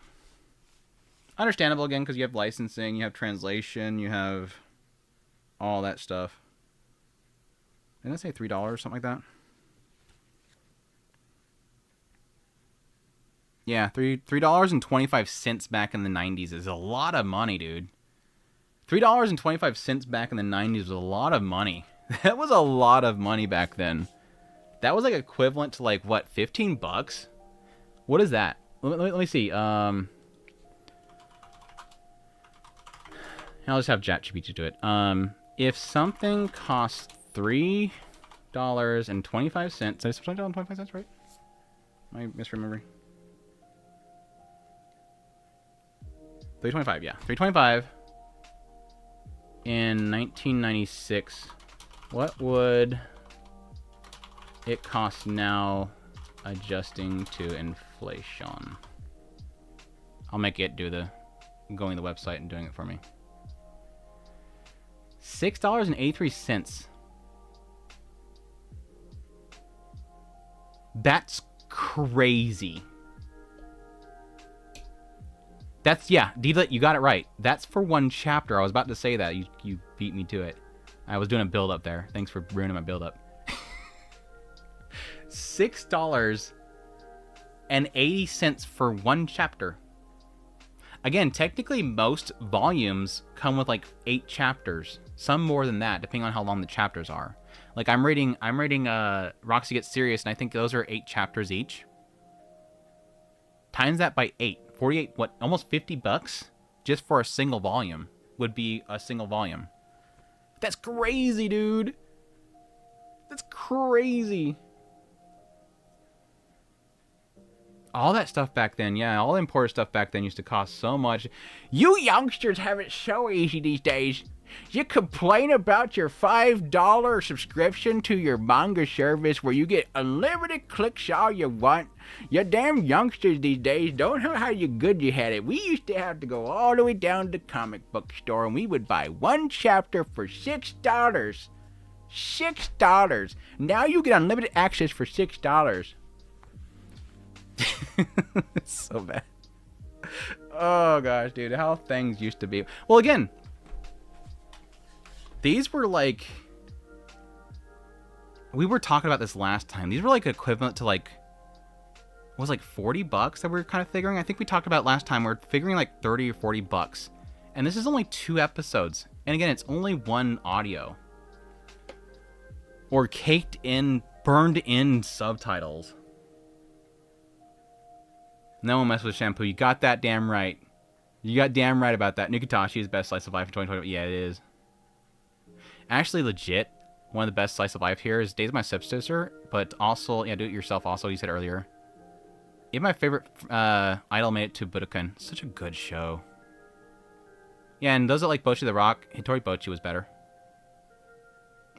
Understandable, again, because you have licensing, you have translation, you have all that stuff. Didn't I say $3 or something like that? Yeah, $3.25 back in the 90s is a lot of money, dude. $3.25 back in the 90s was a lot of money. That was a lot of money back then. That was like equivalent to like, what, 15 bucks? What is that? Let me see. I'll just have ChatGPT do it. If something costs $3.25, did I say $3.25, right? Am I misremembering? $3.25, yeah. $3.25 in 1996. What would it cost now, adjusting to inflation? I'll make it do the going to the website and doing it for me. $6.83. That's crazy. That's, yeah, Diva, you got it right. That's for one chapter. I was about to say that. You beat me to it. I was doing a build-up there. Thanks for ruining my build-up. $6.80 for one chapter. Again, technically most volumes come with like 8 chapters. Some more than that, depending on how long the chapters are. Like I'm reading Roxy Gets Serious, and I think those are 8 chapters each. Times that by 8. 48, what, almost 50 bucks just for a single volume would be a single volume. That's crazy, dude. That's crazy. All that stuff back then, yeah, all the imported stuff back then used to cost so much. You youngsters have it so easy these days. You complain about your $5 subscription to your manga service where you get unlimited clicks all you want. You damn youngsters these days don't know how good you had it. We used to have to go all the way down to the comic book store and we would buy one chapter for $6. $6. Now you get unlimited access for $6. It's so bad. Oh gosh, dude, how things used to be. Well, again, these were like, we were talking about this last time. These were like equivalent to like, what was like 40 bucks that we were kind of figuring. I think we talked about last time. We're figuring like 30 or 40 bucks. And this is only 2 episodes. And again, it's only one audio. Or caked in, burned in subtitles. No one mess with shampoo. You got that damn right. You got damn right about that. Nikitashi is best slice of life in 2020. Yeah, it is. Actually, legit, one of the best slice of life here is Days of My Stepsister, but also, yeah, Do It Yourself also, you said earlier. Even my favorite idol made it to Budokan. Such a good show. Yeah, and those that like Bocchi the Rock, Hitori Bocchi was better.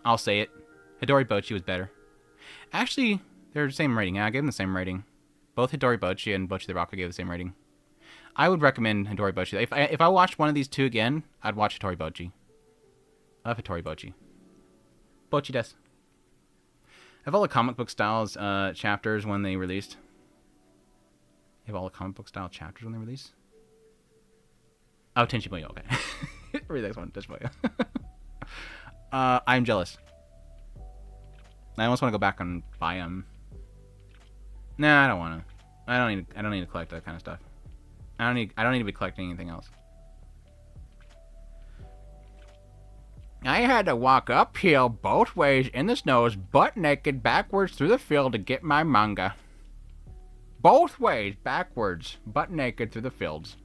I'll say it. Hitori Bocchi was better. Actually, they're the same rating. Yeah, I gave them the same rating. Both Hitori Bocchi and Bocchi the Rock I gave the same rating. I would recommend Hitori Bocchi. If I watched one of these two again, I'd watch Hitori Bocchi. I love Hitori Bocchi. Bocchi des. I have all the comic book styles chapters when they released. You have all the comic book style chapters when they released? Oh, Tenchi Muyo, okay. Read the next one, Tenchi Muyo. I'm jealous. I almost want to go back and buy them. Nah, I don't want to. I don't need to collect that kind of stuff. I don't need to be collecting anything else. I had to walk uphill both ways in the snows, butt naked, backwards through the field to get my manga. Both ways, backwards, butt naked through the fields.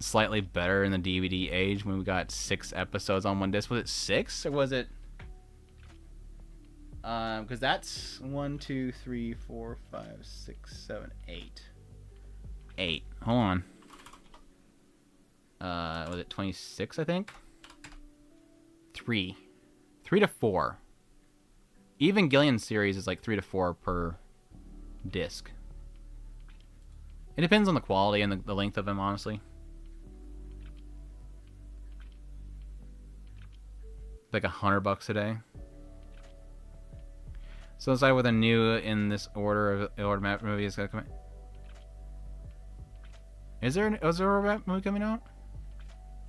Slightly better in the DVD age when we got 6 episodes on one disc. Was it 6 or was it? Because that's 1, 2, 3, 4, 5, 6, 7, 8. 8. Hold on. Was it 26, I think? 3 to 4. Even Gillian's series is like 3 to 4 per disc. It depends on the quality and the length of them, honestly. Like $100 a day. So let's start with a new in this order of map movie is gonna come in. Is there an Order Rap movie coming out?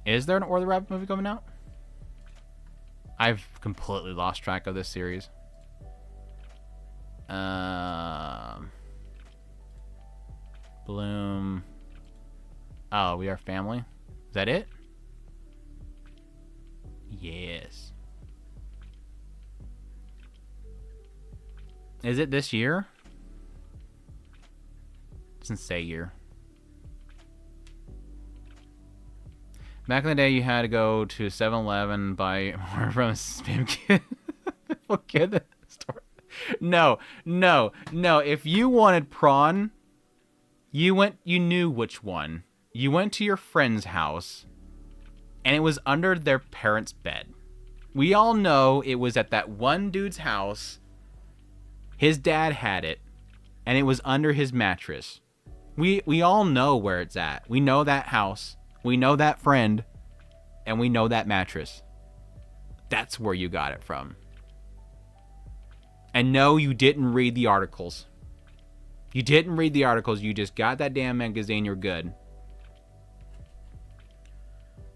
Is there an Order Rap movie coming out? I've completely lost track of this series. Bloom. Oh, We Are Family. Is that it? Yes. Is it this year? Doesn't say year. Back in the day, you had to go to 7-Eleven, buy more from a spam kit. Forget the story. No. If you wanted prawn, you knew which one. You went to your friend's house, and it was under their parents' bed. We all know it was at that one dude's house. His dad had it, and it was under his mattress. We all know where it's at. We know that house. We know that friend. And we know that mattress. That's where you got it from. And no, you didn't read the articles. You didn't read the articles. You just got that damn magazine. You're good.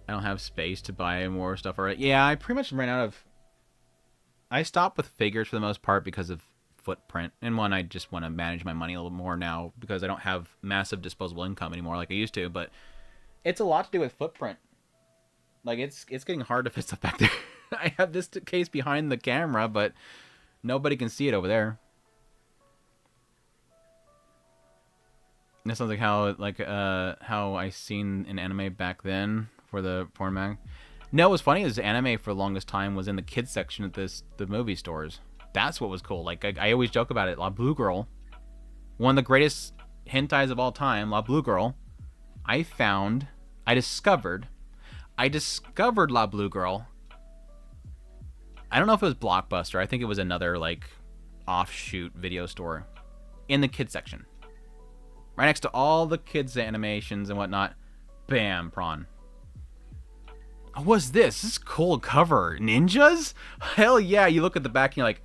I don't have space to buy more stuff already. Yeah, I pretty much ran out of... I stopped with figures for the most part because of footprint. And one, I just want to manage my money a little more now because I don't have massive disposable income anymore like I used to. But it's a lot to do with footprint. Like, it's getting hard to fit stuff back there. I have this case behind the camera, but nobody can see it over there. That sounds like how I seen an anime back then for the porn mag. No, what's funny is anime for the longest time was in the kids section at the movie stores. That's what was cool. Like I always joke about it. La Blue Girl, one of the greatest hentais of all time. La Blue Girl. I discovered La Blue Girl. I don't know if it was Blockbuster. I think it was another like offshoot video store in the kids section. Right next to all the kids animations and whatnot. Bam, prawn. What's this? This is cool cover. Ninjas? Hell yeah. You look at the back and you're like,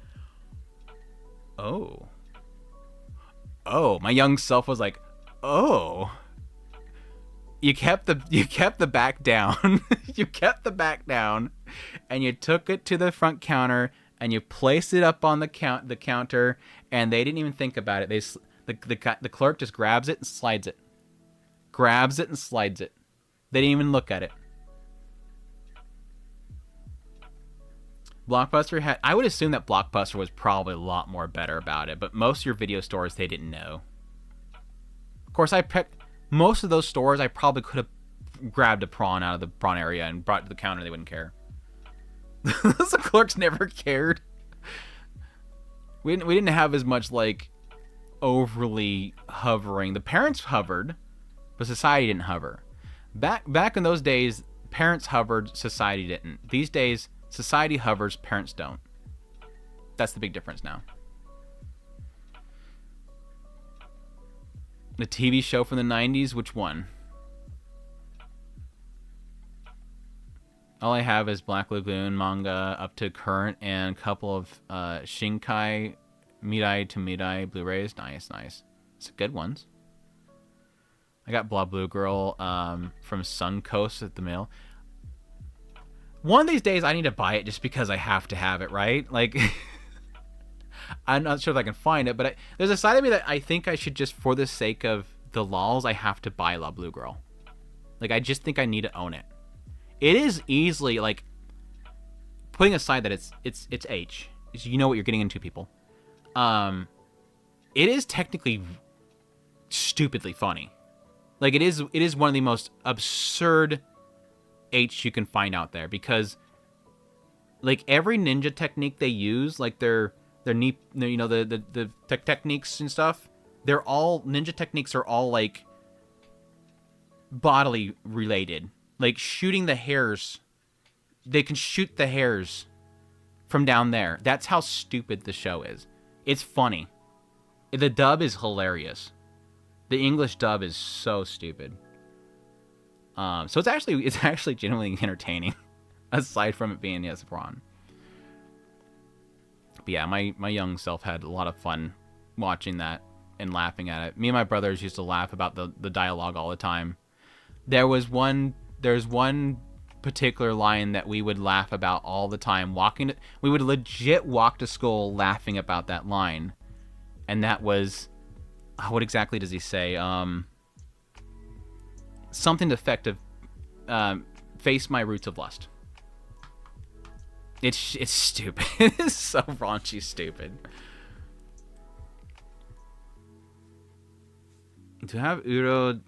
oh. Oh, my young self was like, oh. You kept the back down. You kept the back down, and you took it to the front counter, and you placed it up on the counter, and they didn't even think about it. The clerk just grabs it and slides it. Grabs it and slides it. They didn't even look at it. Blockbuster had... I would assume that Blockbuster was probably a lot more better about it, but most of your video stores, they didn't know. Of course, most of those stores, I probably could have grabbed a prawn out of the prawn area and brought it to the counter. They wouldn't care. The clerks never cared. We didn't have as much, like, overly hovering. The parents hovered, but society didn't hover. Back in those days, parents hovered, society didn't. These days, society hovers, parents don't. That's the big difference now. The TV show from the 90s, which one? All I have is Black Lagoon manga up to current and a couple of Shinkai Mirai to Mirai Blu-rays. Nice. It's good ones. I got Blah Blue Girl from Suncoast at the mail. One of these days I need to buy it just because I have to have it, right? Like... I'm not sure if I can find it, but there's a side of me that I think I should just, for the sake of the lols, I have to buy La Blue Girl. Like, I just think I need to own it. It is easily, like, putting aside that it's H. You know what you're getting into, people. It is technically stupidly funny. Like, it is one of the most absurd H you can find out there, because, like, every ninja technique they use, like, their knee, you know, the techniques and stuff, ninja techniques are all like bodily related. Like shooting the hairs, they can shoot the hairs from down there. That's how stupid the show is. It's funny. The dub is hilarious. The English dub is so stupid. So it's actually genuinely entertaining, aside from it being Prawn. But yeah, my young self had a lot of fun watching that and laughing at it. Me and my brothers used to laugh about the dialogue all the time. There's one particular line that we would laugh about all the time. We would legit walk to school laughing about that line, and that was, what exactly does he say? Something to the effect of, face my roots of lust. It's stupid. It's so raunchy stupid. To have Uro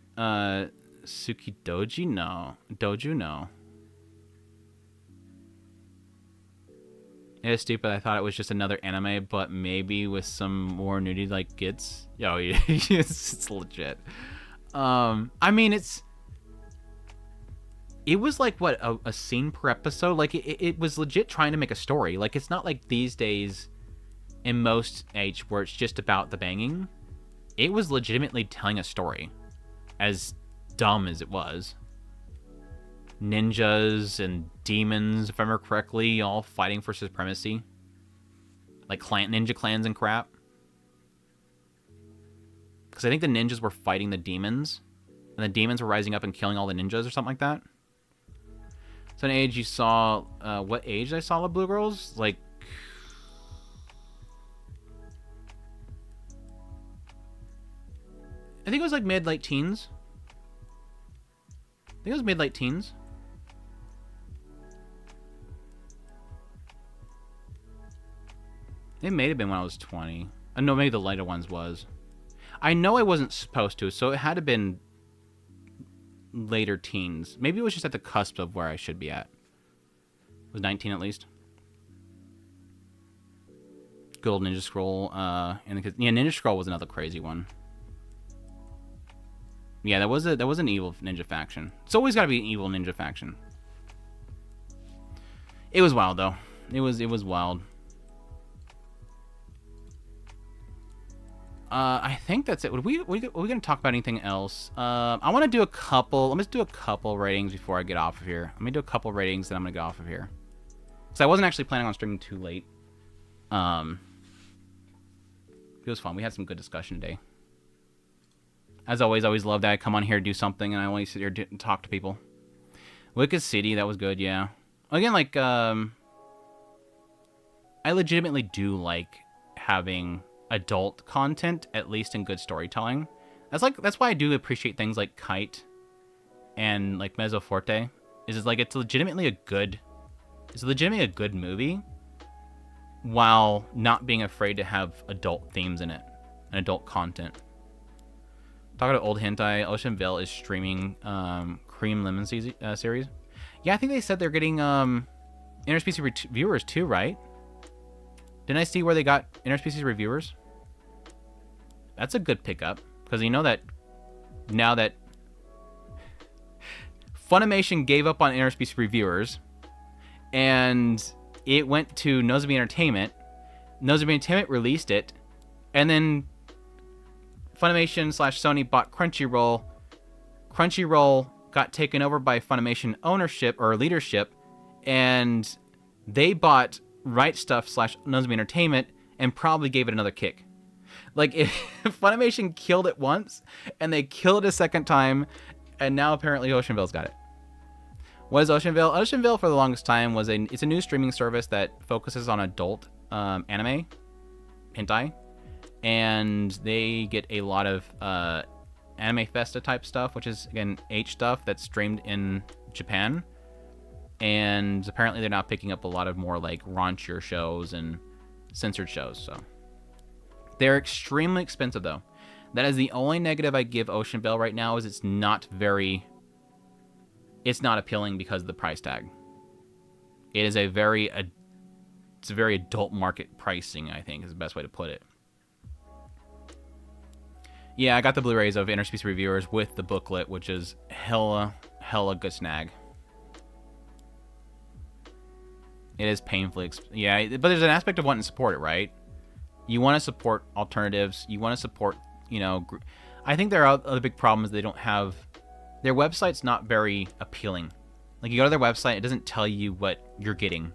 Tsukidoji? No. Doju? No. It is stupid. I thought it was just another anime, but maybe with some more nudity like Gits. Yo, it's legit. I mean, it was like, what, a scene per episode? Like, it was legit trying to make a story. Like, it's not like these days in most age where it's just about the banging. It was legitimately telling a story. As dumb as it was. Ninjas and demons, if I remember correctly, all fighting for supremacy. Like ninja clans and crap. Because I think the ninjas were fighting the demons. And the demons were rising up and killing all the ninjas or something like that. So an age you saw... what age I saw the Blue Girls? Like... I think it was like mid-late teens. I think it was mid-late teens. It may have been when I was 20. No, maybe the later ones was. I know I wasn't supposed to, so it had to have been later teens. Maybe it was just at the cusp of where I should be at. It was 19 at least. Good old Ninja Scroll. Ninja Scroll was another crazy one. Yeah, that was an evil ninja faction. It's always got to be an evil ninja faction. It was wild though. It was wild. I think that's it. Are we gonna talk about anything else? I want to do a couple. Let me do a couple ratings before I get off of here. Let me do a couple ratings, then I'm gonna get off of here. Because I wasn't actually planning on streaming too late. It was fun. We had some good discussion today. As always, I always love that I come on here, do something, and I only sit here and talk to people. Wicked City, that was good, yeah. Again, like, I legitimately do like having adult content, at least in good storytelling. That's why I do appreciate things like Kite and like Mezzo Forte. It's legitimately a good movie while not being afraid to have adult themes in it and adult content. Talking about old hentai, Ocean Veil is streaming Cream Lemon series. Yeah, I think they said they're getting interspecies reviewers too, right? Didn't I see where they got interspecies reviewers? That's a good pickup, because you know that now that Funimation gave up on interspecies reviewers, and it went to Nozomi Entertainment. Nozomi Entertainment released it, and then Funimation/Sony bought Crunchyroll. Crunchyroll got taken over by Funimation ownership or leadership, and they bought Right Stuff/Nozomi Entertainment and probably gave it another kick. Like, if Funimation killed it once, and they killed it a second time, and now apparently Ocean Veil's got it. What is Ocean Veil? Ocean Veil for the longest time it's a new streaming service that focuses on adult anime, hentai. And they get a lot of Anime Festa type stuff, which is, again, H stuff that's streamed in Japan. And apparently they're now picking up a lot of more, like, raunchier shows and censored shows, so. They're extremely expensive, though. That is the only negative I give Ocean Veil right now, is it's not appealing because of the price tag. It is a very adult market pricing, I think, is the best way to put it. Yeah, I got the Blu-rays of Interspecies Reviewers with the booklet, which is hella good snag. It is painfully yeah, but there's an aspect of wanting to support it, right? You want to support alternatives. You want to support, you know, I think their other big problem is they don't have, their website's not very appealing. Like, you go to their website, it doesn't tell you what you're getting.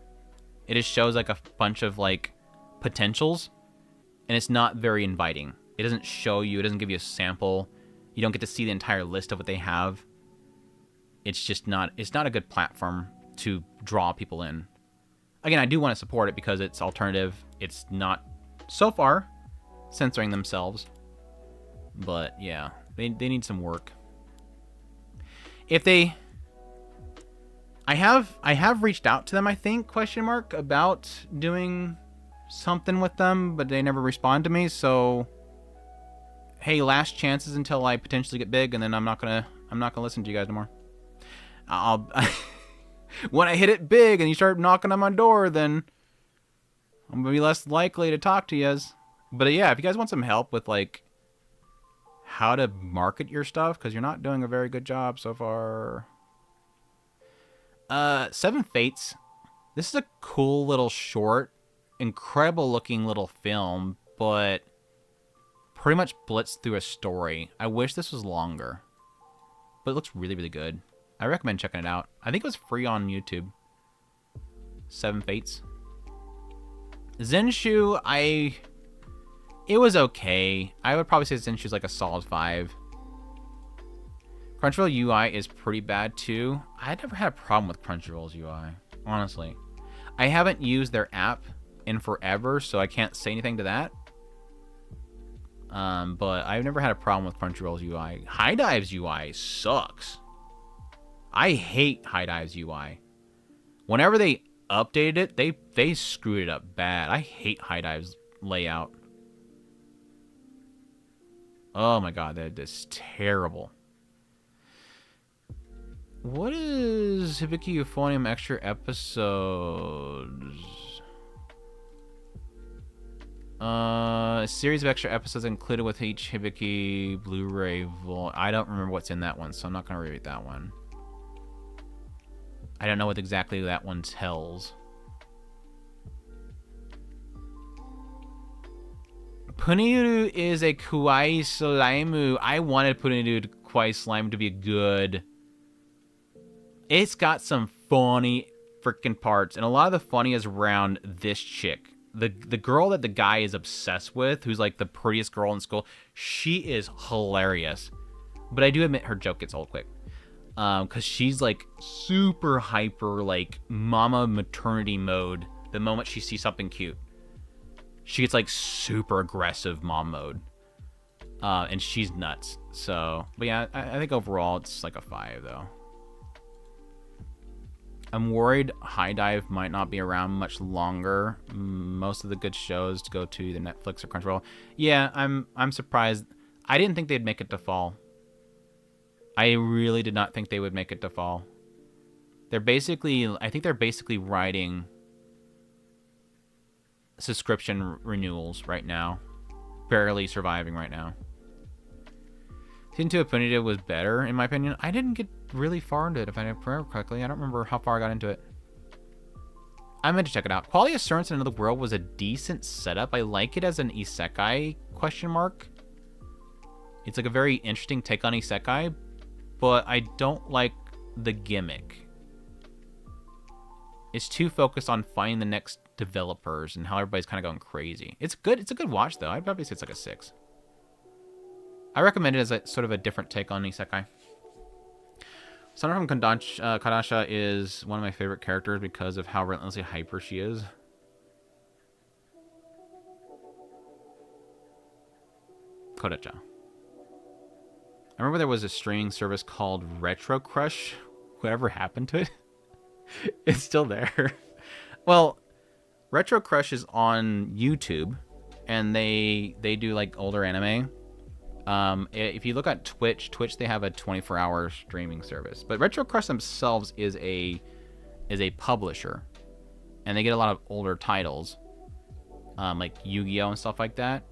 It just shows like a bunch of like potentials, and it's not very inviting. It doesn't show you, it doesn't give you a sample. You don't get to see the entire list of what they have. It's just not, it's not a good platform to draw people in. Again, I do want to support it because it's alternative. It's not, so far, censoring themselves. But yeah, they need some work. If they, I have reached out to them, I think, about doing something with them, but they never respond to me. So, hey, last chances until I potentially get big, and then I'm not gonna listen to you guys no more. I'll when I hit it big and you start knocking on my door, then I'm gonna be less likely to talk to you. But yeah, if you guys want some help with like how to market your stuff, because you're not doing a very good job so far. Seven Fates. This is a cool little short, incredible looking little film, but pretty much blitzed through a story. I wish this was longer, but it looks really, really good. I recommend checking it out. I think it was free on YouTube. Seven Fates. Zenshu, it was okay. I would probably say Zenshu's like a solid 5. Crunchyroll UI is pretty bad too. I never had a problem with Crunchyroll's UI, honestly. I haven't used their app in forever, so I can't say anything to that. But I've never had a problem with Crunchyroll's UI. HIDIVE's UI sucks. I hate HIDIVE's UI. Whenever they updated it, they screwed it up bad. I hate HIDIVE's layout. Oh my god, that is terrible. What is Hibiki Euphonium extra episodes? A series of extra episodes included with each Hibiki Blu-ray vault. I don't remember what's in that one, so I'm not going to read that one. I don't know what exactly that one tells. Puniru is a kawaii slime. I wanted Puniru kawaii slime to be good. It's got some funny freaking parts, and a lot of the funny is around this chick. The girl that the guy is obsessed with, who's like the prettiest girl in school, she is hilarious. But I do admit her joke gets old quick. Because she's like super hyper, like mama maternity mode the moment she sees something cute. She gets like super aggressive mom mode. And she's nuts. So, but yeah, I think overall it's like a 5 though. I'm worried HIDIVE might not be around much longer. Most of the good shows go to either Netflix or Crunchyroll. Yeah, I'm surprised. I didn't think they'd make it to fall. I really did not think they would make it to fall. I think they're basically writing subscription renewals right now. Barely surviving right now. Season 2 of Punitive was better, in my opinion. I didn't get really far into it, if I remember correctly. I don't remember how far I got into it. I meant to check it out. Quality Assurance in Another World was a decent setup. I like it as an isekai question mark. It's like a very interesting take on isekai, but I don't like the gimmick. It's too focused on finding the next developers and how everybody's kind of going crazy. It's good. It's a good watch, though. I'd probably say it's like a 6. I recommend it as a sort of a different take on isekai. Sana from Kadasha is one of my favorite characters because of how relentlessly hyper she is. Kodacha. I remember there was a streaming service called Retro Crush. Whatever happened to it? It's still there. Well, Retro Crush is on YouTube, and they do like older anime. If you look at Twitch, they have a 24-hour streaming service. But Retro Crush themselves is a publisher, and they get a lot of older titles, like Yu-Gi-Oh and stuff like that.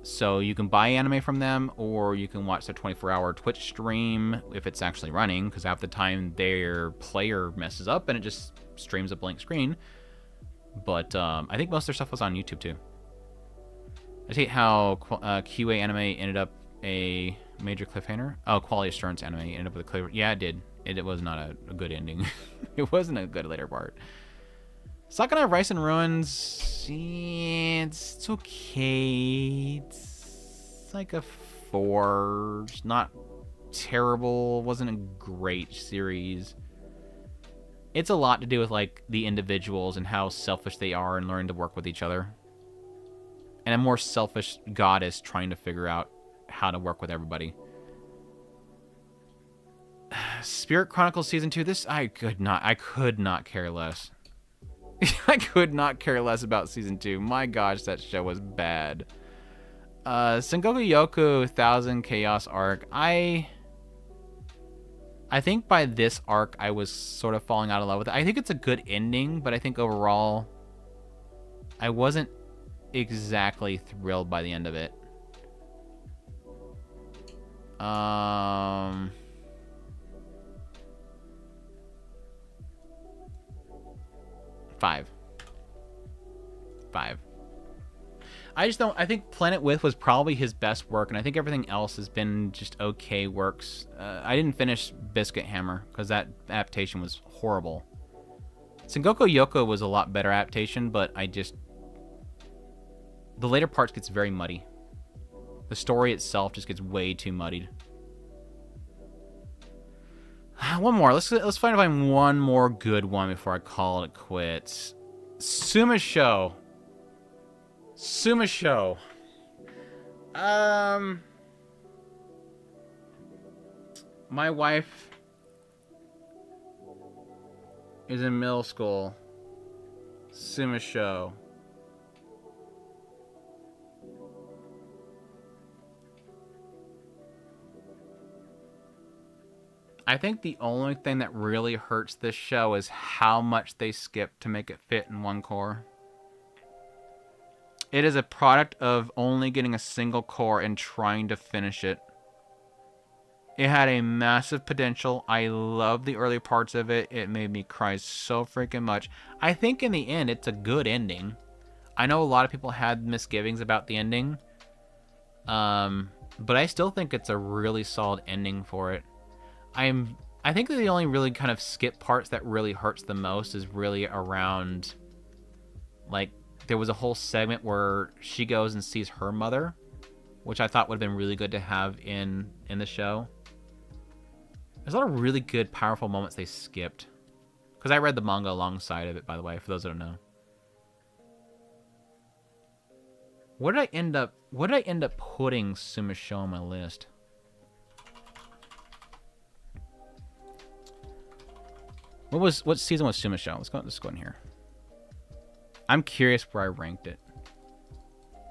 So you can buy anime from them, or you can watch their 24-hour Twitch stream if it's actually running, because half the time their player messes up and it just streams a blank screen. But I think most of their stuff was on YouTube too. I hate how QA anime ended up a major cliffhanger. Oh, Quality Assurance anime ended up with a cliffhanger. Yeah, it did. It was not a good ending. It wasn't a good later part. Sakana Rice and Ruins, it's okay. It's like a 4. It's not terrible. It wasn't a great series. It's a lot to do with like the individuals and how selfish they are and learning to work with each other. And a more selfish goddess trying to figure out how to work with everybody. Spirit Chronicles Season 2. This I could not care less. I could not care less about Season 2. My gosh, that show was bad. Sengoku Yoku 1000 Chaos arc. I think by this arc, I was sort of falling out of love with it. I think it's a good ending, but I think overall, I wasn't exactly thrilled by the end of it. 5. I think Planet With was probably his best work, and I think everything else has been just okay works. I didn't finish Biscuit Hammer, because that adaptation was horrible. Sengoku Yoko was a lot better adaptation, but the later parts gets very muddy. The story itself just gets way too muddied. One more. Let's find one more good one before I call it quits. Sumisho. My wife is in middle school. Sumisho. I think the only thing that really hurts this show is how much they skip to make it fit in one core. It is a product of only getting a single core and trying to finish it. It had a massive potential. I love the early parts of it. It made me cry so freaking much. I think in the end, it's a good ending. I know a lot of people had misgivings about the ending. But I still think it's a really solid ending for it. I think that the only really kind of skip parts that really hurts the most is really around, like, there was a whole segment where she goes and sees her mother, which I thought would have been really good to have in the show. There's a lot of really good, powerful moments they skipped. Because I read the manga alongside of it, by the way, for those that don't know. What did I end up putting Sumisho on my list? What season was Sumisho? Let's go in here. I'm curious where I ranked it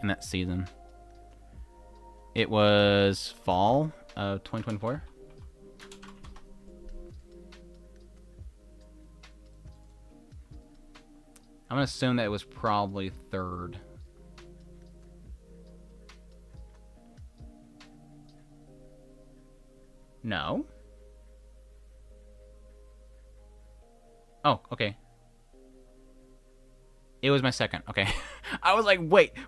in that season. It was fall of 2024. I'm gonna assume that it was probably 3rd. No. Oh, okay. It was my 2nd. Okay. I was like, wait.